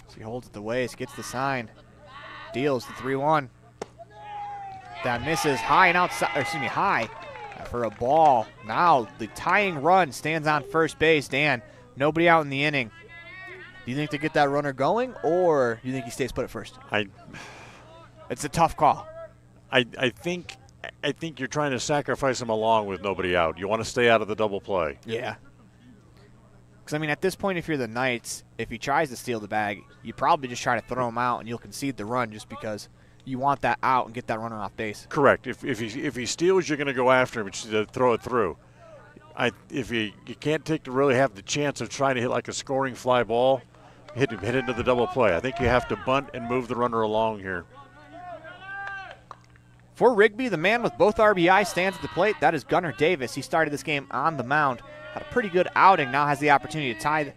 So he holds it the waist, gets the sign, deals the 3-1. That misses high and outside, high for a ball. Now the tying run stands on first base. Dan, nobody out in the inning. Do you think they get that runner going, or do you think he stays put at first? It's a tough call. I think you're trying to sacrifice him along with nobody out. You want to stay out of the double play. Yeah. Because, I mean, at this point, if you're the Knights, if he tries to steal the bag, you probably just try to throw him out, and you'll concede the run just because you want that out and get that runner off base. Correct. If he steals, you're going to go after him and throw it through. If you can't really have the chance of trying to hit like a scoring fly ball, hit into the double play. I think you have to bunt and move the runner along here. For Rigby, the man with both RBI stands at the plate. That is Gunnar Davis. He started this game on the mound. Had a pretty good outing. Now has the opportunity to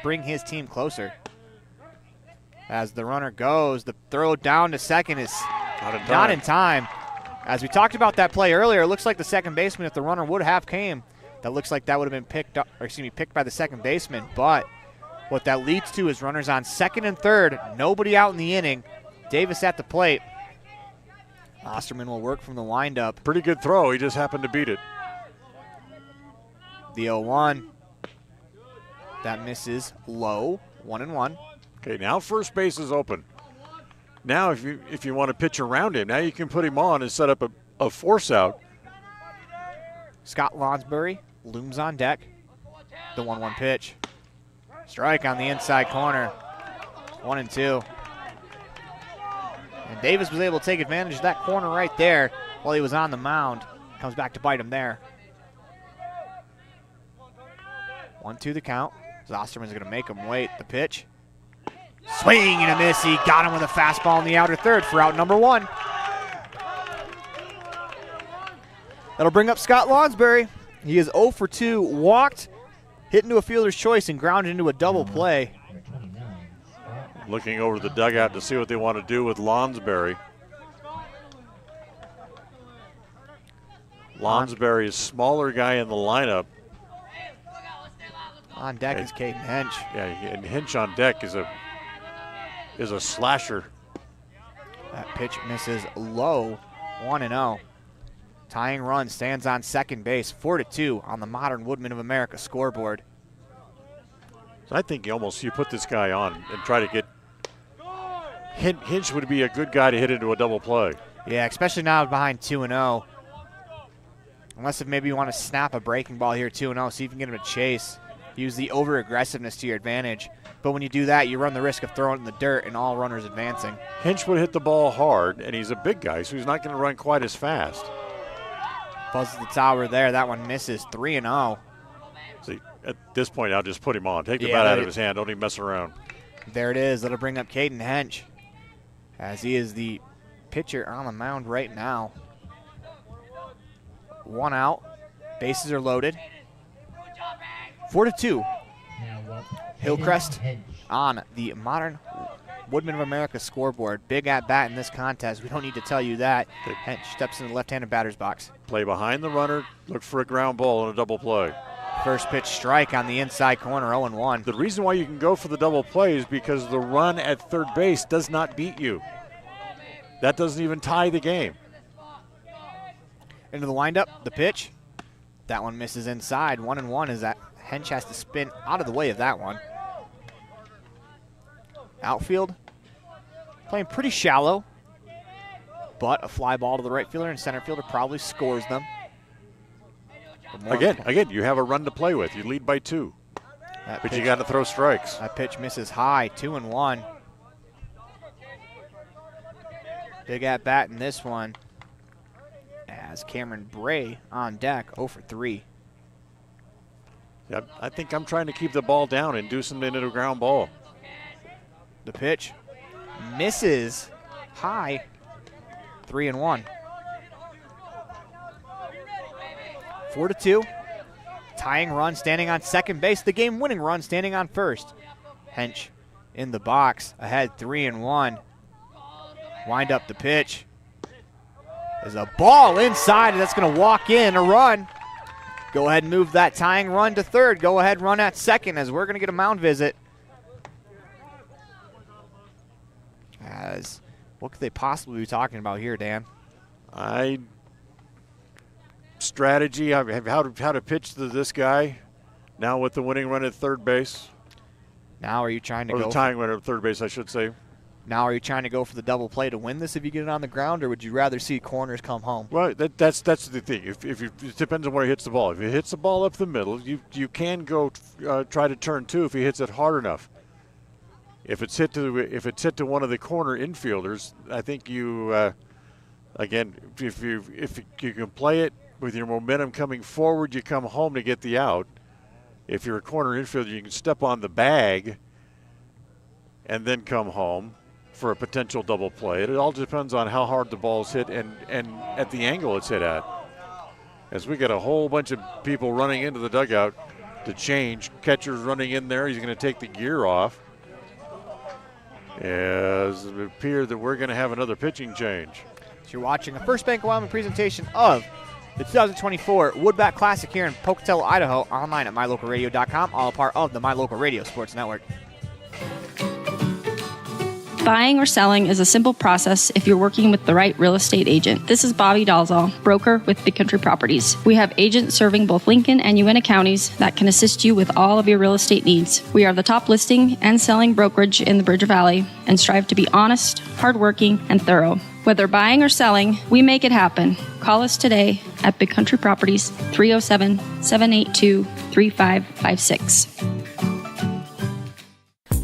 bring his team closer. As the runner goes, the throw down to second is not in time. As we talked about that play earlier, it looks like the second baseman, if the runner would have came, that looks like that would have been picked by the second baseman. But what that leads to is runners on second and third, nobody out in the inning. Davis at the plate. Osterman will work from the windup. Pretty good throw. He just happened to beat it. The 0-1. That misses low. 1-1. Okay, now first base is open. Now if you want to pitch around him, now you can put him on and set up a force out. Scott Lonsbury looms on deck. The 1-1 pitch. Strike on the inside corner. 1-2. And Davis was able to take advantage of that corner right there while he was on the mound. Comes back to bite him there. 1-2 the count. Osterman's going to make him wait. The pitch. Swing and a miss. He got him with a fastball in the outer third for out number 1. That'll bring up Scott Lonsbury. He is 0 for 2. Walked, hit into a fielder's choice, and grounded into a double play. Looking over the dugout to see what they want to do with Lonsbury. Lonsberry's smaller guy in the lineup. On deck is Caden Hench. Yeah, and Hinch on deck is a slasher. That pitch misses low, 1-0. Tying run stands on second base, 4-2 on the Modern Woodmen of America scoreboard. So I think you put this guy on and try to get Hinch would be a good guy to hit into a double play. Yeah, especially now behind 2-0. Unless if maybe you want to snap a breaking ball here 2-0, see if you can get him a chase. Use the over-aggressiveness to your advantage. But when you do that, you run the risk of throwing it in the dirt and all runners advancing. Hinch would hit the ball hard, and he's a big guy, so he's not going to run quite as fast. Buzzes the tower there. That one misses, 3-0. See, at this point, I'll just put him on. Take the bat out of his hand. Don't even mess around. There it is. That'll bring up Caden Hench, as he is the pitcher on the mound right now. 1 out. Bases are loaded. 4-2. Hillcrest on the Modern Woodmen of America scoreboard. Big at bat in this contest. We don't need to tell you that. Hench steps in the left-handed batter's box. Play behind the runner. Look for a ground ball and a double play. First pitch strike on the inside corner, 0-1. The reason why you can go for the double play is because the run at third base does not beat you. That doesn't even tie the game. Into the windup, the pitch. That one misses inside. 1-1 is that Hench has to spin out of the way of that one. Outfield playing pretty shallow, but a fly ball to the right fielder and center fielder probably scores them. Again, you have a run to play with. You lead by 2, but you got to throw strikes. That pitch misses high, 2-1. Big at bat in this one as Cameron Bray on deck, 0-for-3. Yep, I think I'm trying to keep the ball down and do something into a ground ball. The pitch misses high, 3-1. 4-2. Tying run standing on second base. The game-winning run standing on first. Hench in the box, ahead 3-1. Wind up the pitch. There's a ball inside, and that's going to walk in a run. Go ahead and move that tying run to third. Go ahead and run at second as we're going to get a mound visit. As what could they possibly be talking about here, Dan? Strategy, how to pitch to this guy now with the winning run at third base. Now are you trying to or go the tying run at third base, I should say. Now are you trying to go for the double play to win this if you get it on the ground, or would you rather see corners come home? Well, that's the thing. It depends on where he hits the ball. If he hits the ball up the middle, you can go try to turn 2 if he hits it hard enough. If it's hit to one of the corner infielders, I think you again if you can play it with your momentum coming forward, you come home to get the out. If you're a corner infielder, you can step on the bag and then come home for a potential double play. It all depends on how hard the ball's hit and at the angle it's hit at. As we got a whole bunch of people running into the dugout to change. Catcher's running in there. He's going to take the gear off. As it appears that we're going to have another pitching change. So you're watching a First Bank of Wyoming presentation of the 2024 Woodbat Classic here in Pocatello, Idaho, online at mylocalradio.com, all a part of the My Local Radio Sports Network. Buying or selling is a simple process if you're working with the right real estate agent. This is Bobby Dalzall, broker with Big Country Properties. We have agents serving both Lincoln and Uintah counties that can assist you with all of your real estate needs. We are the top listing and selling brokerage in the Bridger Valley and strive to be honest, hardworking, and thorough. Whether buying or selling, we make it happen. Call us today at Big Country Properties, 307-782-3556.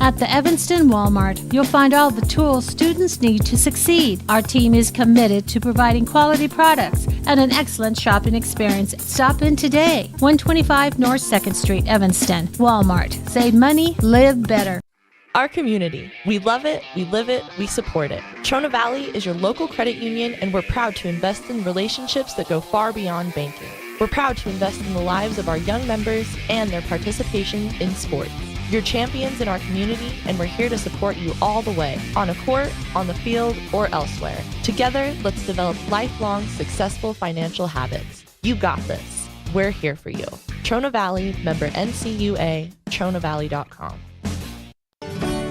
At the Evanston Walmart, you'll find all the tools students need to succeed. Our team is committed to providing quality products and an excellent shopping experience. Stop in today, 125 North 2nd Street, Evanston. Walmart. Save money, live better. Our community. We love it, we live it, we support it. Trona Valley is your local credit union, and we're proud to invest in relationships that go far beyond banking. We're proud to invest in the lives of our young members and their participation in sports. You're champions in our community, and we're here to support you all the way, on a court, on the field, or elsewhere. Together, let's develop lifelong, successful financial habits. You got this. We're here for you. Trona Valley, member NCUA, TronaValley.com.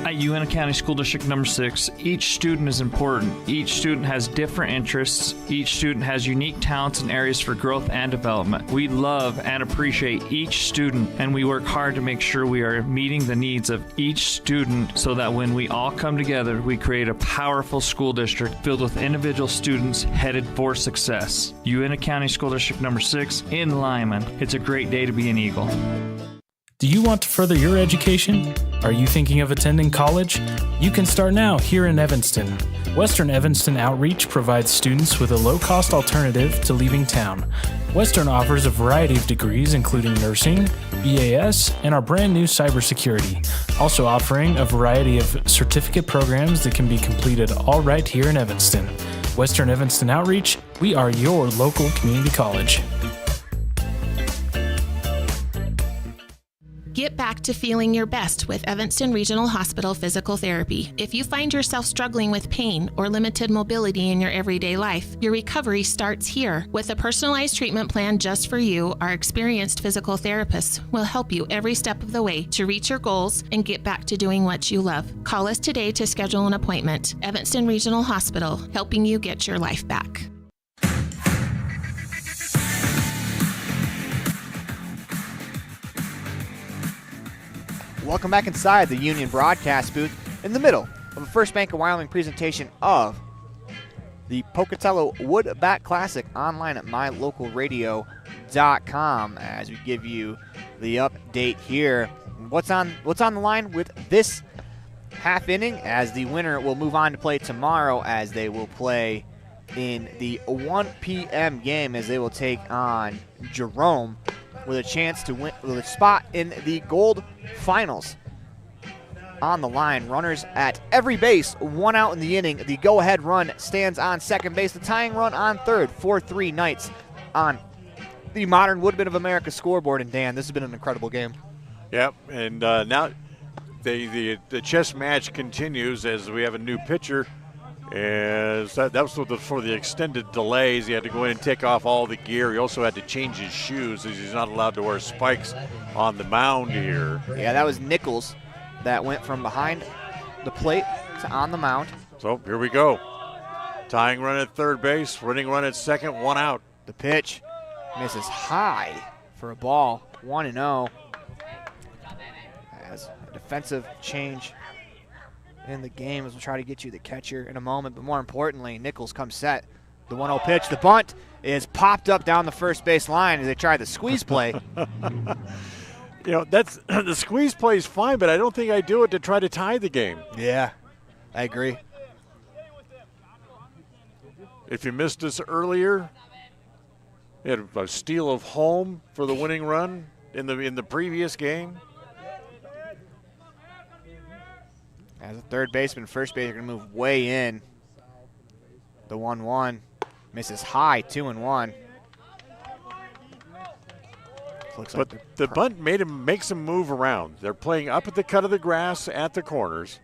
At UNT County School District number 6, each student is important. Each student has different interests. Each student has unique talents and areas for growth and development. We love and appreciate each student, and we work hard to make sure we are meeting the needs of each student so that when we all come together, we create a powerful school district filled with individual students headed for success. UNT County School District number 6 in Lyman. It's a great day to be an Eagle. Do you want to further your education? Are you thinking of attending college? You can start now here in Evanston. Western Evanston Outreach provides students with a low-cost alternative to leaving town. Western offers a variety of degrees including nursing, EAS, and our brand new cybersecurity, also offering a variety of certificate programs that can be completed all right here in Evanston. Western Evanston Outreach, we are your local community college. Get back to feeling your best with Evanston Regional Hospital Physical Therapy. If you find yourself struggling with pain or limited mobility in your everyday life, your recovery starts here. With a personalized treatment plan just for you, our experienced physical therapists will help you every step of the way to reach your goals and get back to doing what you love. Call us today to schedule an appointment. Evanston Regional Hospital, helping you get your life back. Welcome back inside the Union broadcast booth in the middle of a First Bank of Wyoming presentation of the Pocatello Wood Bat Classic online at mylocalradio.com as we give you the update here. What's on the line with this half inning as the winner will move on to play tomorrow as they will play in the 1 p.m. game as they will take on Jerome with a chance to win with a spot in the gold finals. On the line, runners at every base, 1 out in the inning. The go-ahead run stands on second base. The tying run on third. 4-3 Knights on the modern Woodman of America scoreboard. And Dan, this has been an incredible game. Yep, and now the chess match continues as we have a new pitcher. As that was for the extended delays. He had to go in and take off all the gear. He also had to change his shoes as he's not allowed to wear spikes on the mound here. Yeah, that was Nichols that went from behind the plate to on the mound. So here we go. Tying run at third base, winning run at second, 1 out. The pitch misses high for a ball, 1-0. As a defensive change in the game as we'll try to get you the catcher in a moment, but more importantly, Nichols comes set. The 1-0 pitch, the bunt is popped up down the first base line as they try the squeeze play. You know, that's the squeeze play is fine, but I don't think I do it to try to tie the game. Yeah, I agree. If you missed us earlier, you had a steal of home for the winning run in the previous game. As a third baseman, first base are going to move way in. The 1-1 misses high, 2-1. But the bunt makes them move around. They're playing up at the cut of the grass at the corners.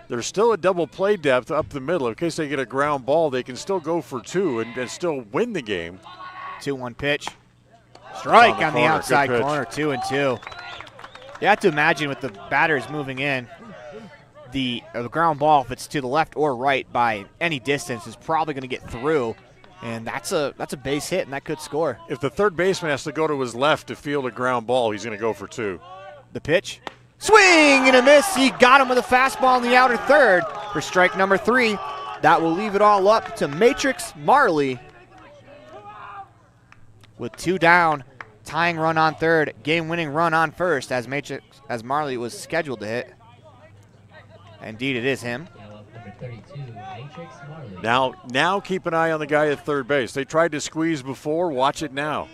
There's still a double play depth up the middle. In case they get a ground ball, they can still go for 2 and still win the game. 2-1 pitch. Strike on the outside corner, 2-2. You have to imagine with the batters moving in, the ground ball, if it's to the left or right by any distance, is probably going to get through, and that's a base hit, and that could score. If the third baseman has to go to his left to field a ground ball, he's going to go for 2. The pitch, swing and a miss. He got him with a fastball in the outer third for strike number 3. That will leave it all up to Matrix Marley with 2 down. Tying run on third, game-winning run on first as Marley was scheduled to hit. Indeed, it is him. Now keep an eye on the guy at third base. They tried to squeeze before. Watch it now.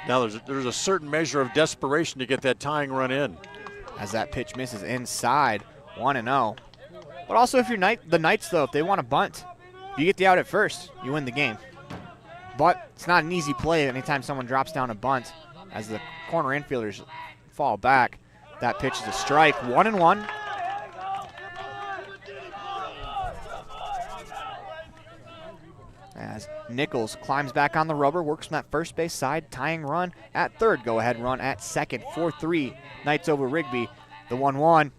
Now there's a certain measure of desperation to get that tying run in. As that pitch misses inside, 1-0. But also if you're the Knights, though, if they want to bunt, if you get the out at first, you win the game. But it's not an easy play anytime someone drops down a bunt as the corner infielders fall back. That pitch is a strike, 1-1. as Nichols climbs back on the rubber, works from that first base side, tying run at third. Go-ahead run at second. 4-3, Knights over Rigby. The 1-1.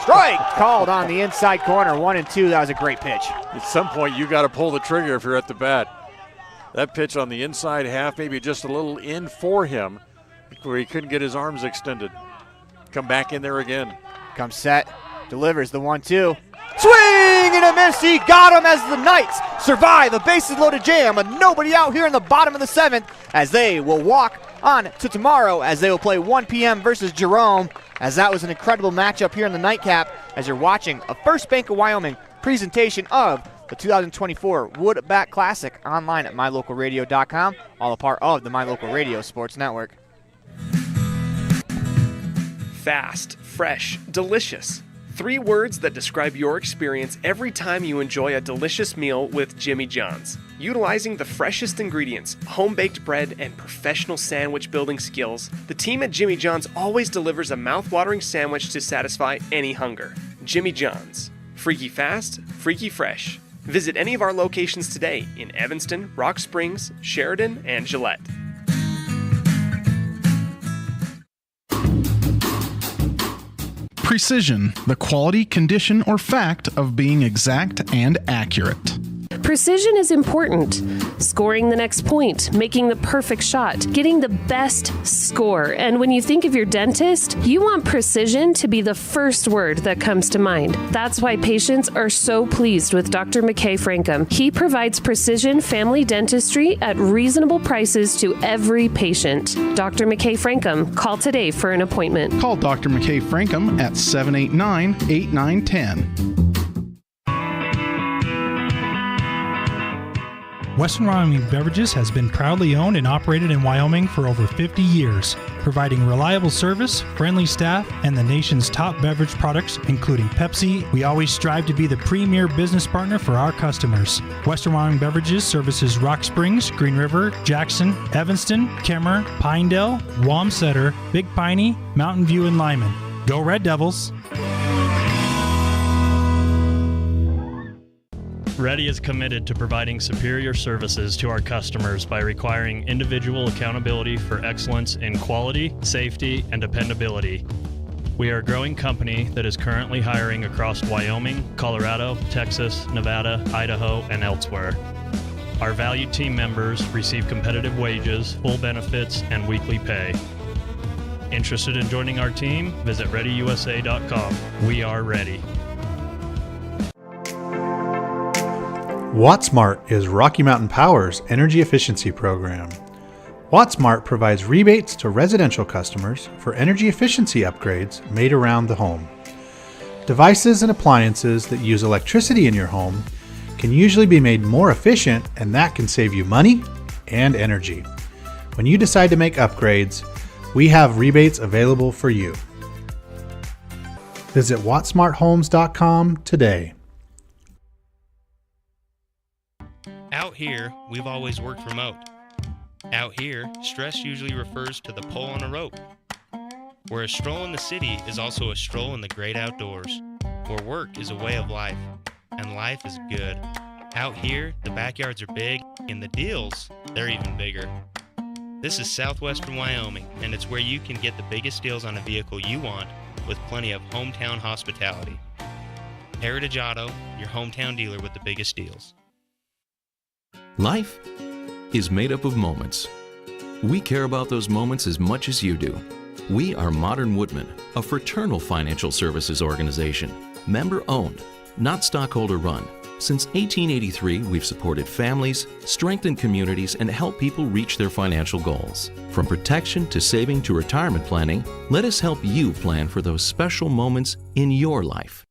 Strike called on the inside corner. 1-2. That was a great pitch. At some point, you got to pull the trigger if you're at the bat. That pitch on the inside half, maybe just a little in for him, where he couldn't get his arms extended. Come back in there again. Comes set, delivers the 1-2. Swing and a miss. He got him as the Knights survive a bases loaded jam, but nobody out here in the bottom of the 7th as they will walk on to tomorrow as they will play 1 p.m. versus Jerome, as that was an incredible matchup here in the nightcap as you're watching a First Bank of Wyoming presentation of the 2024 Woodbat Classic online at mylocalradio.com, all a part of the My Local Radio Sports Network. Fast, fresh, delicious. 3 words that describe your experience every time you enjoy a delicious meal with Jimmy John's. Utilizing the freshest ingredients, home-baked bread, and professional sandwich building skills, the team at Jimmy John's always delivers a mouth-watering sandwich to satisfy any hunger. Jimmy John's. Freaky fast, freaky fresh. Visit any of our locations today in Evanston, Rock Springs, Sheridan, and Gillette. Precision, the quality, condition, or fact of being exact and accurate. Precision is important. Scoring the next point, making the perfect shot, getting the best score. And when you think of your dentist, you want precision to be the first word that comes to mind. That's why patients are so pleased with Dr. McKay Frankum. He provides precision family dentistry at reasonable prices to every patient. Dr. McKay Frankum, call today for an appointment. Call Dr. McKay Frankum at 789-8910. Western Wyoming Beverages has been proudly owned and operated in Wyoming for over 50 years, providing reliable service, friendly staff, and the nation's top beverage products, including Pepsi. We always strive to be the premier business partner for our customers. Western Wyoming Beverages services Rock Springs, Green River, Jackson, Evanston, Kemmer, Pinedale, Wamsutter, Big Piney, Mountain View, and Lyman. Go Red Devils! Ready is committed to providing superior services to our customers by requiring individual accountability for excellence in quality, safety, and dependability. We are a growing company that is currently hiring across Wyoming, Colorado, Texas, Nevada, Idaho, and elsewhere. Our valued team members receive competitive wages, full benefits, and weekly pay. Interested in joining our team? Visit ReadyUSA.com. We are ready. WattSmart is Rocky Mountain Power's energy efficiency program. WattSmart provides rebates to residential customers for energy efficiency upgrades made around the home. Devices and appliances that use electricity in your home can usually be made more efficient, and that can save you money and energy. When you decide to make upgrades, we have rebates available for you. Visit wattsmarthomes.com today. Out here, we've always worked remote. Out here, stress usually refers to the pull on a rope. Where a stroll in the city is also a stroll in the great outdoors. Where work is a way of life, and life is good. Out here, the backyards are big, and the deals, they're even bigger. This is Southwestern Wyoming, and it's where you can get the biggest deals on a vehicle you want with plenty of hometown hospitality. Heritage Auto, your hometown dealer with the biggest deals. Life is made up of moments. We care about those moments as much as you do. We are Modern Woodmen, a fraternal financial services organization, member-owned, not stockholder-run. Since 1883, we've supported families, strengthened communities, and helped people reach their financial goals. From protection to saving to retirement planning, let us help you plan for those special moments in your life.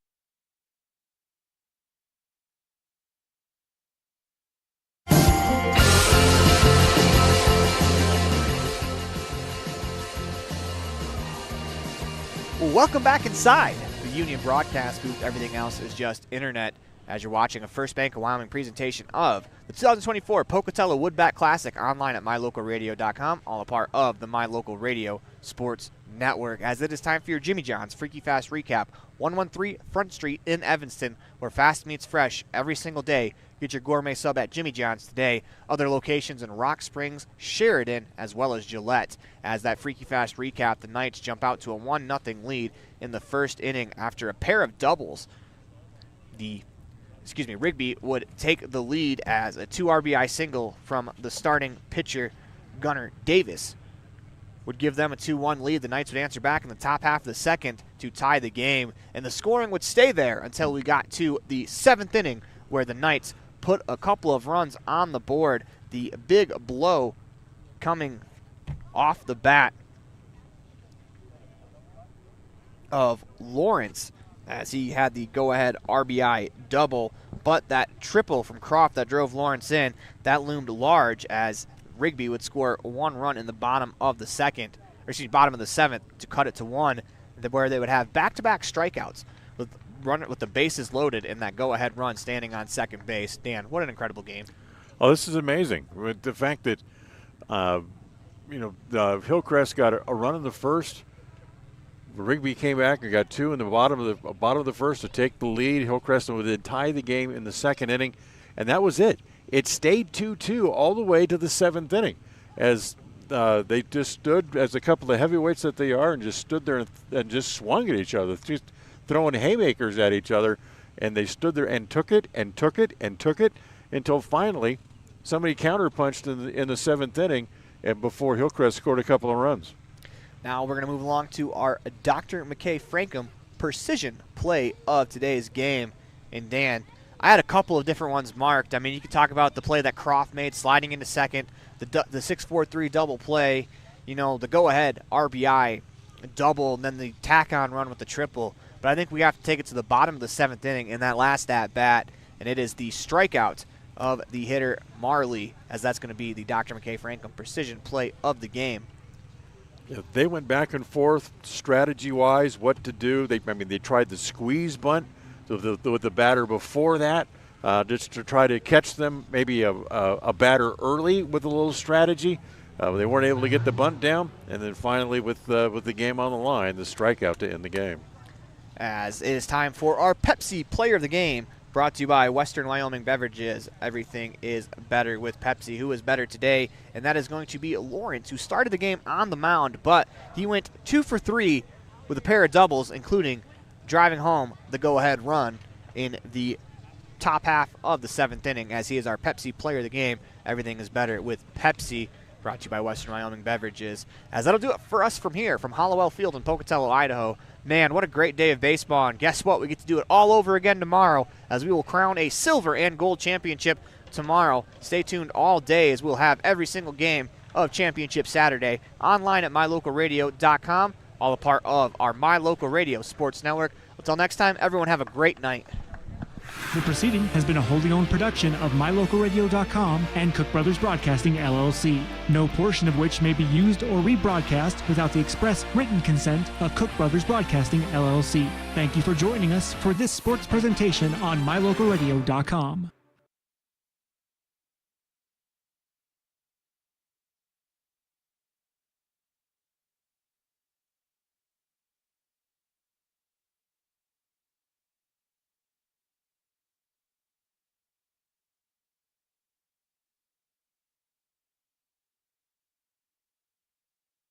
Welcome back inside the Union Broadcast booth. Everything else is just internet as you're watching a First Bank of Wyoming presentation of the 2024 Pocatello Woodbat Classic online at mylocalradio.com, all a part of the My Local Radio Sports Network. As it is time for your Jimmy John's Freaky Fast Recap, 113 Front Street in Evanston, where fast meets fresh every single day. Get your gourmet sub at Jimmy John's today. Other locations in Rock Springs, Sheridan, as well as Gillette. As that freaky fast recap, the Knights jump out to a 1-0 lead in the first inning after a pair of doubles. Rigby would take the lead as a 2 RBI single from the starting pitcher, Gunnar Davis, would give them a 2-1 lead. The Knights would answer back in the top half of the second to tie the game, and the scoring would stay there until we got to the 7th inning, where the Knights put a couple of runs on the board. The big blow coming off the bat of Lawrence, as he had the go-ahead RBI double, but that triple from Croft that drove Lawrence in, that loomed large as Rigby would score 1 run in the bottom of the 7th to cut it to 1, where they would have back-to-back strikeouts with the bases loaded in that go-ahead run standing on second base. Dan, what an incredible game. Oh, this is amazing. The fact that, Hillcrest got a run in the first. Rigby came back and got 2 in the bottom of the first to take the lead. Hillcrest would then tie the game in the second inning, and that was it. It stayed 2-2 all the way to the 7th inning, as they just stood as a couple of heavyweights that they are, and just stood there and just swung at each other, just throwing haymakers at each other, and they stood there and took it and took it and took it until finally somebody counterpunched in the 7th inning, and before Hillcrest scored a couple of runs. Now we're going to move along to our Dr. McKay Frankham precision play of today's game. And Dan, I had a couple of different ones marked. I mean, you could talk about the play that Croft made sliding into second, the 6-4-3 double play, the go-ahead RBI double, and then the tack-on run with the triple. But I think we have to take it to the bottom of the 7th inning in that last at-bat, and it is the strikeout of the hitter Marley, as that's going to be the Dr. McKay Frankham precision play of the game. They went back and forth strategy-wise, what to do. They tried the squeeze bunt with the batter before that, just to try to catch them, maybe a batter early with a little strategy. They weren't able to get the bunt down, and then finally with the game on the line, the strikeout to end the game. As it is time for our Pepsi Player of the Game, brought to you by Western Wyoming Beverages. Everything is better with Pepsi. Who is better today? And that is going to be Lawrence, who started the game on the mound, but he went 2 for 3 with a pair of doubles, including driving home the go-ahead run in the top half of the 7th inning, as he is our Pepsi Player of the Game. Everything is better with Pepsi, brought to you by Western Wyoming Beverages. As that'll do it for us from here, from Halliwell Field in Pocatello, Idaho. Man, what a great day of baseball, and guess what? We get to do it all over again tomorrow, as we will crown a silver and gold championship tomorrow. Stay tuned all day, as we'll have every single game of Championship Saturday online at mylocalradio.com, all a part of our My Local Radio Sports Network. Until next time, everyone have a great night. The proceeding has been a wholly owned production of mylocalradio.com and Cook Brothers Broadcasting, LLC, no portion of which may be used or rebroadcast without the express written consent of Cook Brothers Broadcasting, LLC. Thank you for joining us for this sports presentation on mylocalradio.com.